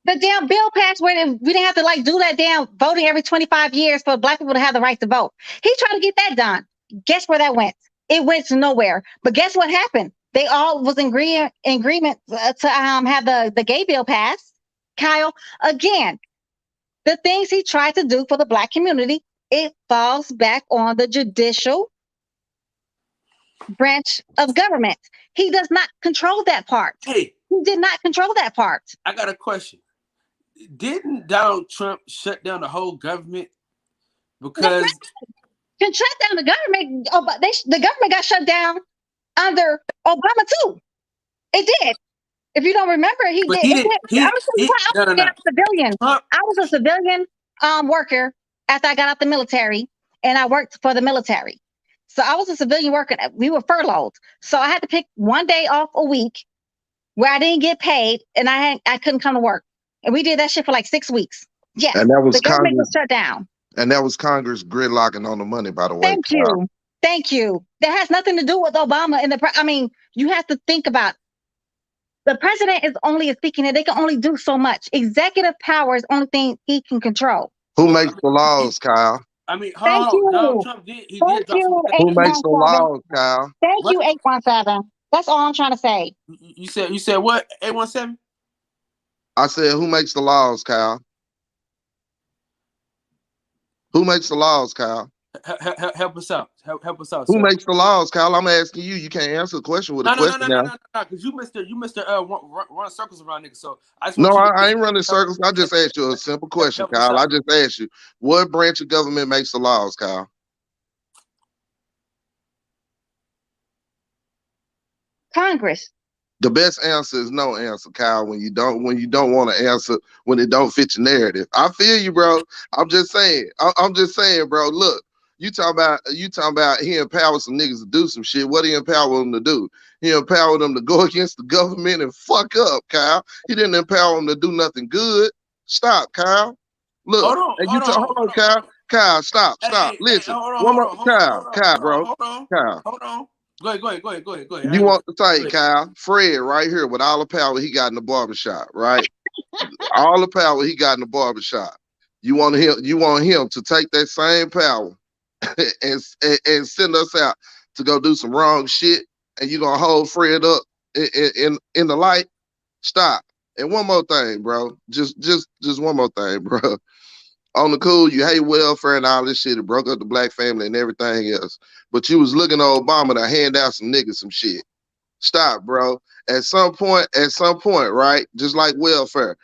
The damn bill passed where we didn't have to do that damn voting every 25 years for Black people to have the right to vote. He tried to get that done. Guess where that went? It went to nowhere. But guess what happened? They all was in agreement to have the gay bill passed. Kyle, again, the things he tried to do for the Black community, it falls back on the judicial branch of government. He does not control that part. Hey, he did not control that part. I got a question. Didn't Donald Trump shut down the whole government? Because can shut down the government. The government got shut down under Obama too. It did. If you don't remember, he did. I was a civilian. I was a civilian worker after I got out the military, and I worked for the military. So I was a civilian worker. We were furloughed, so I had to pick one day off a week where I didn't get paid, and I couldn't come to work. And we did that shit for like 6 weeks. Yes, and that was the government was shut down. And that was Congress gridlocking on the money, by the way. Thank you. That has nothing to do with Obama. You have to think about the president is only a speaking head. They can only do so much. Executive power is the only thing he can control. Who makes the laws, Kyle? Thank you. Donald Trump Who makes the laws, Kyle? Thank you, 817. That's all I'm trying to say. You said what? 817? I said, who makes the laws, Kyle? Who makes the laws, Kyle? Help us out. Help us out. Who makes the laws, Kyle? I'm asking you. You can't answer the question with a question now. No, because you missed run circles around niggas. So I ain't running circles. I just asked you a simple question, Kyle. I just asked you, what branch of government makes the laws, Kyle? Congress. The best answer is no answer, Kyle. When you don't want to answer, when it don't fit your narrative. I feel you, bro. I'm just saying. I'm just saying, bro. Look, you talking about he empowered some niggas to do some shit. What he empowered them to do? He empowered them to go against the government and fuck up, Kyle. He didn't empower them to do nothing good. Stop, Kyle. Look, hold on, Kyle. Kyle, stop. Listen, one more, Kyle, bro. Kyle. Hold on. Go ahead. You want to say, Kyle, Fred right here with all the power he got in the barbershop, right? All the power he got in the barbershop. You want him to take that same power and send us out to go do some wrong shit, and you gonna hold Fred up in the light? Stop. And one more thing, bro. Just one more thing, bro. On the cool, you hate welfare and all this shit. It broke up the black family and everything else. But you was looking at Obama to hand out some niggas some shit. Stop, bro. At some point, right? Just like welfare,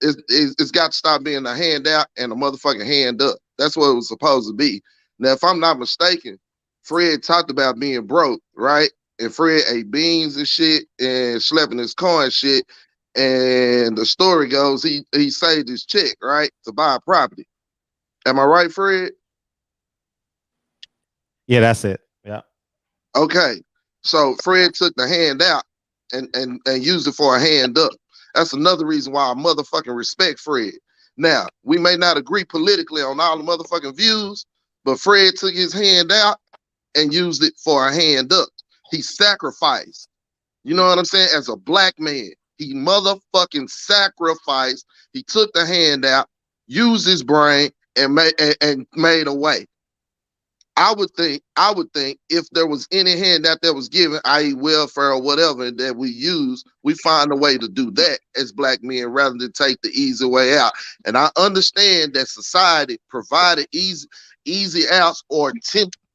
it's got to stop being a handout and a motherfucking hand up. That's what it was supposed to be. Now, if I'm not mistaken, Fred talked about being broke, right? And Fred ate beans and shit and slept in his car and shit. And the story goes, he saved his check, right, to buy a property. Am I right, Fred? Yeah, that's it. Yeah. Okay. So Fred took the hand out and used it for a hand up. That's another reason why I motherfucking respect Fred. Now, we may not agree politically on all the motherfucking views, but Fred took his hand out and used it for a hand up. He sacrificed. You know what I'm saying? As a black man, he motherfucking sacrificed. He took the hand out, used his brain, and made a way. I would think if there was any handout that was given, i.e. welfare or whatever that we use, we find a way to do that as black men rather than take the easy way out. And I understand that society provided easy outs or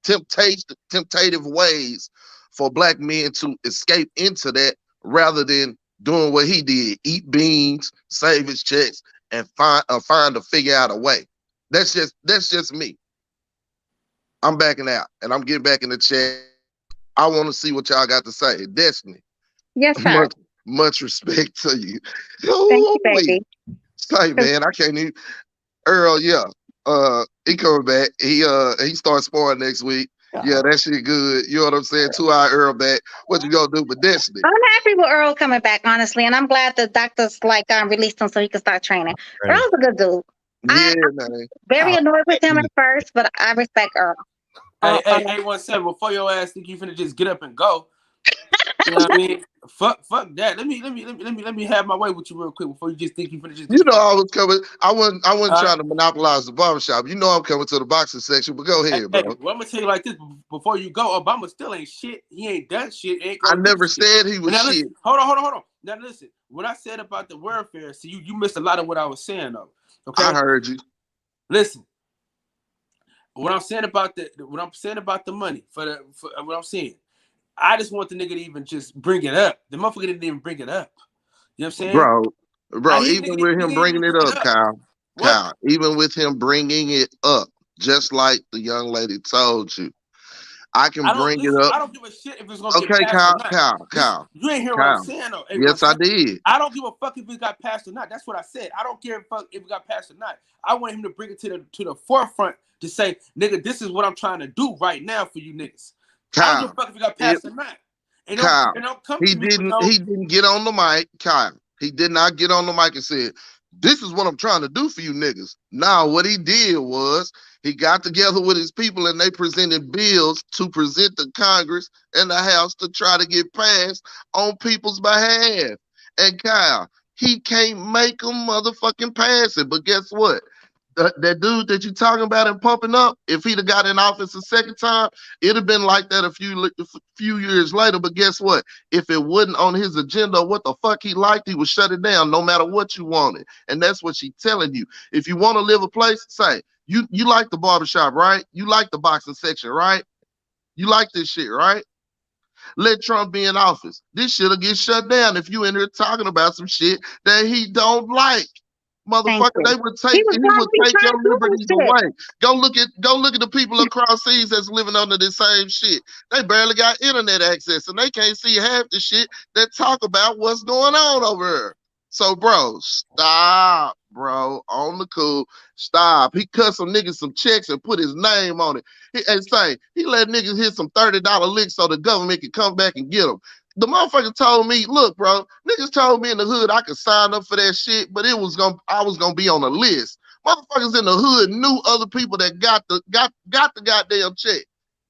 temptative ways for black men to escape into that rather than doing what he did, eat beans, save his checks, and find to figure out a way. That's just me. I'm backing out and I'm getting back in the chat. I want to see what y'all got to say. Destiny. Yes, sir. Much respect to you. Thank you, baby. Say, man, I can't even. Earl, yeah. He coming back. He starts sparring next week. Yeah, that shit good. You know what I'm saying? 2-hour Earl back. What you gonna do with Destiny? I'm happy with Earl coming back, honestly, and I'm glad the doctors released him so he could start training. Right. Earl's a good dude. Yeah, man. Very annoyed with him at first, but I respect Earl. Hey, 817, before your ass think you finna just get up and go. You know what I mean? Fuck that. Let me have my way with you real quick before you just think you finna just. You know I was coming. I wasn't trying to monopolize the barbershop. You know I'm coming to the boxing section, but go ahead, bro. Well, I'm gonna tell you like this: before you go, Obama still ain't shit. He ain't done shit. I never said he was shit. Listen, hold on. Now listen, what I said about the welfare. See, you missed a lot of what I was saying though. Okay, I heard you. Listen. What I'm saying about the money for what I'm saying, I just want the nigga to even just bring it up. The motherfucker didn't even bring it up. You know what I'm saying? Bro, even with him bringing it up, Kyle, even with him bringing it up, just like the young lady told you, I can bring it up. I don't give a shit if it's gonna get passed or not. Kyle. You ain't hear what I'm saying though. Yes, I did. I don't give a fuck if it got passed or not. That's what I said. I don't care if it got passed or not. I want him to bring it to the forefront to say, nigga, this is what I'm trying to do right now for you niggas. Kyle, I don't give a fuck if it got passed or not. Kyle, he didn't get on the mic, Kyle. He did not get on the mic and said, this is what I'm trying to do for you niggas. Now, what he did was he got together with his people and they presented bills to present to Congress and the House to try to get passed on people's behalf. And Kyle, he can't make them motherfucking pass it. But guess what? That dude that you talking about and pumping up, if he'd have got in office a second time, it'd have been like that a few years later. But guess what? If it wasn't on his agenda, what the fuck he liked, he would shut it down no matter what you wanted. And that's what she's telling you. If you want to live a place, say, you like the barbershop, right? You like the boxing section, right? You like this shit, right? Let Trump be in office. This shit'll get shut down if you in here talking about some shit that he don't like. Motherfucker, they would take He would take trying your to do liberties shit. away. Go look at the people across seas that's living under the same shit. They barely got internet access and they can't see half the shit that talk about what's going on over here. So, bro, stop, bro. On the cool, stop. He cut some niggas some checks and put his name on it. He let niggas hit some $30 licks so the government could come back and get them. The motherfucker told me, look, bro, niggas told me in the hood I could sign up for that shit, but I was gonna be on a list. Motherfuckers in the hood knew other people that got the goddamn check.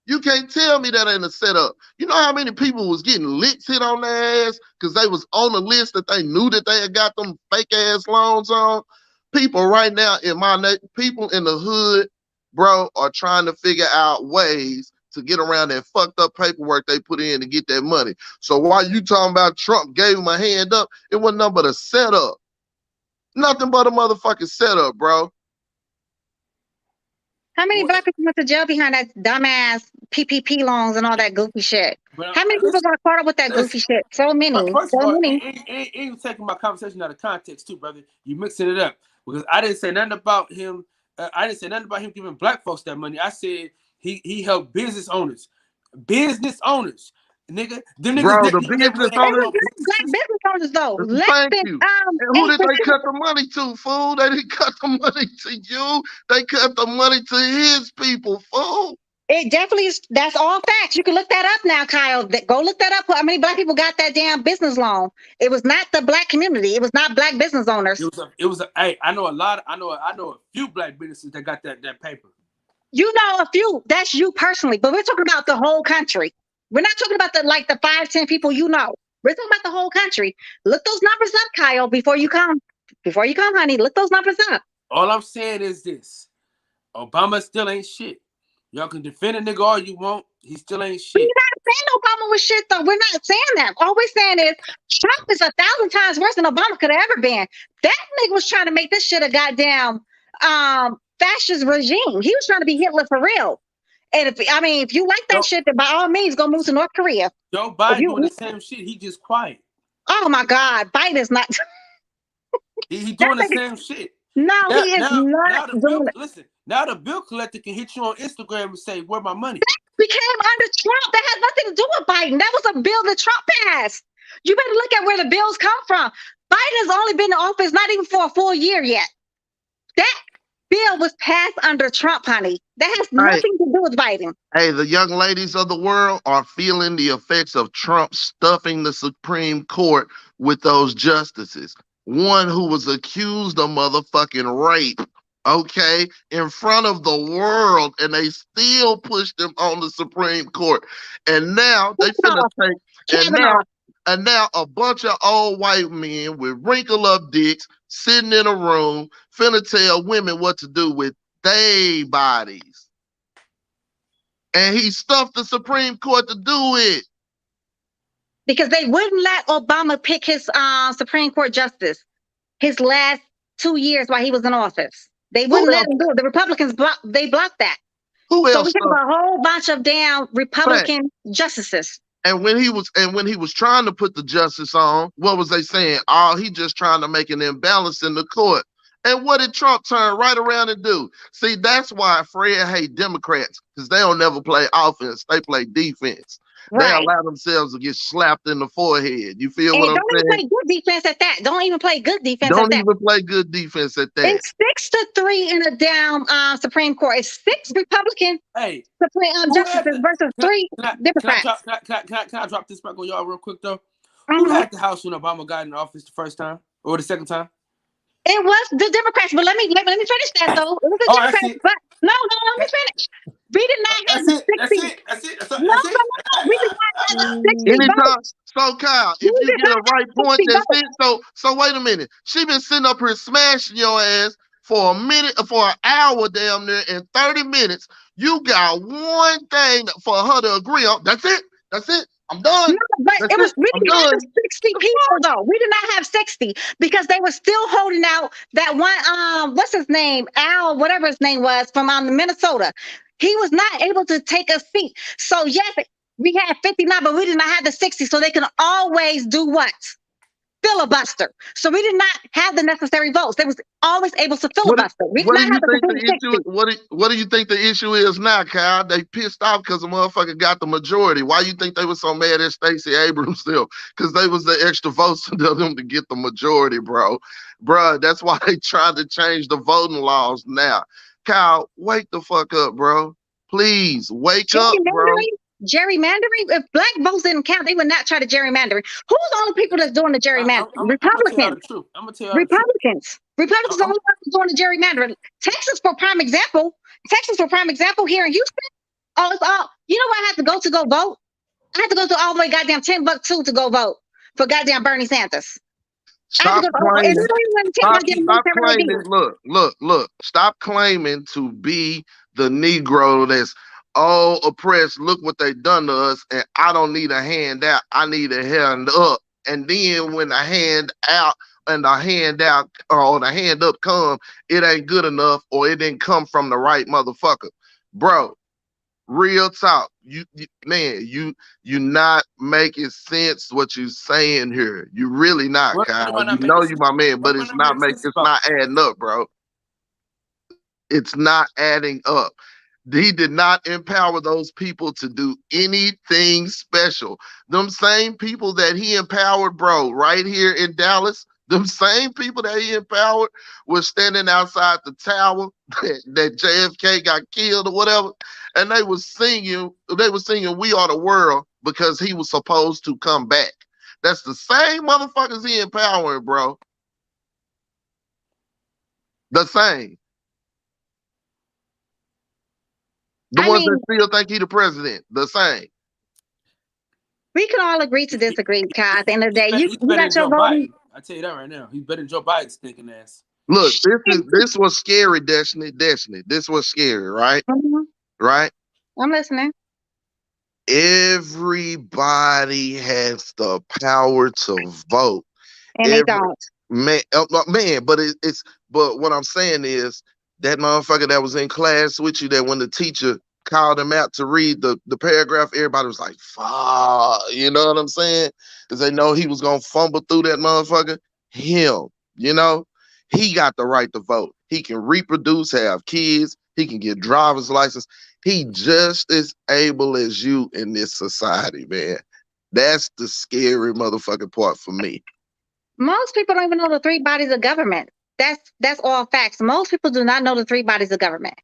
You can't tell me that ain't a setup. You know how many people was getting licks hit on their ass because they was on the list that they knew that they had got them fake ass loans on? People right now people in the hood, bro, are trying to figure out ways to get around that fucked up paperwork they put in to get that money. So while you talking about Trump gave him a hand up, it wasn't nothing but a setup. Nothing but a motherfucking setup, bro. How many black people went to jail behind that dumbass PPP loans and all that goofy shit? How many people got caught up with that goofy shit? So many. First of all, ain't taking my conversation out of context too, brother. You mixing it up because I didn't say nothing about him. I didn't say nothing about him giving black folks that money. I said he helped business owners, nigga. Them niggas, bro, the business owners, black business owners though. Thank you. And who did they cut the money to, fool? They didn't cut the money to you. They cut the money to his people, fool. It definitely is. That's all facts. You can look that up now, Kyle. Go look that up. How many black people got that damn business loan? It was not the black community. It was not black business owners. Hey, I know a few black businesses that got that paper. You know a few. That's you personally, but we're talking about the whole country. We're not talking about the 5, 10 people you know. We're talking about the whole country. Look those numbers up, Kyle, before you come, honey. Look those numbers up. All I'm saying is this: Obama still ain't shit. Y'all can defend a nigga all you want. He still ain't shit. We're not saying Obama was shit, though. We're not saying that. All we're saying is Trump is 1,000 times worse than Obama could have ever been. That nigga was trying to make this shit a goddamn fascist regime. He was trying to be Hitler for real. And if you like that shit, then by all means, go move to North Korea. Joe Biden doing the same shit. He just quiet. Oh my God, Biden is not. he doing the same shit. No, he is not. Listen, now the bill collector can hit you on Instagram and say, "Where my money?" That became under Trump. That had nothing to do with Biden. That was a bill that Trump passed. You better look at where the bills come from. Biden has only been in office not even for a full year yet. That bill was passed under Trump, honey. That has nothing to do with Biden. Hey, the young ladies of the world are feeling the effects of Trump stuffing the Supreme Court with those justices. One who was accused of motherfucking rape, okay, in front of the world, and they still pushed him on the Supreme Court. And now they finna take, and now a bunch of old white men with wrinkle up dicks sitting in a room finna tell women what to do with their bodies. And he stuffed the Supreme Court to do it. Because they wouldn't let Obama pick his Supreme Court justice his last 2 years while he was in office. They wouldn't let him do it. The Republicans blocked that. So we have a whole bunch of damn Republican justices. And when he was trying to put the justice on, what was they saying? Oh, he just trying to make an imbalance in the court. And what did Trump turn right around and do? See, that's why Fred hate Democrats, because they don't never play offense. They play defense. Right. They allow themselves to get slapped in the forehead. You feel what I'm saying? Don't even play good defense at that. Don't even play good defense Don't even play good defense at that. It's 6-3 in a down Supreme Court. It's 6 Republican Supreme justices versus 3 Democrats. Can I drop this back on y'all real quick, though? Who had the House when Obama got in office the first time or the second time? It was the Democrats, but let me finish that though. It was the Democrats, but no, let me finish. We did not have the 60. That's it. We did not have the 60 Anytime. So Kyle, if you get a right point, that's it. So wait a minute. She been sitting up here smashing your ass for an hour damn near, in 30 minutes. You got one thing for her to agree on. That's it. I'm done. No, but we didn't have 60 people though. We did not have 60 because they were still holding out that one. What's his name? Al, whatever his name was, from Minnesota. He was not able to take a seat. So yes, we had 59, but we did not have the 60. So they can always do what? filibuster. So we did not have the necessary votes. They was always able to filibuster. We did What do not you have the think the complete issue? 60. What do you think the issue is now, Kyle? They pissed off because the motherfucker got the majority. Why you think they were so mad at Stacey Abrams still? Because they was the extra votes to them to get the majority, bro. Bruh, that's why they tried to change the voting laws now. Kyle, wake the fuck up, bro. Please wake up, bro. Gerrymandering. If black votes didn't count, they would not try to gerrymander. Who's the only people that's doing the gerrymandering? I'm gonna tell y'all the Republicans. truth. I'm gonna tell y'all the truth. Republicans are the only ones doing the gerrymandering. Texas, for prime example. Here in Houston. Oh, it's all. You know where I had to go vote? I had to go to all the way goddamn Timbuktu to go vote for goddamn Bernie Sanders. Stop claiming. Stop claiming. Look. Stop claiming to be the Negro that's oppressed. Look what they done to us, and I don't need a handout. I need a hand up. And then when the hand out and the handout or the hand up come, it ain't good enough, or it didn't come from the right motherfucker, bro. Real talk. You not making sense what you saying here. You really not, Kyle. You know you my man, but it's not adding up, bro. It's not adding up. He did not empower those people to do anything special. Them same people that he empowered, bro, right here in Dallas, them same people that he empowered were standing outside the tower that JFK got killed or whatever, and they were singing "We Are the World" because he was supposed to come back. That's the same motherfuckers he empowering, bro. The same. The ones that still think he the president. The same. We can all agree to disagree, Kyle. At the end of the day, you got your voting. I tell you that right now. He's better than Joe Biden's thinking ass. Look, this was scary, Destiny. This was scary, right? Mm-hmm. Right? I'm listening. Everybody has the power to vote. And they don't. Man, but but what I'm saying is that motherfucker that was in class with you, that when the teacher called him out to read the paragraph, everybody was like, fuck, you know what I'm saying? Because they know he was gonna fumble through that motherfucker. Him, you know, he got the right to vote. He can reproduce, have kids, he can get driver's license. He just as able as you in this society, man. That's the scary motherfucking part for me. Most people don't even know the three bodies of government. That's all facts. Most people do not know the three bodies of government.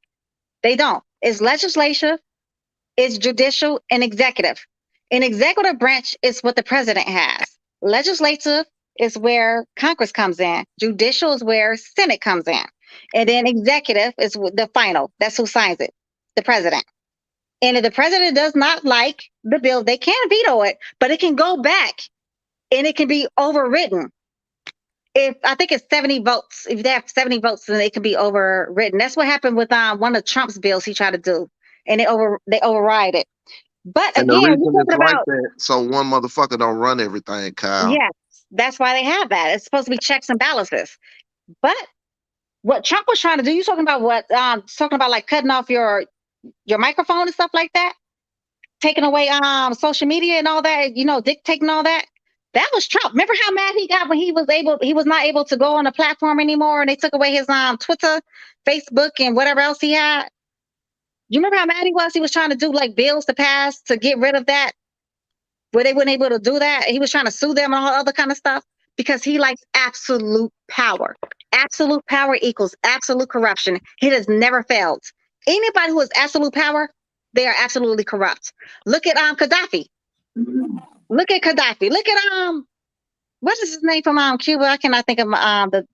They don't. It's legislative, it's judicial, and executive. An executive branch is what the president has. Legislative is where Congress comes in. Judicial is where Senate comes in. And then executive is the final. That's who signs it, the president. And if the president does not like the bill, they can veto it, but it can go back and it can be overridden. If I think it's 70 votes, if they have 70 votes, then it can be overridden. That's what happened with one of Trump's bills he tried to do, and they override it. But and again, the reason it's like that, so one motherfucker don't run everything, Kyle. Yes, that's why they have that. It's supposed to be checks and balances. But what Trump was trying to do, you talking about what? Talking about like cutting off your microphone and stuff like that, taking away social media and all that, you know, dictating all that. That was Trump. Remember how mad he got when he was not able to go on the platform anymore, and they took away his Twitter, Facebook, and whatever else he had. You remember how mad he was? He was trying to do like bills to pass to get rid of that, where they weren't able to do that. He was trying to sue them and all other kind of stuff because he likes absolute power. Absolute power equals absolute corruption. He has never failed. Anybody who has absolute power, they are absolutely corrupt. Look at Gaddafi. Look at Gaddafi. Look at what is his name from Cuba? I cannot think of the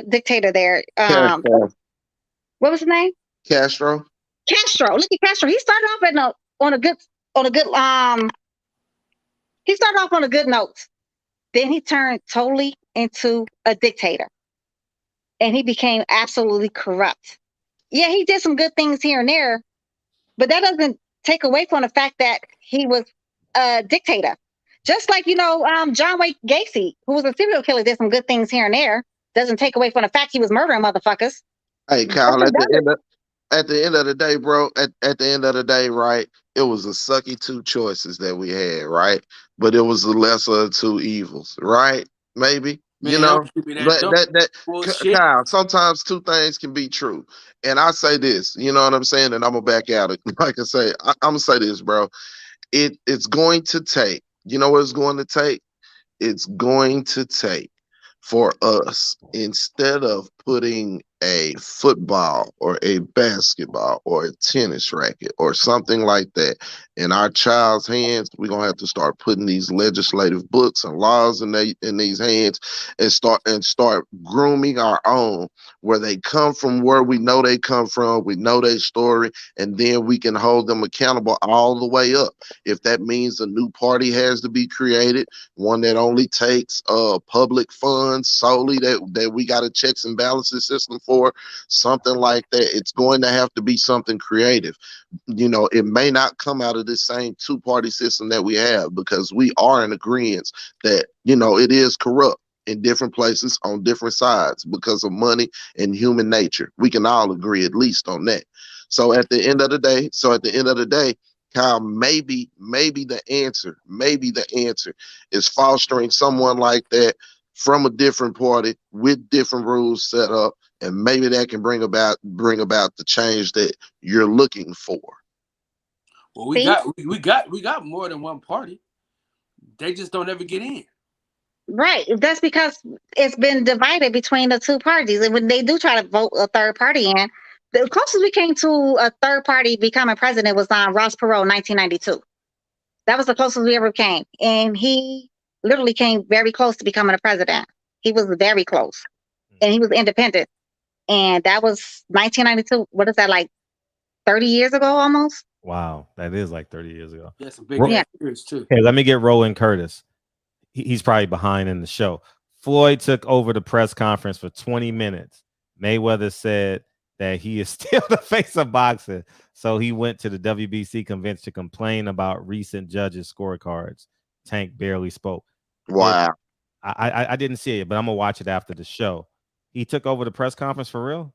dictator there. What was his name? Castro. Look at Castro. He started off on a good he started off on a good note. Then he turned totally into a dictator. And he became absolutely corrupt. Yeah, he did some good things here and there, but that doesn't take away from the fact that he was a dictator. Just like, you know, John Wayne Gacy, who was a serial killer, did some good things here and there. Doesn't take away from the fact he was murdering motherfuckers. Hey, Kyle, at the end of the day, bro, at the end of the day, right, it was a sucky two choices that we had, right? But it was the lesser of two evils, right? maybe. Man, You know, don't give me that but dumb that bullshit. Kyle, sometimes two things can be true. And I say this, you know what I'm saying? And I'm gonna back out it. Like I say, I'm gonna say this, bro. It's going to take, you know what it's going to take? It's going to take for us, instead of putting a football or a basketball or a tennis racket or something like that in our child's hands, we're gonna have to start putting these legislative books and laws in these hands and start grooming our own, where they come from, where we know they come from, we know their story, and then we can hold them accountable all the way up. If that means a new party has to be created, one that only takes public funds solely, that we got a checks and balances system for, something like that, it's going to have to be something creative. You know, it may not come out of the same two-party system that we have, because we are in agreement that, you know, it is corrupt in different places on different sides because of money and human nature. We can all agree at least on that. So at the end of the day, Kyle, maybe the answer is fostering someone like that from a different party with different rules set up, and maybe that can bring about the change that you're looking for. Well, we got more than one party. They just don't ever get in. Right. That's because it's been divided between the two parties. And when they do try to vote a third party in, the closest we came to a third party becoming president was on Ross Perot in 1992. That was the closest we ever came. And he literally came very close to becoming a president. He was very close. And he was independent. And that was 1992. What is that, like 30 years ago almost? Wow, that is like 30 years ago. Yeah, some big ass years too. Okay, let me get Roland Curtis. He's probably behind in the show. Floyd took over the press conference for 20 minutes. Mayweather said that he is still the face of boxing. So he went to the WBC convention to complain about recent judges' scorecards. Tank barely spoke. Wow. I didn't see it, but I'm going to watch it after the show. He took over the press conference for real?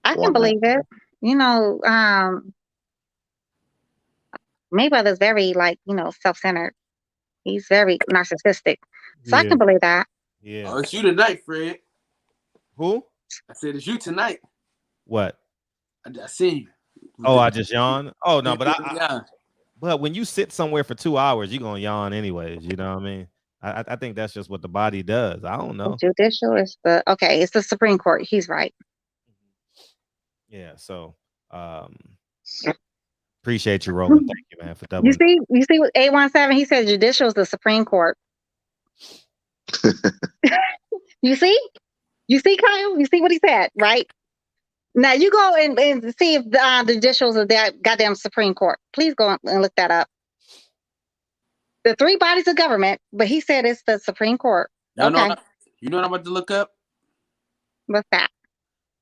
I can believe it. You know, Mayweather's very, like, you know, self-centered. He's very narcissistic. So I can believe that. Yeah. Oh, it's you tonight, Fred. Who? I said it's you tonight. What? I seen you. Oh, I just yawned? Oh, no, but yeah. But when you sit somewhere for 2 hours, you're going to yawn anyways. You know what I mean? I think that's just what the body does. I don't know. The judicial is it's the Supreme Court. He's right. Yeah, so appreciate you, Roland. Thank you, man, for doubling. You see what 817, he said judicial is the Supreme Court. You see, Kyle? You see what he said, right? Now you go and see if the judicial is that goddamn Supreme Court. Please go and look that up. The three bodies of government, but he said it's the Supreme Court. You know what I'm about to look up? What's that?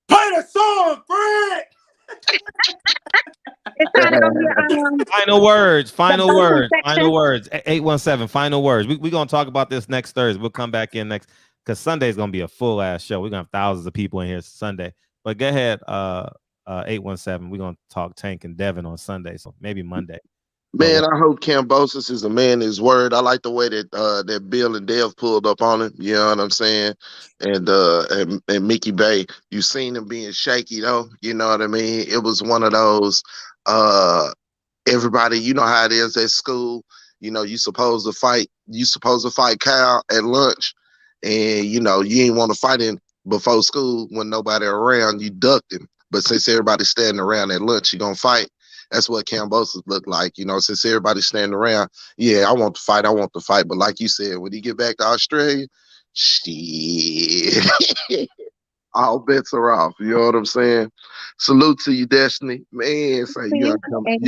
Play the song, Fred! It's time to go to final words. 817, final words. We're going to talk about this next Thursday. We'll come back in next, because Sunday's going to be a full-ass show. We're going to have thousands of people in here Sunday. But go ahead, 817. We're going to talk Tank and Devin on Sunday, so maybe Monday. Man, I hope Kamboses is a man of his word. I like the way that Bill and Dev pulled up on him. You know what I'm saying? And Mickey Bay, you seen him being shaky though. You know what I mean? It was one of those. Everybody, you know how it is at school. You know, you supposed to fight Kyle at lunch, and you know you ain't want to fight him before school when nobody around. You ducked him, but since everybody's standing around at lunch, you gonna fight. That's what Cambosos look like, you know, since everybody's standing around. Yeah, I want to fight. But like you said, when he get back to Australia, shit, all bets are off. You know what I'm saying? Salute to you, Destiny. Man, say you done come in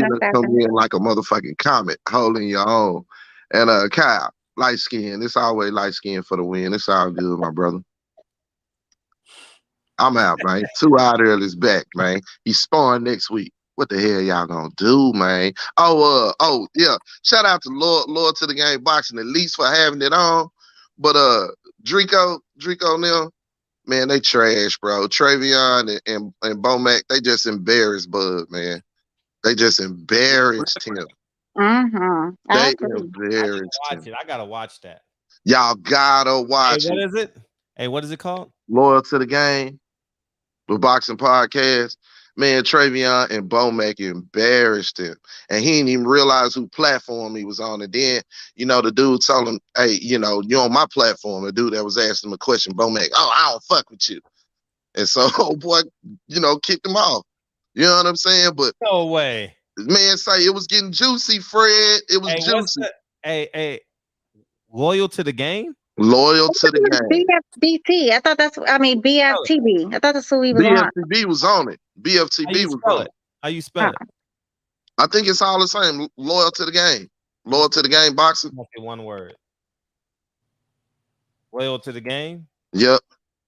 like a motherfucking comet, holding your own. And Kyle, light skin. It's always light skin for the win. It's all good, my brother. I'm out, man. 2 hour early's back, man. He's sparring next week. What the hell y'all gonna do, man? Oh yeah. Shout out to Lord to the Game Boxing, at least for having it on. But Drico now, man, they trash, bro. Travion and Bomac, they just embarrassed Bud, man. They just embarrassed him. Mm-hmm. They embarrassed him. I gotta watch that. Y'all gotta watch Hey, what it. is it? Hey, what is it called? Loyal to the Game, the boxing podcast. Man, Travion and Bomac embarrassed him. And he didn't even realize who platform he was on. And then, the dude told him, hey, you're on my platform. The dude that was asking him a question, Bomac, oh, I don't fuck with you. And so, old boy, kicked him off. You know what I'm saying? But no way. Man, say it was getting juicy, Fred. It was juicy. Hey, Loyal to the Game? Loyal to the Game. BFBT. I thought BFTB. I thought that's who he was on. BFTB was on it. BFTB was on it. How you spell it? I think it's all the same. Loyal to the Game. Loyal to the Game boxing. Okay, one word. Loyal to the Game? Yep.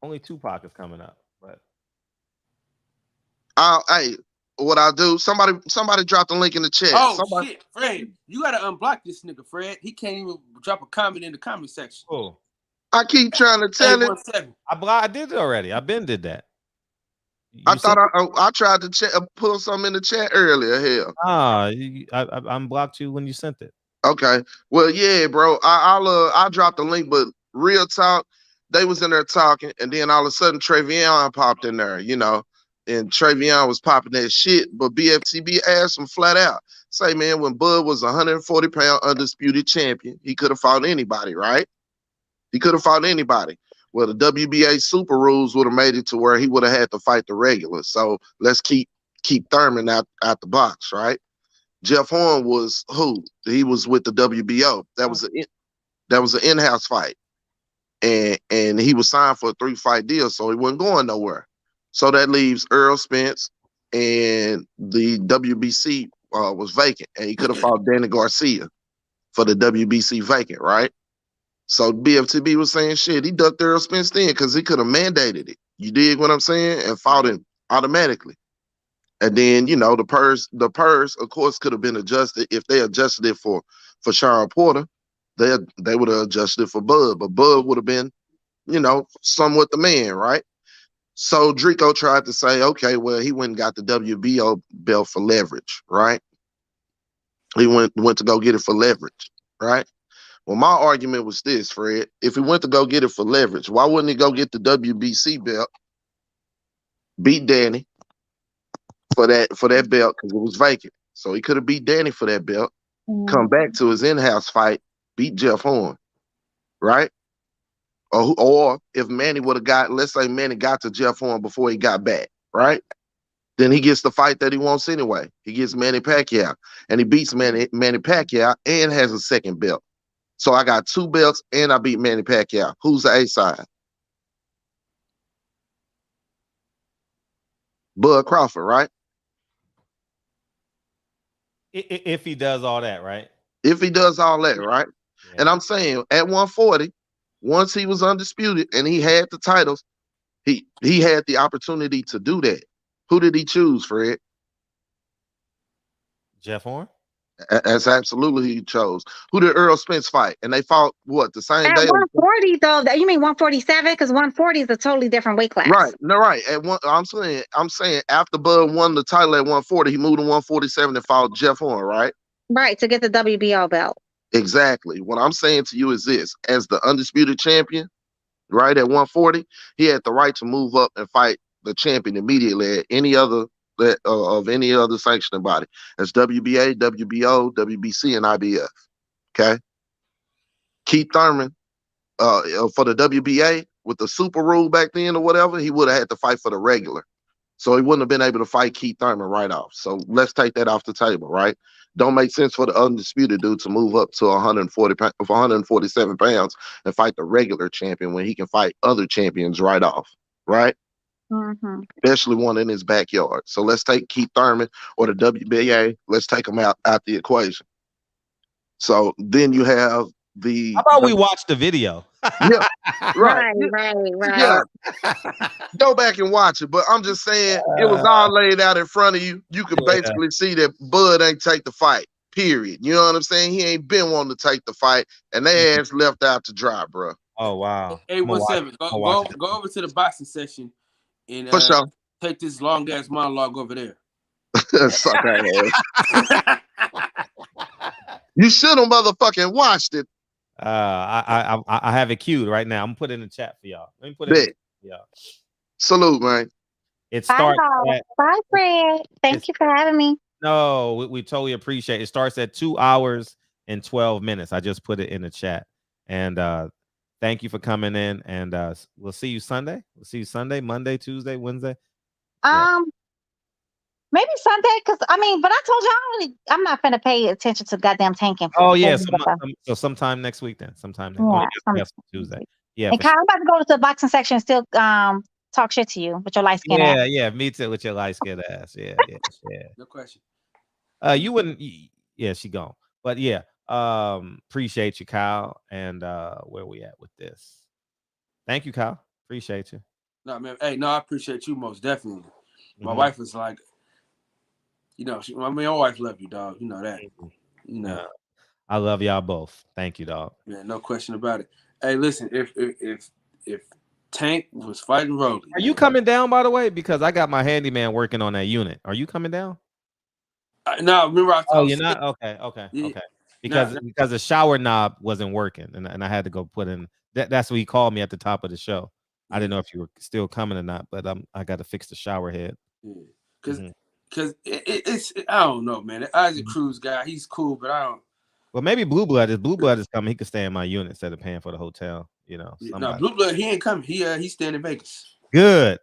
Only Tupac is coming up, but hey, what I do? Somebody drop the link in the chat. Oh shit, Fred, you gotta unblock this nigga, Fred. He can't even drop a comment in the comment section. Oh, I keep trying to tell him. I did it already. I been did that. I thought I tried to pull something in the chat earlier. Hell. I unblocked you when you sent it. Okay. Well, yeah, bro. I'll drop the link, but real talk, they was in there talking, and then all of a sudden Travion popped in there, and Travion was popping that shit, but BFTB asked him flat out, say, man, when Bud was 140-pound undisputed champion, he could have fought anybody, right? He could have fought anybody. Well, the WBA super rules would have made it to where he would have had to fight the regulars. So let's keep Thurman out the box, right? Jeff Horn was who? He was with the WBO. That was an in-house fight. And he was signed for a 3-fight deal, so he wasn't going nowhere. So that leaves Earl Spence, and the WBC was vacant, and he could have fought Danny Garcia for the WBC vacant, right? So BFTB was saying, shit, he ducked Earl Spence then because he could have mandated it. You dig what I'm saying? And fought him automatically. And then, the purse, of course, could have been adjusted. If they adjusted it for Sharon Porter, they would have adjusted it for Bud, but Bud would have been, somewhat the man, right? So Drico tried to say, okay, well, he went and got the WBO belt for leverage, right? He went to go get it for leverage, right? Well, my argument was this, Fred. If he went to go get it for leverage, why wouldn't he go get the WBC belt, beat Danny for that belt because it was vacant? So he could have beat Danny for that belt, come back to his in-house fight, beat Jeff Horn, right? Or if Manny would have got, let's say Manny got to Jeff Horn before he got back, right? Then he gets the fight that he wants anyway. He gets Manny Pacquiao, and he beats Manny Pacquiao and has a second belt. So I got 2 belts and I beat Manny Pacquiao. Who's the A side? Bud Crawford, right? If he does all that, right? If he does all that, right? Yeah. And I'm saying at 140, once he was undisputed and he had the titles, he had the opportunity to do that. Who did he choose, Fred? Jeff Horn? That's absolutely who he chose. Who did Earl Spence fight? And they fought what, the same day? At 140 though, you mean 147? Because 140 is a totally different weight class. Right. No, right. I'm saying after Bud won the title at 140, he moved to 147 and fought Jeff Horn, right? Right, to get the WBO belt. Exactly. What I'm saying to you is this: as the undisputed champion, right, at 140, he had the right to move up and fight the champion immediately at any other of any other sanctioning body. That's WBA, WBO, WBC, and IBF. Okay. Keith Thurman, for the WBA with the super rule back then or whatever, he would have had to fight for the regular. So he wouldn't have been able to fight Keith Thurman right off. So let's take that off the table, right? Don't make sense for the undisputed dude to move up to 147 pounds and fight the regular champion when he can fight other champions right off, right? Mm-hmm. Especially one in his backyard. So let's take Keith Thurman or the WBA. Let's take him out the equation. So then you have the. How about we watch the video? Yeah, right. Right. Yeah. Go back and watch it. But I'm just saying, it was all laid out in front of you. You could basically see that Bud ain't take the fight. Period. You know what I'm saying? He ain't been wanting to take the fight, and they ass left out to dry, bro. Oh wow. 817. Go over to the boxing section and for sure. Take this long ass monologue over there. Suck that ass. You should have motherfucking watched it. I have it queued right now. I'm gonna put it in the chat for y'all. Let me put it in y'all. Salute, man. It Bye, starts y'all. at Bye, Fred. Thank you for having me. no, we totally appreciate it. It starts at 2 hours and 12 minutes. I just put it in the chat. And thank you for coming in. And we'll see you Sunday. We'll see you Sunday, Monday, Tuesday, Wednesday. Maybe Sunday, but I told you I'm not gonna pay attention to goddamn tanking. Oh yeah, so sometime next week then. Sometime next Tuesday. Yeah. And Kyle, I'm about to go to the boxing section and still talk shit to you with your light skin ass. Yeah, me too with your light skin ass. Yeah. No question. You wouldn't. Yeah, she gone. But yeah, appreciate you, Kyle. And where we at with this? Thank you, Kyle. Appreciate you. No, man. Hey, no, I appreciate you most definitely. My wife was like, my wife love you, dog. You know that. You know. I love y'all both. Thank you, dog. Yeah, no question about it. Hey, listen, if Tank was fighting Rolly. Are you coming down, by the way? Because I got my handyman working on that unit. Are you coming down? No, remember I told you're not? Okay. Because the shower knob wasn't working, and I had to go put in. That's what he called me at the top of the show. I didn't know if you were still coming or not, but I got to fix the shower head. Because it's I don't know, man. The Isaac Cruz guy, he's cool, but I don't. Well, maybe Blue Blood is coming. He could stay in my unit instead of paying for the hotel. No, Blue Blood, he ain't coming. He's staying in Vegas. Good.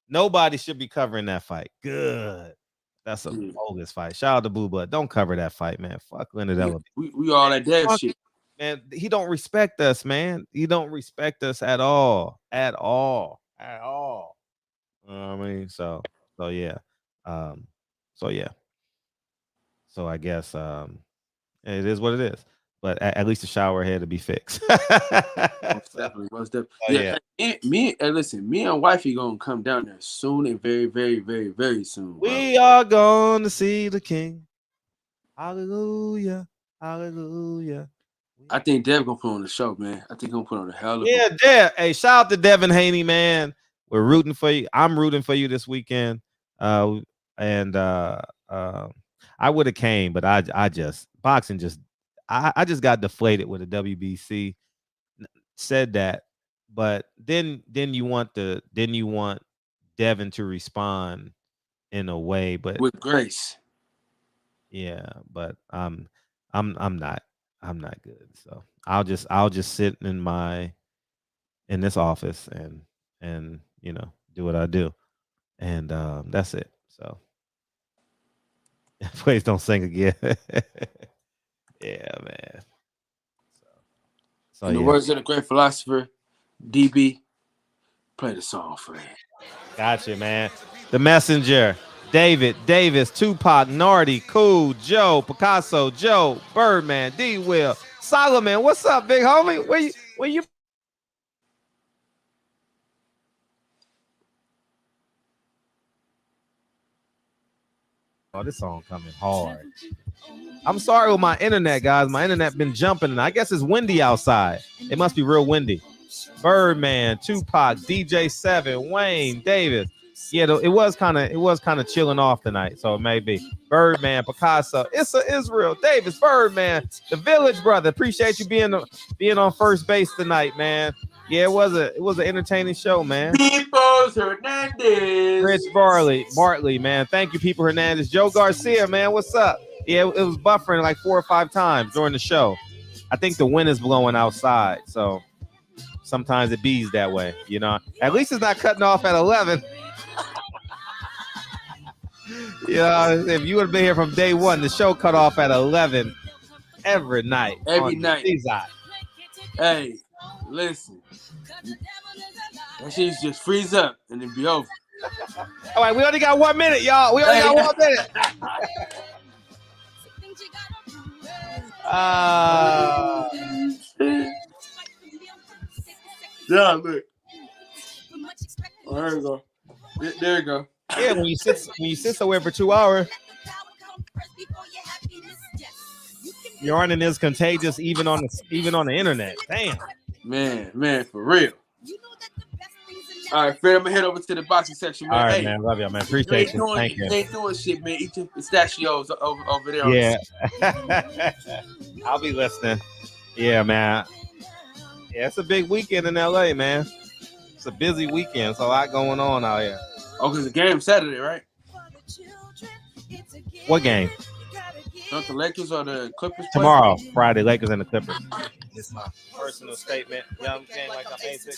Nobody should be covering that fight. Good. That's a bogus fight. Shout out to Blue Blood. Don't cover that fight, man. Fuck Leonard Ellerby. We all that dead shit. Man, he don't respect us, man. He don't respect us at all. At all. I mean, so yeah. So I guess it is what it is. But at least the shower had to be fixed. Most definitely. Me and wifey gonna come down there soon and very, very, very, very soon. Bro. We are going to see the King. Hallelujah. Hallelujah. I think Dev gonna put on the show, man. I think he's gonna put on the hell of Dev. Hey, shout out to Devin Haney, man. We're rooting for you. I'm rooting for you this weekend. I would have came, but I just got deflated with the WBC. Said that, but then you want Devin to respond in a way, but with grace. Yeah, but I'm not good. So I'll just sit in this office and do what I do, and that's it. So please don't sing again. Yeah, man. So in the words of the great philosopher, DB, play the song for me. Gotcha, man. The Messenger, David, Davis, Tupac, Nardi, Cool, Joe, Picasso, Joe, Birdman, D. Will, Solomon. What's up, big homie? Where you? Oh, this song coming hard. I'm sorry with my internet, guys. My internet been jumping, and I guess it's windy outside. It must be real windy. Birdman, Tupac, DJ 7, Wayne, Davis. Yeah, it was kind of chilling off tonight, so it may be. Birdman, Picasso, Issa Israel, Davis, Birdman, the Village Brother. Appreciate you being on first base tonight, man. Yeah, it was an entertaining show, man. Peoples Hernandez, Rich Bartley, man. Thank you, People Hernandez. Joe Garcia, man, what's up? Yeah, it was buffering like 4 or 5 times during the show. I think the wind is blowing outside, so sometimes it bees that way, At least it's not cutting off at 11. If you would have been here from day one, the show cut off at 11 every night. Every night. Hey, listen. That shit just freeze up and then be over. All right, we only got 1 minute, y'all. We only got 1 minute. Yeah, look. Oh, there you go. There you go. Yeah, when you sit somewhere for 2 hours, yarning is contagious even on the internet. Damn. Man, for real. All right, Fred, I'm gonna head over to the boxing section, man. All right, man. Love y'all, man. Appreciate you. Thank you. You ain't doing shit, man. Eat your pistachios over there. Yeah. I'll be listening. Yeah, man. Yeah, it's a big weekend in LA, man. It's a busy weekend. It's a lot going on out here. Oh, because the game Saturday, right? What game? Not the Lakers or the Clippers? Tomorrow, Friday, Lakers and the Clippers. It's my personal statement. Young game like I'm basic.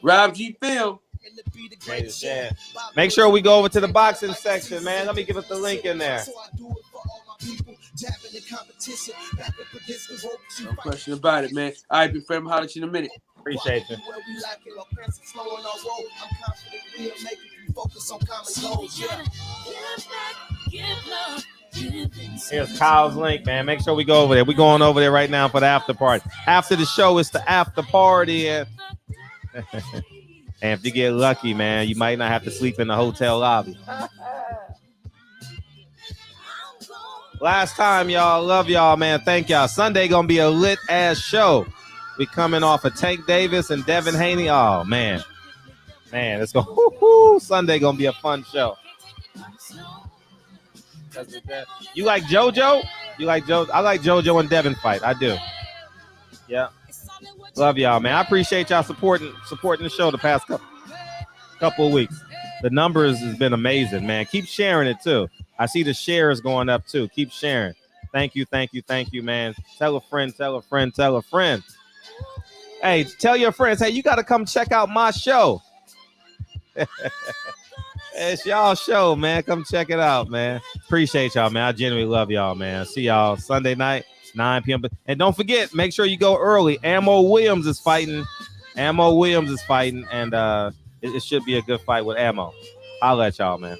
Rob G. Phil. Make sure we go over to the boxing section, man. Let me give it the link in there. No question about it, man. All right, big friend, I'll holler at you in a minute. Appreciate you. Here's Kyle's link, man. Make sure we go over there. We're going over there right now for the after party. After the show, it's the after party. And if you get lucky, man, you might not have to sleep in the hotel lobby. Last time, y'all. Love y'all, man. Thank y'all. Sunday gonna be a lit ass show. We coming off of Tank Davis and Devin Haney. Oh man, it's gonna Sunday gonna be a fun show. You like JoJo? You like JoJo? I like JoJo and Devin fight. I do. Yeah. Love y'all, man. I appreciate y'all supporting the show the past couple of weeks. The numbers has been amazing, man. Keep sharing it too. I see the shares going up too. Keep sharing. Thank you, man. Tell a friend. Hey, tell your friends, hey, you got to come check out my show. It's y'all show, man. Come check it out, man. Appreciate y'all, man. I genuinely love y'all, man. See y'all Sunday night, 9 p.m. And don't forget, make sure you go early. Ammo Williams is fighting, and it should be a good fight with Ammo. I'll let y'all, man.